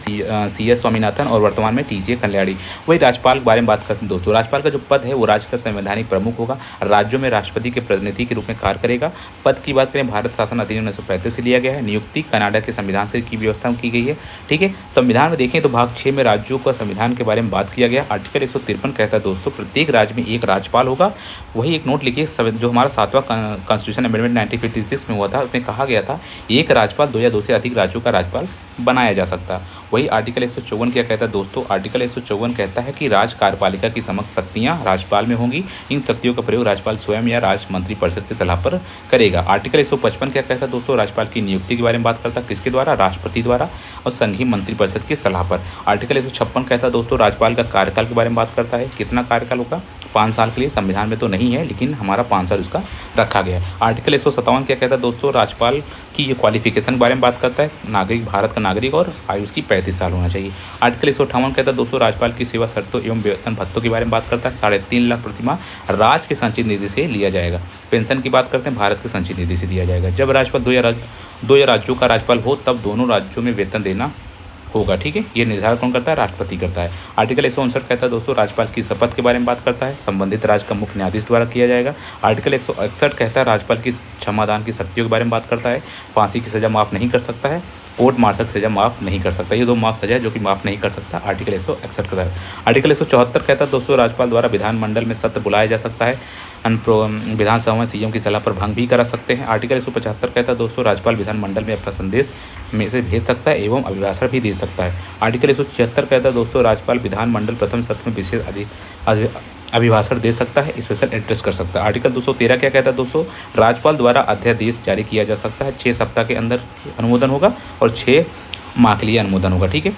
सीएस स्वामीनाथन। और वर्तमान में टीसीए कल्याणी। वही राज्यपाल के बारे में बात करते हैं दोस्तों। राज्यपाल का जो पद है वो राज्य का संवैधानिक प्रमुख होगा। राज्यों में राष्ट्रपति के प्रतिनिधि के रूप में कार्य करेगा। पद की बात करें, भारत शासन अधिनियम 1935 से लिया गया है। नियुक्ति कनाडा के संविधान से की व्यवस्था की गई है। ठीक है, संविधान में देखें तो भाग 6 में राज्यों का संविधान के बारे में बात किया गया। आर्टिकल 153 कहता है दोस्तों प्रत्येक राज्य में एक राज्यपाल होगा। वही एक नोट लिखिए, जो हमारा 7वां कॉन्स्टिट्यूशन अमेंडमेंट 1956 में हुआ था उसमें कहा गया था एक राज्यपाल 2 या 2 से अधिक राज्यों का राज्यपाल बनाया जा सकता। वही आर्टिकल 154 क्या कहता है दोस्तों? आर्टिकल 154 कहता है कि राज्य कार्यपालिका की समस्त शक्तियां राज्यपाल में होंगी। इन शक्तियों का प्रयोग राज्यपाल स्वयं या राज्य मंत्रिपरिषद की सलाह पर करेगा। आर्टिकल 155 क्या कहता है दोस्तों? राज्यपाल की नियुक्ति के बारे में बात करता है। किसके द्वारा? राष्ट्रपति द्वारा और संघीय मंत्रिपरिषद की सलाह पर। आर्टिकल 156 कहता है दोस्तों राज्यपाल का कार्यकाल के बारे में बात करता है। कितना कार्यकाल होगा? 5 साल के लिए। संविधान में तो नहीं है लेकिन हमारा 5 साल उसका रखा गया है। आर्टिकल 157 क्या कहता है दोस्तों? राज्यपाल की ये क्वालिफिकेशन के बारे में बात करता है। नागरिक, भारत का नागरिक और आयु उसकी 35 साल होना चाहिए। आर्टिकल 158 कहता है दोस्तों राज्यपाल की सेवा शर्तों एवं वेतन भत्तों के बारे में बात करता है। 3.5 लाख प्रतिमाह राज्य के संचित निधि से लिया जाएगा। पेंशन की बात करते हैं, भारत के संचित निधि से दिया जाएगा। जब राज्यपाल 2 या राज्यों का राज्यपाल हो तब दोनों राज्यों में वेतन देना होगा। ठीक है, ये निर्धारण कौन करता है? राष्ट्रपति करता है। आर्टिकल 159 कहता है दोस्तों राज्यपाल की शपथ के बारे में बात करता है। संबंधित राज्य का मुख्य न्यायाधीश द्वारा किया जाएगा। आर्टिकल 161 कहता है राज्यपाल की क्षमादान की शर्तों के बारे में बात करता है। फांसी की सज़ा माफ़ नहीं कर सकता है। कोर्ट मार्शल सजा माफ़ नहीं कर सकता। ये 2 माफ़ सजा है जो कि माफ़ नहीं कर सकता आर्टिकल 161 का। आर्टिकल 174 कहता है दोस्तों राज्यपाल द्वारा विधानमंडल में सत्र बुलाया जा सकता है। विधानसभा में सीएम की सलाह पर भंग भी करा सकते हैं। आर्टिकल 175 कहता है दोस्तों राज्यपाल विधानमंडल में अपना संदेश में से भेज सकता है एवं अभिभाषण भी दे सकता है। आर्टिकल 176 कहता है दोस्तों राज्यपाल विधानमंडल प्रथम सत्र में विशेष अभिभाषण दे सकता है, स्पेशल एड्रेस कर सकता है। आर्टिकल 213 क्या कहता है दोस्तों? राज्यपाल द्वारा अध्यादेश जारी किया जा सकता है। 6 सप्ताह के अंदर अनुमोदन होगा और 6 माह के लिए अनुमोदन होगा। ठीक है,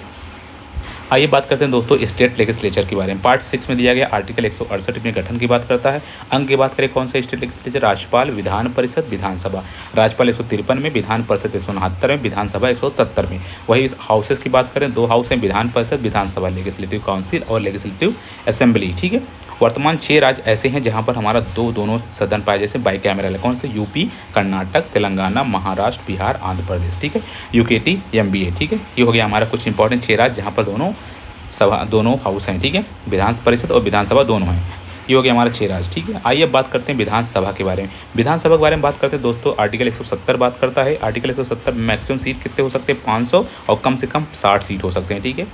आइए बात करते हैं दोस्तों स्टेट लेजिस्लेचर के बारे में। पार्ट 6 में दिया गया आर्टिकल 168 में गठन की बात करता है। अंग की बात करें कौन सा स्टेट लेजिस्लेचर? राज्यपाल, विधान परिषद, विधानसभा। राज्यपाल 153 में, विधान परिषद 169 में, विधानसभा 173 में। वही हाउसेस की बात करें 2 हाउस हैं, विधान परिषद, विधानसभा, लेजिस्लेटिव काउंसिल और लेजिस्लेटिव असेंबली। ठीक है, वर्तमान 6 राज्य ऐसे हैं जहां पर हमारा दोनों सदन पाए, जैसे बाई कैमरल है। कौन से? यूपी, कर्नाटक, तेलंगाना, महाराष्ट्र, बिहार, आंध्र प्रदेश। ठीक है, यूकेटी, एमबीए। ठीक है, ये हो गया हमारा कुछ इंपॉर्टेंट 6 राज्य जहां पर दोनों हाउस हैं। ठीक है, विधान परिषद और विधानसभा दोनों हैं। ये हो गया हमारा 6 राज्य। ठीक है, आइए अब बात करते हैं विधानसभा के बारे में। विधानसभा के बारे में बात करते हैं दोस्तों आर्टिकल 170 बात करता है। आर्टिकल 170 में मैक्सिमम सीट कितने हो सकते हैं? 500 और कम से कम 60 सीट हो सकते हैं। ठीक है,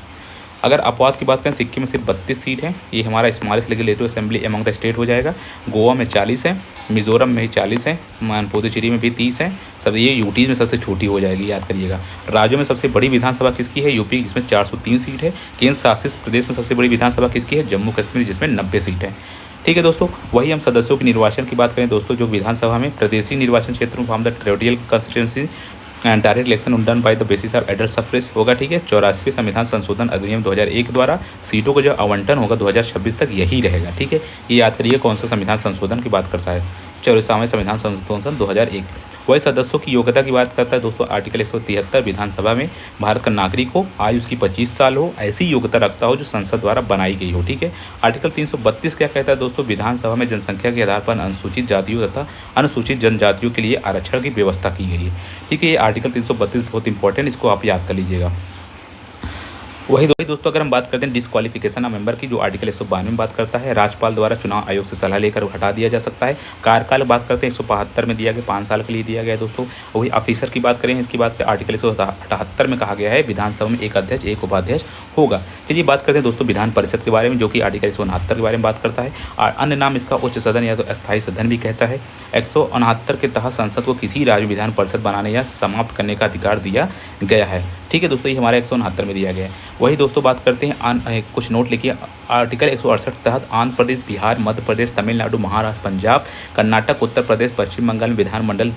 अगर अपवाद की बात करें सिक्किम में सिर्फ 32 सीट हैं। ये हमारा smallest legislative assembly among the state हो जाएगा। गोवा में 40 है, मिजोरम में 40 है, पुदुचेरी में भी 30 है। सब ये यूटीज़ में सबसे छोटी हो जाएगी, याद करिएगा। राज्यों में सबसे बड़ी विधानसभा किसकी है? यूपी, जिसमें 403 सीट है। केंद्र शासित प्रदेश में सबसे बड़ी विधानसभा किसकी है? जम्मू कश्मीर, जिसमें 90 सीट है। ठीक है दोस्तों, वही हम सदस्यों के निर्वाचन की बात करें दोस्तों, जो विधानसभा में प्रदेशीय निर्वाचन क्षेत्र from the territorial constituency direct election done by the basis of adult suffrage होगा। ठीक है, 84वें संविधान संशोधन अधिनियम 2001 द्वारा सीटों का जो आवंटन होगा 2026 तक यही रहेगा। ठीक है, ये याद करिए कौन सा संविधान संशोधन की बात करता है? 44वें संविधान संशोधन 2001। वही सदस्यों की योग्यता की बात करता है दोस्तों आर्टिकल 173 विधानसभा में भारत का नागरिक हो, आयु उसकी 25 साल हो, ऐसी योग्यता रखता हो जो संसद द्वारा बनाई गई हो। ठीक है, आर्टिकल 332 क्या कहता है दोस्तों? विधानसभा में जनसंख्या के आधार पर अनुसूचित जातियों तथा अनुसूचित जनजातियों के लिए आरक्षण की व्यवस्था की गई है। ठीक है, ये आर्टिकल 332 बहुत इंपॉर्टेंट, इसको आप याद कर लीजिएगा। वही दोस्तों अगर हम बात करते हैं डिस्क्वालिफिकेशन ऑफ मेंबर की, जो आर्टिकल 192 में बात करता है, राज्यपाल द्वारा चुनाव आयोग से सलाह लेकर हटा दिया जा सकता है। कार्यकाल बात करते हैं 172 में दिया गया, 5 साल के लिए दिया गया है दोस्तों। वही ऑफिसर की बात करें, इसकी बात आर्टिकल 178 में कहा गया है विधानसभा में एक अध्यक्ष एक उपाध्यक्ष होगा। चलिए बात करते हैं दोस्तों विधान परिषद के बारे में, जो कि आर्टिकल 169 के बारे में बात करता है। अन्य नाम इसका उच्च सदन या तो अस्थायी सदन भी कहता है। 169 के तहत संसद को किसी राज्य विधान परिषद बनाने या समाप्त करने का अधिकार दिया गया है। ठीक है दोस्तों, ये हमारे 169 में दिया गया है। वही दोस्तों बात करते हैं कुछ नोट लिखिए। आर्टिकल 168 के तहत आंध्र प्रदेश, बिहार, मध्य प्रदेश, तमिलनाडु, महाराष्ट्र, पंजाब, कर्नाटक, उत्तर प्रदेश, पश्चिम बंगाल में विधानमंडल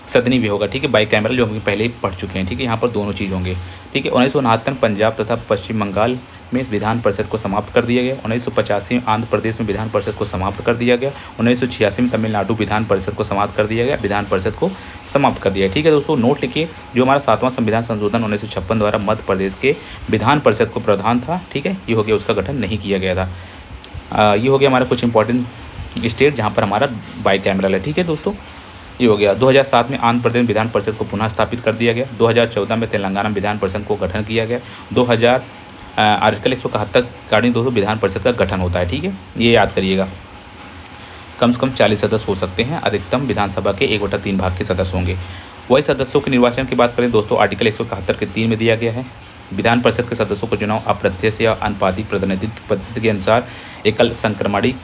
सदनी भी होगा, ठीक है, बाई कैमरल जो हम पहले ही पढ़ चुके हैं, ठीक है, यहाँ पर दोनों चीज़ होंगे, ठीक है। 1969 में पंजाब तथा पश्चिम बंगाल में विधान परिषद को समाप्त कर दिया गया। 1985 में आंध्र प्रदेश में विधान परिषद को समाप्त कर दिया गया। 1986 में तमिलनाडु विधान परिषद को समाप्त कर दिया गया, विधान परिषद को समाप्त कर दिया, ठीक है दोस्तों। नोट लिखिए, जो हमारा 7वां संविधान संशोधन 1956 द्वारा मध्य प्रदेश के विधान परिषद को प्रावधान था, ठीक है, ये हो गया, उसका गठन नहीं किया गया था। ये हो गया हमारा कुछ इंपॉर्टेंट स्टेट जहाँ पर हमारा बाई कैमरल है, ठीक है दोस्तों, ये हो गया। 2007 में आंध्र प्रदेश विधान परिषद को पुनः स्थापित कर दिया गया। 2014 में तेलंगाना विधान परिषद को गठन किया गया। 2000 आर्टिकल 171 अकॉर्डिंग दोस्तों विधान परिषद का गठन होता है, ठीक है, ये याद करिएगा। कम से कम 40 सदस्य हो सकते हैं, अधिकतम विधानसभा के 1/3 भाग के सदस्य होंगे। वही सदस्यों के निर्वाचन की बात करें दोस्तों, आर्टिकल 171 के 3 में दिया गया है, विधान परिषद के सदस्यों को चुनाव अप्रत्यक्ष या अनुपातिक प्रतिनिधित्व पद्धति के अनुसार एकल संक्रमणी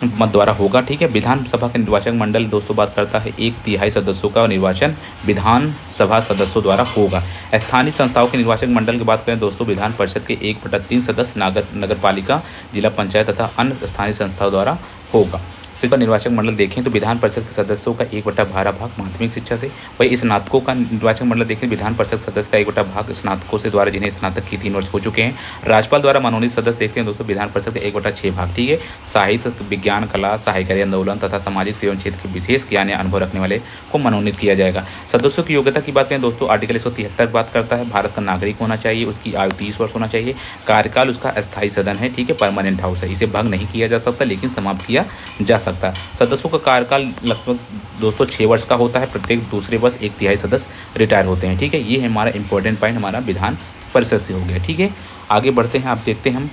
मत द्वारा होगा, ठीक है। विधानसभा के निर्वाचक मंडल दोस्तों बात करता है 1/3 सदस्यों का निर्वाचन विधानसभा सदस्यों द्वारा होगा। स्थानीय संस्थाओं के निर्वाचक मंडल की बात करें दोस्तों, विधान परिषद के 1/3 सदस्य नगर पालिका, जिला पंचायत तथा अन्य स्थानीय संस्थाओं द्वारा होगा। शिक्षा निर्वाचक मंडल देखें तो विधान परिषद के सदस्यों का 1/12 भाग माध्यमिक शिक्षा से। वही स्नातकों का निर्वाचक मंडल देखें, विधान परिषद सदस्य का 1/2 भाग स्नातकों से द्वारा जिन्हें स्नातक की 3 वर्ष हो चुके हैं। राज्यपाल द्वारा मनोनीत सदस्य देखते हैं दोस्तों, विधान परिषद का 1/6 भाग, ठीक है। साहित्य, विज्ञान, कला, सहायकारी आंदोलन तथा सामाजिक सेवन क्षेत्र के विशेष ज्ञान या अनुभव रखने वाले को मनोनीत किया जाएगा। सदस्यों की योग्यता की बात करें दोस्तों, आर्टिकल 173 बात करता है भारत का नागरिक होना चाहिए, उसकी आयु 30 वर्ष होना चाहिए, कार्यकाल उसका अस्थायी सदन है, ठीक है, परमानेंट हाउस है, इसे भंग नहीं किया जा सकता लेकिन समाप्त किया जा सकता है। सदस्यों का कार्यकाल लगभग दोस्तों 6 वर्ष का होता है, प्रत्येक दूसरे वर्ष 1/3 सदस्य रिटायर होते हैं, ठीक है। ये है हमारा इंपॉर्टेंट पॉइंट हमारा विधान परिषद से हो गया, ठीक है। आगे बढ़ते हैं, आप देखते हैं हम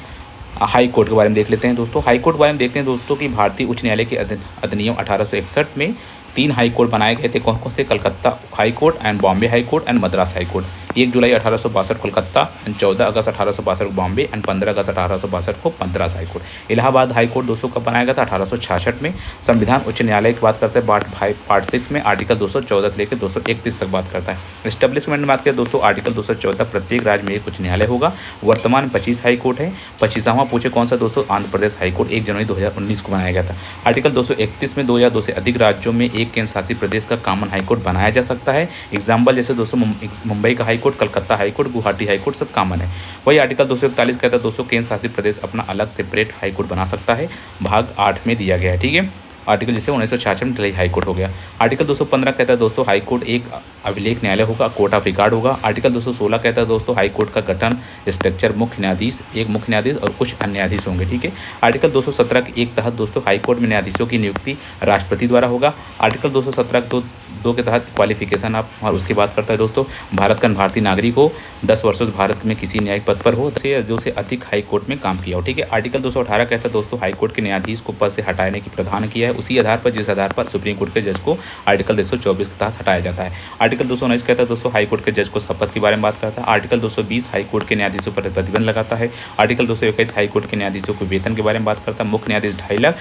हाई कोर्ट के बारे में देख लेते हैं दोस्तों। हाई कोर्ट के बारे में देखते हैं दोस्तों कि भारतीय उच्च न्यायालय के अधिनियम 1861 में 3 हाई कोर्ट बनाए गए थे। कौन कौन से? Calcutta high court and Bombay high court and Madras high court. 1 July 1862 Kolkata and 14 अगस्त 1862 को बॉम्बे एंड 15 अगस्त 1862 को Madras high court. Allahabad high court दोस्तों कब बनाया गया था? 1866 में। संविधान उच्च न्यायालय की बात करते हैं पार्ट 6 में आर्टिकल 214 से लेकर 231 तक बात करता है। एस्टेब्लिशमेंट में बात करें दोस्तों, आर्टिकल 214 प्रत्येक राज्य में एक उच्च न्यायालय होगा। वर्तमान 25 हाई कोर्ट है। 25वां पूछे कौन सा दोस्तों? आंध्र प्रदेश हाई कोर्ट 1 जनवरी 2019 को बनाया गया था। आर्टिकल 231 में 2 या 2 से अधिक राज्यों में एक केंद्र शासित प्रदेश का कॉमन हाई कोर्ट बनाया जा सकता है। एग्जाम्पल जैसे दोस्तों मुंबई का high court, Calcutta high court, Guwahati high court सब कॉमन है। वही आर्टिकल 241 कहता है दोस्तों केंद्र शासित प्रदेश अपना अलग सेपरेट हाई कोर्ट बना सकता है। भाग 8 में दिया गया है, ठीक है। आर्टिकल जैसे 1966 में दिल्ली हाई कोर्ट हो गया। आर्टिकल 215 कहता है दोस्तों हाई कोर्ट एक अभिलेख न्यायालय होगा, कोर्ट ऑफ रिकॉर्ड होगा। आर्टिकल 216 कहता है दोस्तों हाई कोर्ट का गठन स्ट्रक्चर मुख्य न्यायाधीश, एक मुख्य न्यायाधीश और कुछ अन्य न्यायाधीश होंगे, ठीक है। आर्टिकल 217 के एक तहत दोस्तों हाई कोर्ट में न्यायाधीशों की नियुक्ति राष्ट्रपति द्वारा होगा। आर्टिकल 217 दो के तहत क्वालिफिकेशन आप और उसकी बात करता है दोस्तों भारत का भारतीय नागरिक हो, 10 वर्षों से भारत में किसी न्यायिक पद पर हो, 2 से अधिक हाई कोर्ट में काम किया हो, ठीक है। आर्टिकल 218 कहता है दोस्तों हाई कोर्ट के न्यायाधीश को पद से हटाने की प्रावधान किया है, उसी आधार पर जिस आधार पर सुप्रीम कोर्ट के जज को आर्टिकल 224 के तहत हटाया जाता है। आर्टिकल 219 कहता है दोस्तों हाई कोर्ट के जज को शपथ के बारे में बात करता है। आर्टिकल 220 हाई कोर्ट के न्यायाधीशों पर प्रतिबंध लगाता है। आर्टिकल 221 हाई कोर्ट के न्यायाधीशों को वेतन के बारे में बात करता है। मुख्य न्यायाधीश 2.5 लाख,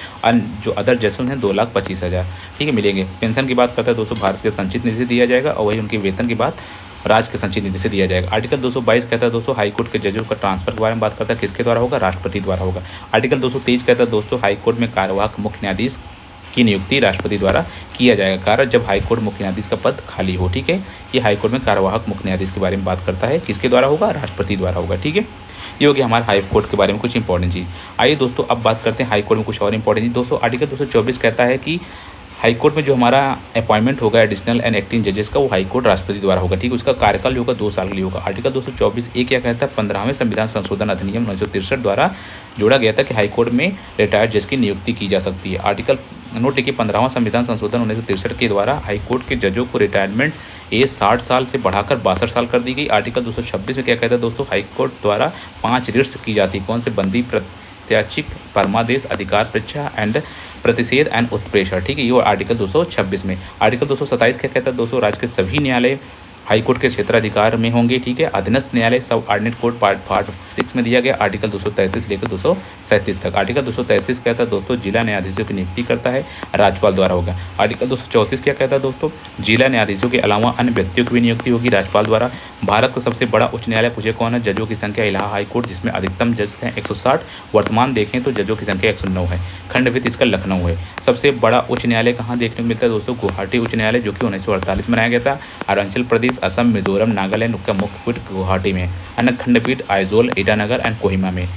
जो अदर जजेस हैं 2,25,000, ठीक है, मिलेंगे। पेंशन की बात करता है दोस्तों भारत के संचित निधि से दिया जाएगा और वही उनके वेतन की बात राज्य के संचित निधि से दिया जाएगा। आर्टिकल 222 कहता है दोस्तों हाई कोर्ट के जजों का ट्रांसफर के बारे में बात करता है, किसके द्वारा होगा? राष्ट्रपति द्वारा होगा। आर्टिकल 223 कहता है दोस्तों हाई कोर्ट में कार्यवाहक मुख्य न्यायाधीश की नियुक्ति राष्ट्रपति द्वारा किया जाएगा, कारण जब हाईकोर्ट मुख्य न्यायाधीश का पद खाली हो, ठीक है। ये हाईकोर्ट में कार्यवाहक मुख्य न्यायाधीश के बारे में बात करता है, किसके द्वारा होगा? राष्ट्रपति द्वारा होगा, ठीक है। ये हो गया हमारे हाई कोर्ट के बारे में कुछ इंपॉर्टेंट चीज़। आइए दोस्तों अब बात करते हैं हाई कोर्ट में कुछ और इंपॉर्टेंट चीज़। दोस्तों आर्टिकल 224 कहता है कि हाई कोर्ट में जो हमारा अपॉइंटमेंट होगा एडिशनल एंड एक्टिंग जजेस का, वो हाई कोर्ट राष्ट्रपति द्वारा होगा, ठीक है। उसका कार्यकाल होगा 2 साल के लिए होगा। आर्टिकल 224 एक क्या कहता है? 15वें संविधान संशोधन अधिनियम 1963 द्वारा जोड़ा गया था कि हाई कोर्ट में रिटायर्ड जज की नियुक्ति की जा सकती है। आर्टिकल नोट लिखिए 15वां संविधान संशोधन 1963 के द्वारा हाई कोर्ट के जजों को रिटायरमेंट एज 60 साल से बढ़ाकर 62 साल कर दी गई। आर्टिकल 226 में क्या कहता है दोस्तों? हाई कोर्ट द्वारा 5 रिट्स की जाती है। कौन से? बंदी, प्रत्याशिक, परमादेश, अधिकार परीक्षा एंड प्रतिषेध एंड उत्प्रेषण, ठीक है। ये आर्टिकल 226 में। आर्टिकल 227 क्या कहता है दोस्तों? राज्य के सभी न्यायालय हाई कोर्ट के क्षेत्राधिकार में होंगे, ठीक है। अधीनस्थ न्यायालय सब ऑर्डिनेट कोड पार्ट 6 में दिया गया, आर्टिकल 233 लेकर 237 तक। आर्टिकल 233 कहता है दोस्तों जिला न्यायाधीशों की नियुक्ति करता है, राज्यपाल द्वारा होगा। आर्टिकल 234 क्या कहता है दोस्तों, जिला न्यायाधीशों के अलावा अन्य व्यक्तियों की भी नियुक्ति होगी राज्यपाल द्वारा। भारत का सबसे बड़ा उच्च न्यायालय पूछे कौन है, जजों की संख्या इलाहाबाद हाई कोर्ट जिसमें अधिकतम जज हैं 160, वर्तमान देखें तो जजों की संख्या 109 है। खंडपीठ इसका लखनऊ है। सबसे बड़ा उच्च न्यायालय कहाँ देखने को मिलता है दोस्तों, गुवाहाटी उच्च न्यायालय जो कि 1948 में बनाया गया था। अरुणाचल प्रदेश, असम, मिजोरम, नागालैंड का मुख्य पीठ गुवाहाटी में। अन्य खंडपीठ आइजोल, ईटानगर एंड कोहिमा में।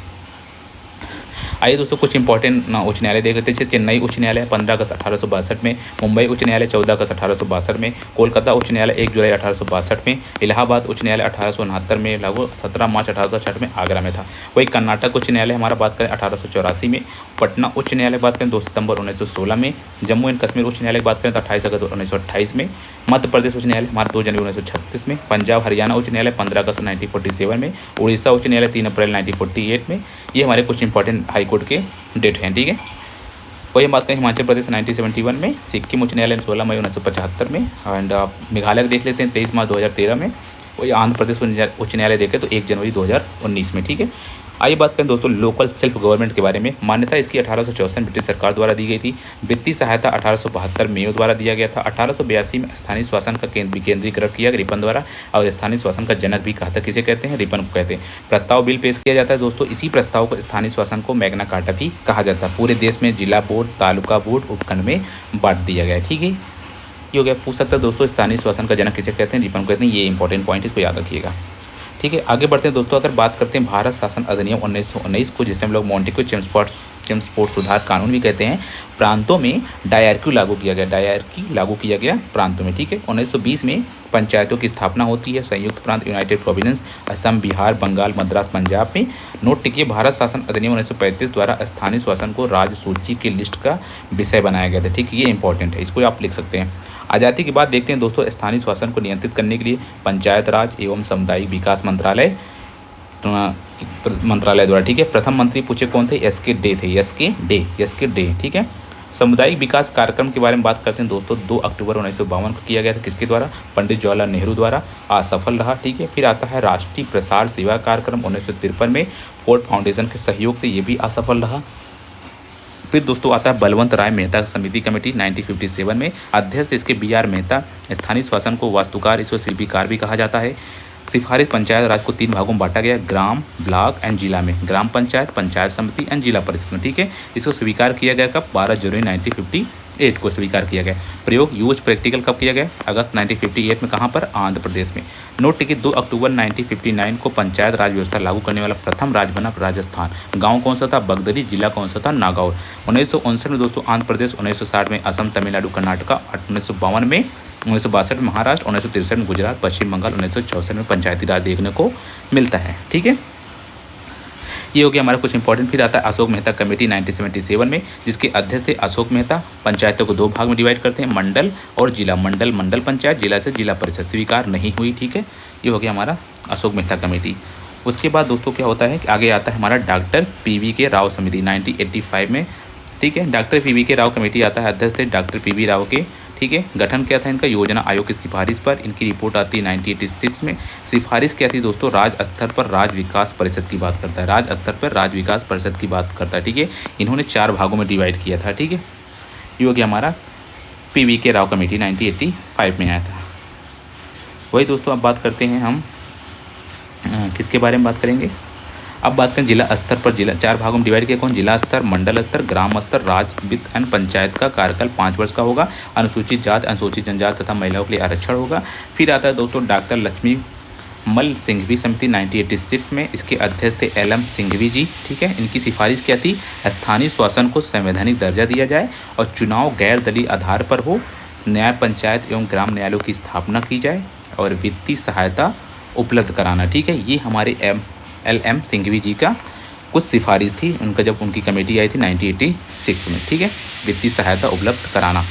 आइए दोस्तों कुछ इंपॉर्टेंट उच्च न्यायालय देख लेते हैं। चेन्नई उच्च न्यायालय 15 अगस्त 1862 में, मुंबई उच्च न्यायालय 14 अगस्त 1862 में, कोलकाता उच्च न्यायालय 1 जुलाई 1862 में, इलाहाबाद उच्च न्यायालय 1869 में, लागू 17 मार्च 1860 में आगरा में था। वही कर्नाटक उच्च न्यायालय हमारा बात करें 1884 में, पटना उच्च न्यायालय बात करें 2 सितंबर 1916 में, जम्मू एंड कश्मीर उच्च न्यायालय की बात करें तो 28 अगस्त 1928 में, मध्य प्रदेश उच्च न्यायालय हमारा 2 जनवरी 1936 में, पंजाब हरियाणा उच्च न्यायालय 15 अगस्त 1947 में, उड़ीसा उच्च न्यायालय 3 अप्रैल 1948 में। ये हमारे कुछ इंपॉर्टेंट हाई कोर्ट के डेट हैं, ठीक है। वही हम बात करें हिमाचल प्रदेश 1971 में, सिक्किम उच्च न्यायालय 16 मई 1975 में, एंड मेघालय देख लेते हैं 23 मार्च 2013 में। वही आंध्र प्रदेश उच्च न्यायालय देखें तो 1 जनवरी 2019 में, ठीक है। आइए बात करें दोस्तों लोकल सेल्फ गवर्नमेंट के बारे में। मान्यता इसकी 1864 में ब्रिटिश सरकार द्वारा दी गई थी। वित्तीय सहायता 1872 मेयो द्वारा दिया गया था। 1882 में स्थानीय शासन का विकेंद्रीकरण किया गया रिपन द्वारा, और स्थानीय शासन का जनक भी कहा था, किसे कहते हैं, रिपन को कहते हैं। प्रस्ताव बिल पेश किया जाता है दोस्तों, इसी प्रस्ताव को स्थानीय शासन को मैग्ना कार्टा भी कहा जाता है। पूरे देश में जिला बोर्ड, तालुका बोर्ड, उपखंड में बांट दिया गया है, ठीक है। ये हो गया, पूछ सकता है दोस्तों स्थानीय शासन का जनक किसे कहते हैं, रिपन को कहते हैं। ये इंपॉर्टेंट पॉइंट इसको याद रखिएगा, ठीक है। आगे बढ़ते हैं दोस्तों, अगर बात करते हैं भारत शासन अधिनियम 1919 को, जिसे हम लोग मॉन्टेग्यू चेम्सफोर्ड सुधार कानून भी कहते हैं, प्रांतों में डायरकी लागू किया गया, डायरकी लागू किया गया प्रांतों में, ठीक है। 1920 में पंचायतों की स्थापना होती है। संयुक्त प्रांत यूनाइटेड प्रोविंस असम, बिहार, बंगाल, मद्रास, पंजाब में। नोट टिकिए, भारत शासन अधिनियम 1935 द्वारा स्थानीय शासन को राज्य सूची की लिस्ट का विषय बनाया गया था, ठीक है। ये इंपॉर्टेंट है, इसको आप लिख सकते हैं। आज़ादी के बाद देखते हैं दोस्तों, स्थानीय शासन को नियंत्रित करने के लिए पंचायत राज एवं सामुदायिक विकास मंत्रालय द्वारा, ठीक है। प्रथम मंत्री पूछे कौन थे, एस के डे थे, एस के डे, ठीक है। सामुदायिक विकास कार्यक्रम के बारे में बात करते हैं दोस्तों, 2 अक्टूबर 1952 को किया गया था, किसके द्वारा, पंडित जवाहरलाल नेहरू द्वारा, असफल रहा, ठीक है। फिर आता है राष्ट्रीय प्रसार सेवा कार्यक्रम 1953 में, फोर्ड फाउंडेशन के सहयोग से ये भी असफल रहा। फिर दोस्तों आता है बलवंत राय मेहता समिति कमेटी 1957 में, अध्यक्ष इसके BR मेहता। स्थानीय शासन को वास्तुकार, इसको शिल्पीकार भी कहा जाता है। सिफारिश पंचायत राज को 3 भागों में बांटा गया, ग्राम, ब्लॉक एंड जिला में, ग्राम पंचायत, पंचायत समिति एंड जिला परिषद में, ठीक है। इसको स्वीकार किया गया कब, 12 जनवरी 1958 को स्वीकार किया गया। प्रयोग यूज प्रैक्टिकल कब किया गया, अगस्त 1958 में, कहाँ पर, आंध्र प्रदेश में। नोट टिकट 2 अक्टूबर 1959 को पंचायत राज व्यवस्था लागू करने वाला प्रथम राज्य बना राजस्थान। गांव कौन सा था, बगदरी, जिला कौन सा था, नागौर। 1959 में दोस्तों आंध्र प्रदेश, 1960 में असम, तमिलनाडु, कर्नाटका, 1952 में, 1962 में महाराष्ट्र, 1963 में गुजरात, पश्चिम बंगाल, 1964 में पंचायती राज देखने को मिलता है, ठीक है। ये हो गया हमारा कुछ इंपॉर्टेंट। फिर आता है अशोक मेहता कमेटी 1977 में, जिसके अध्यक्ष थे अशोक मेहता। पंचायतों को 2 भाग में डिवाइड करते हैं, मंडल और जिला। मंडल पंचायत, जिला से जिला परिषद, स्वीकार नहीं हुई, ठीक है। ये हो गया हमारा अशोक मेहता कमेटी। उसके बाद दोस्तों क्या होता है कि आगे आता है हमारा डॉक्टर PV के राव समिति 1985 में, ठीक है। डॉक्टर PV के राव कमेटी आता है, अध्यक्ष थे डॉक्टर PV राव के, ठीक है। गठन क्या था इनका, योजना आयोग की सिफारिश पर। इनकी रिपोर्ट आती है 1986 में। सिफारिश क्या थी दोस्तों, राज्य स्तर पर राज्य विकास परिषद की बात करता है, राज्य स्तर पर राज्य विकास परिषद की बात करता है, ठीक है। इन्होंने 4 भागों में डिवाइड किया था, ठीक है। ये हो गया हमारा PV के राव कमेटी 1985 में आया था। वही दोस्तों अब बात करते हैं हम किसके बारे में बात करेंगे, अब बात करें जिला स्तर पर। जिला 4 भागों में डिवाइड किया, कौन, जिला स्तर, मंडल स्तर, ग्राम स्तर, राज्य वित्त एंड पंचायत का कार्यकाल 5 वर्ष का होगा। अनुसूचित जाति, अनुसूचित जनजाति तथा महिलाओं के लिए आरक्षण होगा। फिर आता है दोस्तों डॉक्टर लक्ष्मी मल सिंघवी समिति 1986 में, इसके अध्यक्ष थे LM सिंघवी जी, ठीक है। इनकी सिफारिश क्या थी, स्थानीय शासन को संवैधानिक दर्जा दिया जाए और चुनाव गैर दलीय आधार पर हो, न्याय पंचायत एवं ग्राम न्यायालयों की स्थापना की जाए और वित्तीय सहायता उपलब्ध कराना, ठीक है। ये हमारे LM सिंघवी जी का कुछ सिफारिश थी, उनका जब उनकी कमेटी आई थी 1986 में, ठीक है। वित्तीय सहायता उपलब्ध कराना,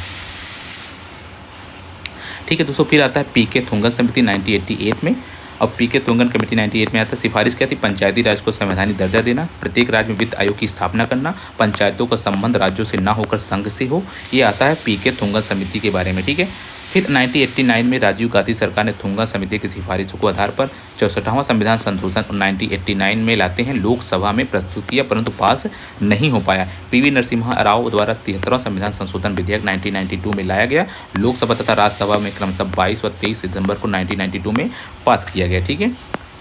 ठीक है दोस्तों। फिर आता है PK थुंगन समिति 1988 में, अब PK थुंगन कमेटी 98 में आता है। सिफारिश क्या थी, पंचायती राज को संवैधानिक दर्जा देना, प्रत्येक राज्य में वित्त आयोग की स्थापना करना, पंचायतों का संबंध राज्यों से ना होकर संघ से हो। ये आता है PK थुंगन समिति के बारे में, ठीक है। फिर 1989 में राजीव गांधी सरकार ने थुंगा समिति की सिफारिशों के आधार पर 64वां संविधान संशोधन 1989 में लाते हैं लोकसभा में प्रस्तुत किया, परंतु पास नहीं हो पाया। पीवी नरसिम्हा राव द्वारा 73वां संविधान संशोधन विधेयक 1992 में लाया गया। लोकसभा तथा राज्यसभा में क्रमशः 22 व 23 सितंबर को 1992 में पास किया गया। ठीक है,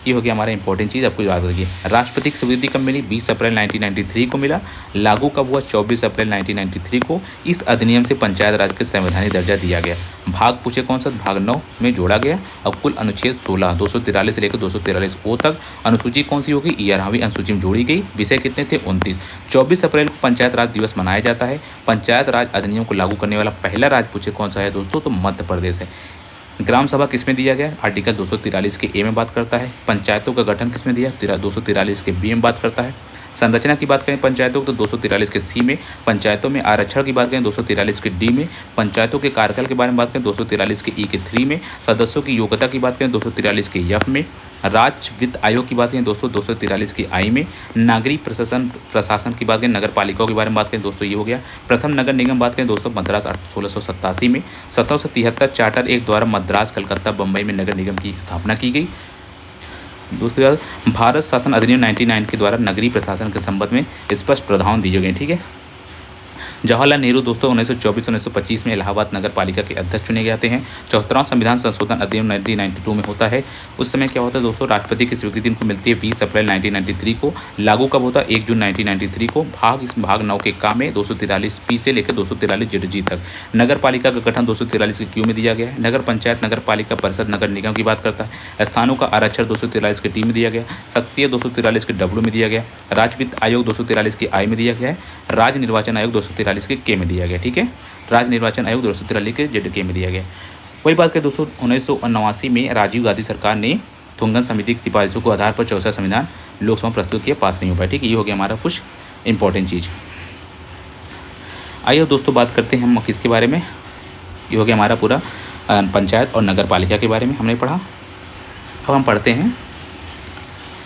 ये हो गया हमारा इंपॉर्टेंट चीज़, आपको याद रखिए। राष्ट्रपति की स्वीकृति कब मिली? 20 अप्रैल 1993 को मिला। लागू कब हुआ? 24 अप्रैल 1993 को। इस अधिनियम से पंचायत राज के संवैधानिक दर्जा दिया गया। भाग पूछे कौन सा? भाग 9 में जोड़ा गया। अब कुल अनुच्छेद 16 243 से लेकर 243 ओ तक। अनुसूची कौन सी होगी? 11वीं अनुसूची में जोड़ी गई। विषय कितने थे? 29। 24 अप्रैल को पंचायत राज दिवस मनाया जाता है। पंचायत राज अधिनियम को लागू करने वाला पहला राज्य पूछे कौन सा है दोस्तों? तो मध्य प्रदेश है। ग्राम सभा किसमें दिया गया? आर्टिकल 243 के ए में बात करता है। पंचायतों का गठन किसमें दिया? 243 के बी में बात करता है। संरचना की बात करें पंचायतों तो 243 के सी में। पंचायतों में आरक्षण की बात करें 243 के डी में। पंचायतों के कार्यकाल के बारे में बात करें 243 के ई के 3 में। सदस्यों की योग्यता की बात करें 243 के एफ में। राज्य वित्त आयोग की बात करें दोस्तों 243 की आई में। नागरिक प्रशासन की बात करें, नगर पालिकाओं के बारे में बात करें दोस्तों ये हो गया। प्रथम नगर निगम बात करें दोस्तों मद्रास 1687 में। 1773 चार्टर एक्ट द्वारा मद्रास, कलकत्ता, बम्बई में नगर निगम की स्थापना की गई। दोस्तों भारत शासन अधिनियम 99 के द्वारा नगरीय प्रशासन के संबंध में स्पष्ट प्रावधान दिए गए। ठीक है, जवाहरलाल नेहरू दोस्तों 1924-1925 में इलाहाबाद नगर पालिका के अध्यक्ष चुने जाते हैं। 74वां संविधान संशोधन अधिनियम 1992 में होता है। उस समय क्या होता है दोस्तों? राष्ट्रपति की स्वीकृति इनको मिलती है 20 अप्रैल 1993 को। लागू कब होता है? 1 जून 1993 को। भाग 9 के का में 243 पी से लेकर 243 जेड तक। नगर पालिका का गठन 243 के क्यू में दिया गया है। नगर पंचायत, नगर पालिका परिषद, नगर निगम की बात करता है। स्थानों का आरक्षण 243 के टी में दिया गया। शक्ति 243 के डब्ल्यू में दिया गया। राज्य वित्त आयोग 243 के आई में दिया गया है। राज्य निर्वाचन आयोग 243 के के में दिया गया। ठीक है, राज्य निर्वाचन आयोग 243 के जेड के में दिया गया। वही बात करें दोस्तों 1979 में राजीव गांधी सरकार ने थुंगन समिति की सिफारिशों को आधार पर 64 संविधान लोकसभा में प्रस्तुत किया, पास नहीं हो पाया। ठीक है, ये हो गया हमारा कुछ इंपॉर्टेंट चीज़। आइए दोस्तों बात करते हैं हम किसके बारे में। ये हो गया हमारा पूरा पंचायत और नगर पालिका के बारे में हमने पढ़ा। अब हम पढ़ते हैं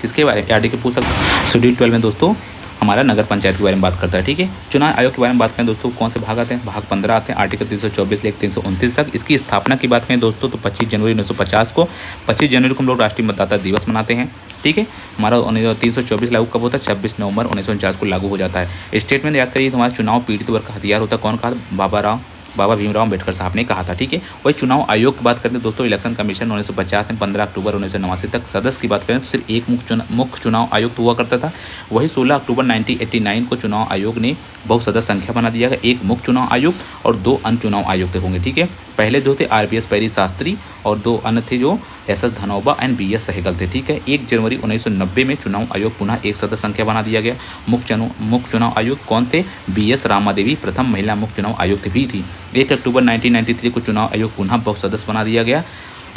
किसके बारे में? आर्टिकल पूछ सकते शेड्यूल 12 में दोस्तों हमारा नगर पंचायत के बारे में बात करता है। ठीक है, चुनाव आयोग के बारे में बात करें दोस्तों कौन से भाग आते हैं? भाग 15 आते हैं। आर्टिकल 324 से 329 तक। इसकी स्थापना की बात करें दोस्तों तो 25 जनवरी 1950 को। 25 जनवरी को हम लोग राष्ट्रीय मतदाता दिवस मनाते हैं। ठीक है, हमारा 324 लागू कब होता है? 26 नवंबर 1949 को लागू हो जाता है। स्टेटमेंट याद करिए, हमारा चुनाव पीड़ित वर्ग का हथियार होता है। कौन कहा? बाबा भीमराव अम्बेडकर साहब ने कहा था। ठीक है, वही चुनाव आयोग की बात करते हैं दोस्तों इलेक्शन कमीशन 1950 में 15 अक्टूबर 1989 तक। सदस्य की बात करें तो सिर्फ एक मुख्य चुनाव आयुक्त हुआ करता था। वही 16 अक्टूबर 1989 को चुनाव आयोग ने बहुसदस्य संख्या बना दिया गया। एक मुख्य चुनाव आयुक्त और 2 अन्य चुनाव आयुक्त होंगे। ठीक है, पहले 2 थे RPS पैरी शास्त्री और 2 अन्य थे जो SS धनोबा एंड BS सहगल थे। ठीक है, 1 जनवरी 1990 में चुनाव आयोग पुनः एक सदस्य संख्या बना दिया गया। मुख्य चुनाव आयुक्त कौन थे? BS रामादेवी प्रथम महिला मुख्य चुनाव आयुक्त भी थी। 1 अक्टूबर 1993 को चुनाव आयोग पुनः बहुसदस्य बना दिया गया।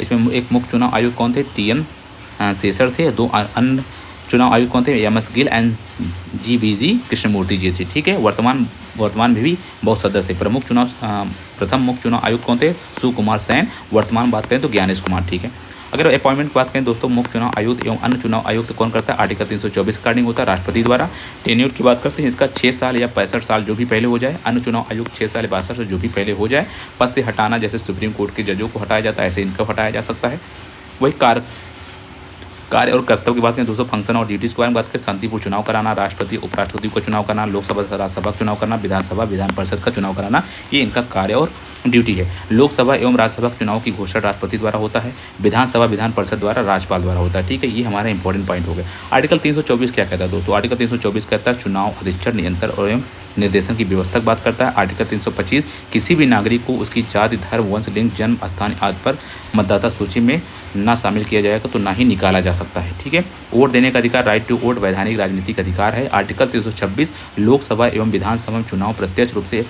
इसमें एक मुख्य चुनाव आयुक्त कौन थे? TN शेषर थे। 2 अन्य चुनाव आयुक्त कौन थे? MS Gill and GBG Krishnamurthy ji थे। ठीक है, वर्तमान में भी बहुत सदस्य है। प्रथम मुख्य चुनाव आयुक्त कौन थे? सुकुमार सेन। वर्तमान बात करें तो ज्ञानेश कुमार। ठीक है, अगर अपॉइंटमेंट की बात करें दोस्तों मुख्य चुनाव आयुक्त एवं अन्य चुनाव आयुक्त कौन करता है? आर्टिकल 324 अकॉर्डिंग होता है राष्ट्रपति द्वारा। टेन्योर की बात करते हैं इसका 6 साल या 65 साल जो भी पहले हो जाए। अन्य चुनाव आयुक्त 6 साल या 62 साल जो भी पहले हो जाए। पद से हटाना जैसे सुप्रीम कोर्ट के जजों को हटाया जाता है ऐसे इनका हटाया जा सकता है। वही कार्य और कर्तव्य की बात करें दोस्तों फंक्शन और ड्यूटीज़ के बारे में बात करें शांतिपूर्ण चुनाव कराना, राष्ट्रपति उपराष्ट्रपति का चुनाव करना, लोकसभा राज्यसभा का चुनाव करना, विधानसभा विधान परिषद का चुनाव कराना, ये इनका कार्य और ड्यूटी है। लोकसभा एवं राज्यसभा के चुनाव की घोषणा राष्ट्रपति द्वारा होता है। विधानसभा विधान परिषद द्वारा राज्यपाल द्वारा होता है। ठीक है, ये हमारा इंपॉर्टेंट पॉइंट हो गया। आर्टिकल 324 क्या कहता है दोस्तों? आर्टिकल 324 कहता है चुनाव अधीक्षण नियंत्रण और निर्देशन की व्यवस्था की बात करता है। आर्टिकल 325 किसी भी नागरिक को उसकी जाति, धर्म, वंश, लिंग, जन्म स्थान आदि पर मतदाता सूची में ना शामिल किया जाएगा तो ना ही निकाला जा सकता है। ठीक है, वोट देने का अधिकार, राइट टू वोट वैधानिक राजनीतिक अधिकार है। आर्टिकल 326 लोकसभा एवं विधानसभा में चुनाव प्रत्यक्ष रूप से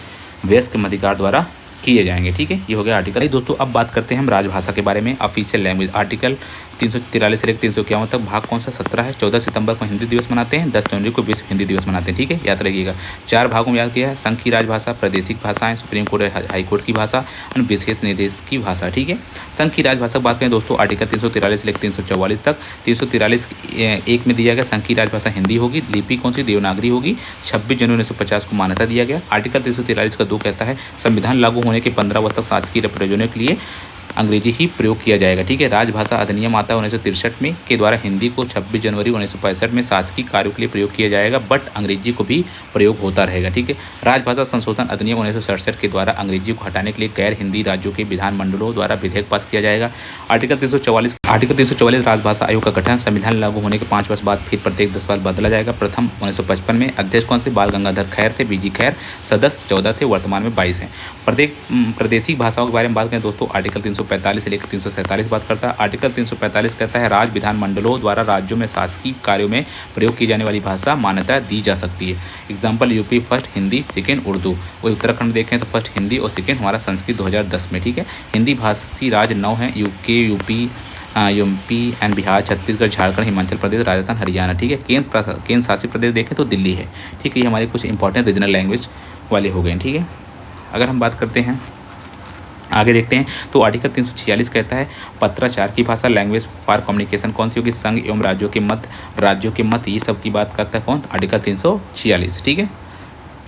वयस्क मताधिकार द्वारा किए जाएंगे। ठीक है, ये हो गया आर्टिकल। दोस्तों अब बात करते हैं हम राजभाषा के बारे में। ऑफिशियल लैंग्वेज आर्टिकल 343 से लेकर 351 तक भाग कौन सा? 17 है। 14 सितंबर को हिंदी दिवस मनाते हैं, 10 जनवरी को विश्व हिंदी दिवस मनाते हैं, ठीक है, याद रखिएगा। 4 भागों में याद किया है, संघ की राजभाषा, प्रादेशिक भाषाएं, सुप्रीम कोर्ट हाईकोर्ट की भाषा और विशेष निर्देश की भाषा, ठीक है। संघ की राजभाषा बात करें दोस्तों, आर्टिकल 343 से लेकर 344 तक। 343 एक में दिया गया संघ की राजभाषा हिंदी होगी, लिपि कौन सी? देवनागरी होगी। 26 जनवरी 1950 को मान्यता दिया गया। आर्टिकल 343 का 2 कहता है संविधान लागू होने के 15 वर्ष तक शासकीय प्रयोजनों के लिए अंग्रेजी ही प्रयोग किया जाएगा, ठीक है। राजभाषा अधिनियम आता है 1963 में, के द्वारा हिंदी को 26 जनवरी 1965 में शासकीय कार्यों के लिए प्रयोग किया जाएगा, बट अंग्रेजी को भी प्रयोग होता रहेगा, ठीक है। राजभाषा संशोधन अधिनियम 1967 के द्वारा अंग्रेजी को हटाने के लिए गैर हिंदी राज्यों के विधानमंडलों द्वारा विधेयक पास किया जाएगा। आर्टिकल 344 राजभाषा आयोग का गठन, संविधान लागू होने के 5 वर्ष बाद फिर प्रत्येक 10 वर्ष बदला जाएगा। प्रथम 1955 में अध्यक्ष कौन से? बाल गंगाधर खैर थे, बीजी खैर। सदस्य 14 थे, वर्तमान में 22 हैं। प्रत्येक प्रादेशिक भाषाओं के बारे में बात करें दोस्तों, आर्टिकल 345 से लेकर 347 बात करता है। आर्टिकल 345 कहता है राज्य विधानमंडलों द्वारा राज्यों में शासकीय कार्यों में प्रयोग की जाने वाली भाषा मान्यता दी जा सकती है। Example UP first Hindi, second Urdu. वही उत्तराखंड देखें तो फर्स्ट हिंदी और सेकेंड हमारा संस्कृत 2010 में, ठीक है। हिंदी भाषी राज्य 9 हैं, यूपी एंड बिहार, छत्तीसगढ़, झारखंड, हिमाचल प्रदेश, राजस्थान, हरियाणा, ठीक है। केंद्र शासित प्रदेश देखें तो दिल्ली है, ठीक है। ये हमारे कुछ इंपॉर्टेंट रीजनल लैंग्वेज वाले हो गए, ठीक है। अगर हम बात करते हैं आगे देखते हैं तो आर्टिकल 346 कहता है पत्राचार की भाषा, लैंग्वेज फॉर कम्युनिकेशन कौन सी होगी? संघ एवं राज्यों के मत ये सब की बात करता है कौन? आर्टिकल 346, ठीक है।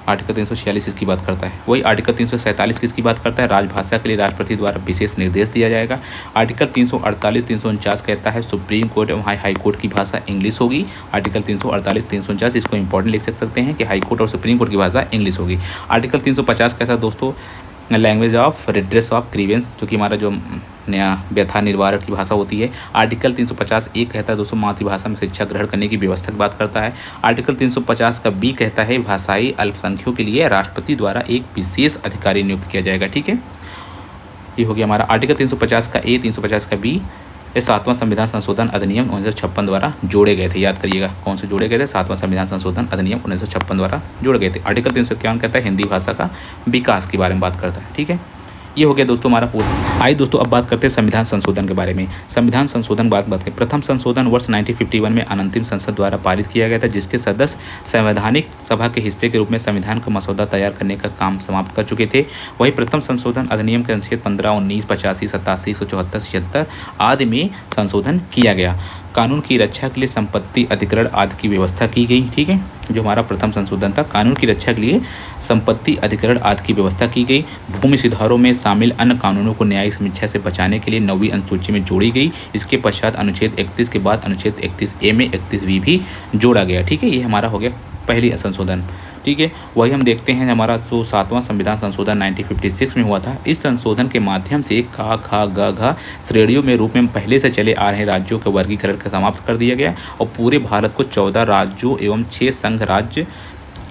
आर्टिकल 346 इसकी बात करता है। वही आर्टिकल 347 किसकी बात करता है? राजभाषा के लिए राष्ट्रपति द्वारा विशेष निर्देश दिया जाएगा। आर्टिकल 348 349 कहता है सुप्रीम कोर्ट एवं हाई कोर्ट की भाषा इंग्लिश होगी। आर्टिकल 348 349 इसको इंपॉर्टेंट लिख सकते हैं कि हाई कोर्ट और सुप्रीम कोर्ट की भाषा इंग्लिश होगी। आर्टिकल 350 कहता है दोस्तों language of redress of grievance, जो कि हमारा जो नया व्यथा निवारण की भाषा होती है। आर्टिकल 350 ए कहता है दोस्तों मातृभाषा में शिक्षा ग्रहण करने की व्यवस्था की बात करता है। आर्टिकल 350 का बी कहता है भाषाई अल्पसंख्यकों के लिए राष्ट्रपति द्वारा एक विशेष अधिकारी नियुक्त किया जाएगा, ठीक है। ये हो गया हमारा आर्टिकल 350 का ए, 350 का बी। ये 7वां संविधान संशोधन अधिनियम 1956 द्वारा जोड़े गए थे, याद करिएगा कौन से जोड़े गए थे? 7वां संविधान संशोधन अधिनियम 1956 द्वारा जोड़े गए थे। आर्टिकल 351 कहता है हिंदी भाषा का विकास के बारे में बात करता है, ठीक है। ये हो गया दोस्तों हमारा पूरा। आइए दोस्तों अब बात करते हैं संविधान संशोधन के बारे में। संविधान संशोधन बात करें, प्रथम संशोधन वर्ष 1951 में अनंतिम संसद द्वारा पारित किया गया था, जिसके सदस्य संवैधानिक सभा के हिस्से के रूप में संविधान का मसौदा तैयार करने का काम समाप्त कर चुके थे। वही प्रथम संशोधन अधिनियम के अनुच्छेद 15, 19, 85, 87, 174, 76 आदि में संशोधन किया गया। कानून की रक्षा के लिए संपत्ति अधिग्रहण आदि की व्यवस्था की गई, ठीक है। जो हमारा प्रथम संशोधन था, कानून की रक्षा के लिए संपत्ति अधिग्रहण आदि की व्यवस्था की गई। भूमि सुधारों में शामिल अन्य कानूनों को न्यायिक समीक्षा से बचाने के लिए 9वीं अनुसूची में जोड़ी गई। इसके पश्चात अनुच्छेद 31 के बाद अनुच्छेद 31A में 31V भी जोड़ा गया, ठीक है। ये हमारा हो गया पहली संशोधन, ठीक है। वही हम देखते हैं हमारा जो 7वां संविधान संशोधन 1956 में हुआ था। इस संशोधन के माध्यम से क, ख, ग, घ श्रेणियों में रूप में पहले से चले आ रहे राज्यों के वर्गीकरण का समाप्त कर दिया गया और पूरे भारत को 14 राज्यों एवं 6 संघ राज्य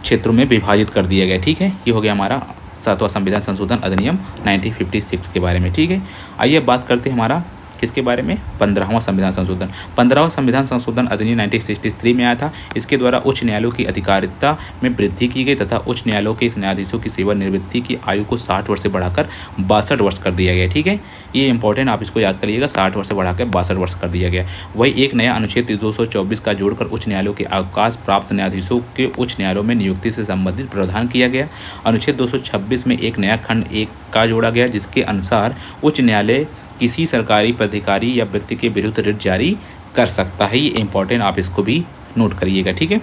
क्षेत्रों में विभाजित कर दिया गया, ठीक है। ये हो गया हमारा 7वां संविधान संशोधन अधिनियम 1956 के बारे में, ठीक है। आइए बात करते हैं हमारा किसके बारे में? 15वां संविधान संशोधन। 15वां संविधान संशोधन अधिनियम 1963 में आया था। इसके द्वारा उच्च न्यायालयों की अधिकारिता में वृद्धि की गई तथा उच्च न्यायालयों के न्यायाधीशों की सेवानिवृत्ति की आयु को 60 वर्ष से बढ़ाकर 62 वर्ष कर दिया गया, ठीक है। ये इंपॉर्टेंट, आप इसको याद करिएगा, 60 वर्ष से बढ़ाकर 62 वर्ष कर दिया गया। वही एक नया अनुच्छेद 224 का जोड़कर उच्च न्यायालयों के अवकाश प्राप्त न्यायाधीशों के उच्च न्यायालयों में नियुक्ति से संबंधित प्रावधान किया गया। अनुच्छेद 226 में एक नया खंड 1 का जोड़ा गया, जिसके अनुसार उच्च न्यायालय किसी सरकारी प्राधिकारी या व्यक्ति के विरुद्ध रिट जारी कर सकता है। ये इंपॉर्टेंट, आप इसको भी नोट करिएगा, ठीक है।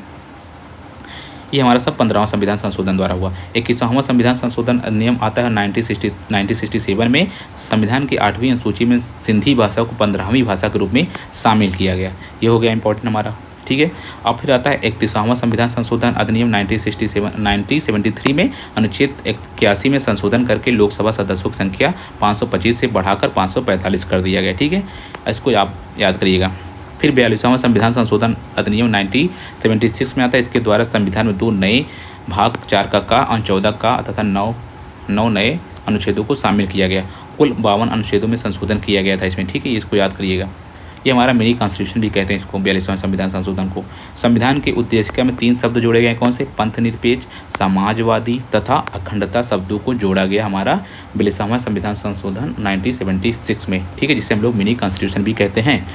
ये हमारा सब 15वां संविधान संशोधन द्वारा हुआ। 21वां संविधान संशोधन अधिनियम आता है 1967 में। संविधान की 8वीं अनुसूची में सिंधी भाषा को 15वीं भाषा के रूप में शामिल किया गया। ये हो गया इंपॉर्टेंट हमारा, ठीक है। अब फिर आता है 31वां संविधान संशोधन अधिनियम 1973 में अनुच्छेद 81 में संशोधन करके लोकसभा सदस्यों की संख्या 525 से बढ़ाकर 545 कर दिया गया, ठीक है। इसको आप याद करिएगा। फिर 42वां संविधान संशोधन अधिनियम 1976 में आता है। इसके द्वारा संविधान में 2 नए भाग 4 का और 14 का तथा 9 नए अनुच्छेदों को शामिल किया गया। कुल 52 अनुच्छेदों में संशोधन किया गया था इसमें, ठीक है। इसको याद करिएगा। ये हमारा मिनी कॉन्स्टिट्यूशन भी कहते हैं इसको, 42वां संविधान संशोधन को। संविधान के उद्देशिका में 3 शब्द जोड़े गए, कौन से? पंथ निरपेक्ष, समाजवादी तथा अखंडता शब्दों को जोड़ा गया हमारा 42वां संविधान संशोधन 1976 में, ठीक है, जिसे हम लोग मिनी कॉन्स्टिट्यूशन भी कहते हैं।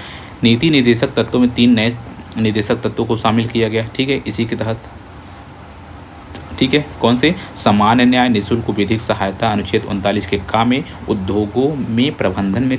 नीति निर्देशक तत्वों में 3 नए निर्देशक तत्वों को शामिल किया गया, ठीक है, इसी के तहत, ठीक है। कौन से? सामान्य न्याय, निःशुल्क विधिक सहायता, अनुच्छेद 39 के काम में, उद्योगों में प्रबंधन में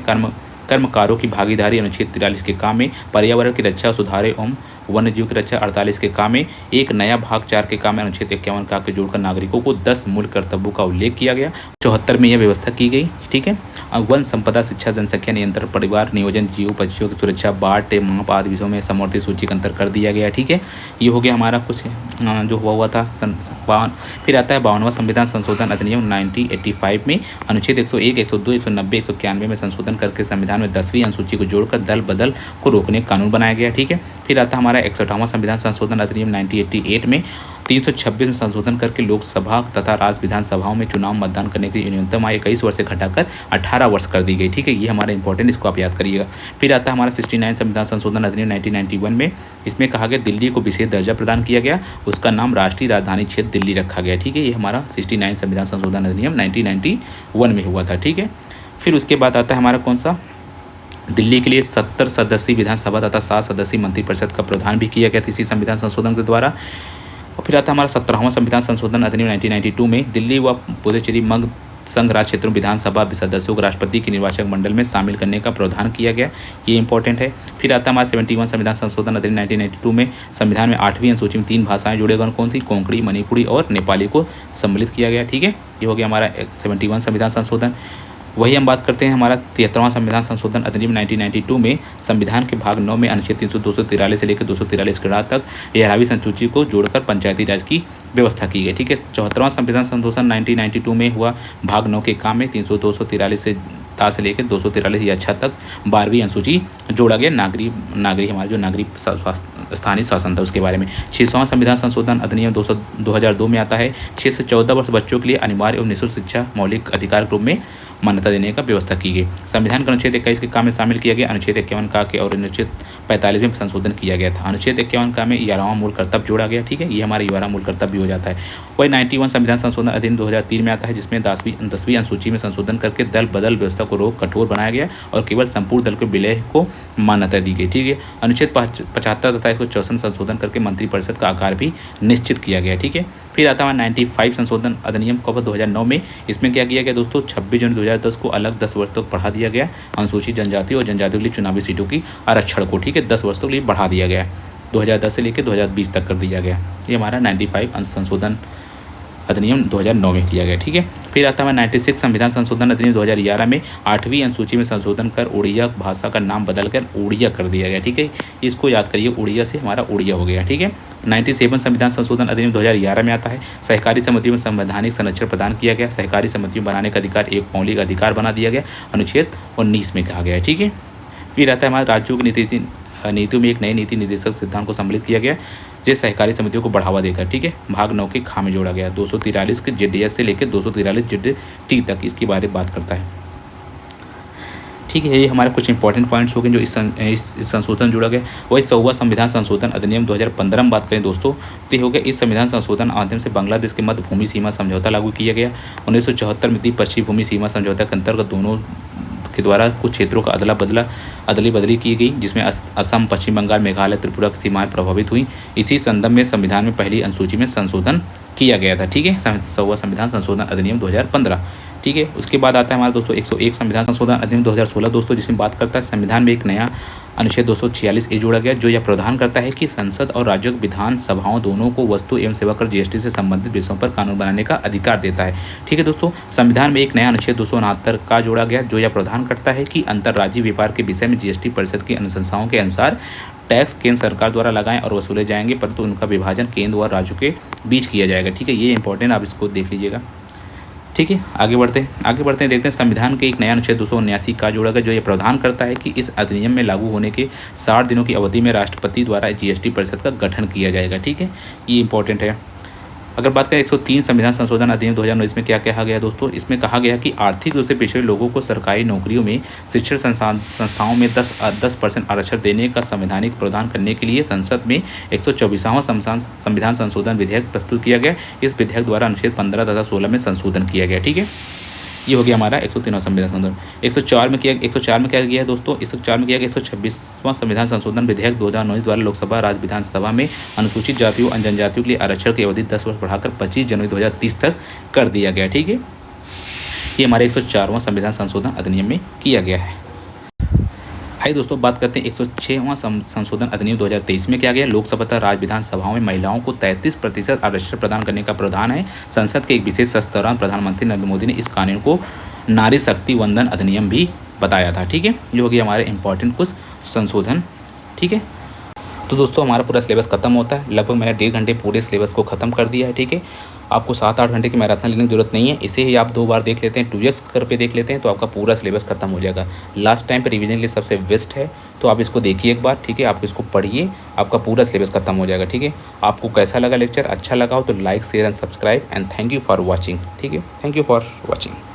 कर्मकारों की भागीदारी, अनुच्छेद 43 के काम में, पर्यावरण की रक्षा, सुधार एवं वन्य जीव की रक्षा, 48 के काम में, एक नया भाग 4 के काम में, अनुच्छेद 51 का के जोड़कर नागरिकों को 10 मूल कर्तव्यों का उल्लेख किया गया। 74 में यह व्यवस्था की गई, ठीक है। वन संपदा, शिक्षा, जनसंख्या नियंत्रण, परिवार नियोजन, जीव पक्षियों की सुरक्षा, बाढ़, टेप, माप आदि विषयों में समवर्ती सूची का अंतर कर दिया गया, ठीक है। ये हो गया हमारा कुछ जो हुआ था 52। फिर आता है 52वां संविधान संशोधन अधिनियम 1985 में अनुच्छेद 101, 102, 190, 191 में संशोधन करके संविधान में 10वीं अनुसूची को जोड़कर दल बदल को रोकने का कानून बनाया गया, ठीक है। फिर आता है हमारा 61वां संविधान संशोधन अधिनियम 1988 में 326 में संशोधन करके लोकसभा तथा राज्य विधानसभाओं में चुनाव मतदान करने की न्यूनतम आयु 21 वर्ष से घटाकर 18 वर्ष कर दी गई, ठीक है। ये हमारा इंपॉर्टेंट, इसको आप याद करिएगा। फिर आता है हमारा 69 संविधान संशोधन अधिनियम 1991 में, इसमें कहा गया दिल्ली को विशेष दर्जा प्रदान किया गया, उसका नाम राष्ट्रीय राजधानी क्षेत्र दिल्ली रखा गया, ठीक है। ये हमारा 69 संविधान संशोधन अधिनियम 1991 में हुआ था, ठीक है। फिर उसके बाद आता है हमारा कौन सा? दिल्ली के लिए 70 सदस्यीय विधानसभा तथा 7 सदस्यीय मंत्रिपरिषद का प्रावधान भी किया गया था इसी संविधान संशोधन के द्वारा। और फिर आता है हमारा 17वां संविधान संशोधन अधिनियम 1992 में दिल्ली व पुदुचेरी मध्य संघ राज्य क्षेत्रों विधानसभा सदस्यों को राष्ट्रपति के निर्वाचक मंडल में शामिल करने का प्रावधान किया गया, ये इंपॉर्टेंट है। फिर आता है हमारा 71 संविधान संशोधन अधिनियम 1992 में संविधान में 8वीं अनुसूची में 3 भाषाएं जोड़े गए, कौन सी? कोंकणी, मणिपुरी और नेपाली को सम्मिलित किया गया, ठीक है। ये हो गया हमारा 71 संविधान संशोधन। वही हम बात करते हैं हमारा 73वां संविधान संशोधन अधिनियम 1992 में संविधान के भाग 9 में अनुच्छेद 243 से लेकर 243 के तक 11वीं अनुसूची को जोड़कर पंचायती राज की व्यवस्था की गई, ठीक है। 74वां संविधान संशोधन 1992 में हुआ, भाग 9 के काम में 243 से लेकर 243 या 6 तक 12वीं अनुसूची जोड़ा गया, नागरिक हमारा जो नागरिक स्थानीय शासन था उसके बारे में। 6वां संविधान संशोधन अधिनियम 2002 में आता है, 6 से 14 वर्ष बच्चों के लिए अनिवार्य एवं निःशुल्क शिक्षा मौलिक अधिकार के रूप में मान्यता देने का व्यवस्था की गई। संविधान का अनुच्छेद 21 के काम में शामिल किया गया, अनुच्छेद 51 का के और अनुच्छेद 45 में संशोधन किया गया था। अनुच्छेद 51 का में 11वां मूल कर्तव्य जोड़ा गया, ठीक है। ये हमारा 11वां मूल कर्तव्य भी हो जाता है। वही 91 संविधान संशोधन अधिनियम 2003 में आता है, जिसमें 10वीं अनुसूची में संशोधन करके दल बदल व्यवस्था को रोक कठोर बनाया गया और केवल संपूर्ण दल के विलय को मान्यता दी गई, ठीक है। अनुच्छेद 75 तथा 164 संशोधन करके मंत्रिपरिषद का आकार भी निश्चित किया गया, ठीक है। फिर आता है 95 संशोधन अधिनियम कब? 2009 में। इसमें क्या किया गया दोस्तों? 26 जनवरी 2010 को अलग 10 वर्ष तक बढ़ा दिया गया अनुसूचित जनजाति और जनजातियों के लिए चुनावी सीटों की आरक्षण को, ठीक है, 10 वर्ष तक लिए बढ़ा दिया गया, 2010 से लेकर 2020 तक कर दिया गया। ये हमारा 95 संशोधन अधिनियम 2009 में किया गया, ठीक है। फिर आता है 96 संविधान संशोधन अधिनियम 2011 में 8वीं अनुसूची में संशोधन कर उड़िया भाषा का नाम बदलकर उड़िया कर दिया गया, ठीक है। इसको याद करिए, उड़िया से हमारा उड़िया हो गया, ठीक है। 97 संविधान संशोधन अधिनियम 2011 में आता है, सहकारी समितियों में संवैधानिक संरक्षण प्रदान किया गया, सहकारी समितियों बनाने का अधिकार एक मौलिक अधिकार बना दिया गया, अनुच्छेद 19 में कहा गया है, ठीक है। फिर आता है हमारे राज्यों की नीतियों में एक नई नीति निर्देशक सिद्धांत को सम्मिलित किया गया, जिस सहकारी समितियों को बढ़ावा देकर, ठीक है, भाग 9 के खा में जोड़ा गया, 243 के ZDS से लेकर 243 ZT तक इसके बारे में बात करता है, ठीक है। ये हमारे कुछ इंपॉर्टेंट पॉइंट्स हो गए जो इस संशोधन जुड़ा गया। वही 100वां संविधान संशोधन अधिनियम 2015 में बात करें दोस्तों, तो हो गया इस संविधान संशोधन माध्यम से बांग्लादेश के मध्य भूमि सीमा समझौता लागू किया गया। 1974 में द्वीप पश्चिमी भूमि सीमा समझौता के अंतर्गत दोनों के द्वारा कुछ क्षेत्रों का अदली बदली की गई, जिसमें असम, पश्चिम बंगाल, मेघालय, त्रिपुरा की सीमाएं प्रभावित हुई। इसी संदर्भ में संविधान में पहली अनुसूची में संशोधन किया गया था, ठीक है, 100वां संविधान संशोधन अधिनियम 2015, ठीक है। उसके बाद आता है हमारा दोस्तों 101 संविधान संशोधन अधिनियम 2016 दोस्तों, जिसमें बात करता है संविधान में एक नया अनुच्छेद 246 जोड़ा गया, जो यह प्रावधान करता है कि संसद और राज्य विधानसभाओं दोनों को वस्तु एवं सेवा कर GST से संबंधित विषयों पर कानून बनाने का अधिकार देता है, ठीक है दोस्तों। संविधान में एक नया अनुच्छेद 269 का जोड़ा गया, जो यह प्रावधान करता है कि अंतर्राज्यीय व्यापार के विषय में GST परिषद की अनुशंसाओं के अनुसार टैक्स केंद्र सरकार द्वारा लगाएं और वसूले जाएंगे, परंतु उनका विभाजन केंद्र और राज्यों के बीच किया जाएगा, ठीक है। ये इंपॉर्टेंट, आप इसको देख लीजिएगा, ठीक है। आगे बढ़ते हैं देखते हैं संविधान के एक नया अनुच्छेद 279 का जोड़ा गया, जो ये प्रावधान करता है कि इस अधिनियम में लागू होने के 60 दिनों की अवधि में राष्ट्रपति द्वारा GST परिषद का गठन किया जाएगा, ठीक है। ये इंपॉर्टेंट है। अगर बात करें 103 संविधान संशोधन अधिनियम 2019 में क्या कहा गया दोस्तों, इसमें कहा गया कि आर्थिक रूप से पिछड़े लोगों को सरकारी नौकरियों में शिक्षण संस्थाओं में 10% आरक्षण देने का संवैधानिक प्रावधान करने के लिए संसद में 124वां संविधान संशोधन विधेयक प्रस्तुत किया गया। इस विधेयक द्वारा अनुच्छेद 15 तथा 16 में संशोधन किया गया, ठीक है। ये हो गया हमारा 103वां संविधान संशोधन। 104 में क्या किया है दोस्तों, 104 में किया गया 126वां संविधान संशोधन विधेयक 2019 द्वारा लोकसभा राज्य विधानसभा में अनुसूचित जातियों और जनजातियों के लिए आरक्षण की अवधि 10 वर्ष बढ़ाकर 25 जनवरी 2030 तक कर दिया गया। ठीक है, ये हमारे 104वां संविधान संशोधन अधिनियम में किया गया है। आइए दोस्तों बात करते हैं 106वां संशोधन अधिनियम 2023 में क्या गया। लोकसभा तथा राज्य विधानसभाओं में महिलाओं को 33% आरक्षण प्रदान करने का प्रावधान है। संसद के एक विशेष सत्र दौरान प्रधानमंत्री नरेंद्र मोदी ने इस कानून को नारी शक्ति वंदन अधिनियम भी बताया था। ठीक है, ये हो गया हमारे इंपॉर्टेंट कुछ संशोधन। ठीक है, तो दोस्तों हमारा पूरा सिलेबस खत्म होता है। लगभग मैंने 1.5 घंटे पूरे सिलेबस को ख़त्म कर दिया है। ठीक है, आपको 7-8 घंटे की मैराथन लेने की ज़रूरत नहीं है। इसे ही आप 2 बार देख लेते हैं, 2x करके देख लेते हैं, तो आपका पूरा सिलेबस खत्म हो जाएगा। लास्ट टाइम पे रिवीजन के लिए सबसे बेस्ट है, तो आप इसको देखिए एक बार। ठीक है, आप इसको पढ़िए, आपका पूरा सिलेबस खत्म हो जाएगा। ठीक है, आपको कैसा लगा लेक्चर, अच्छा लगा हो तो like share and subscribe and thank you for watching. ठीक है, थैंक यू फॉर वॉचिंग।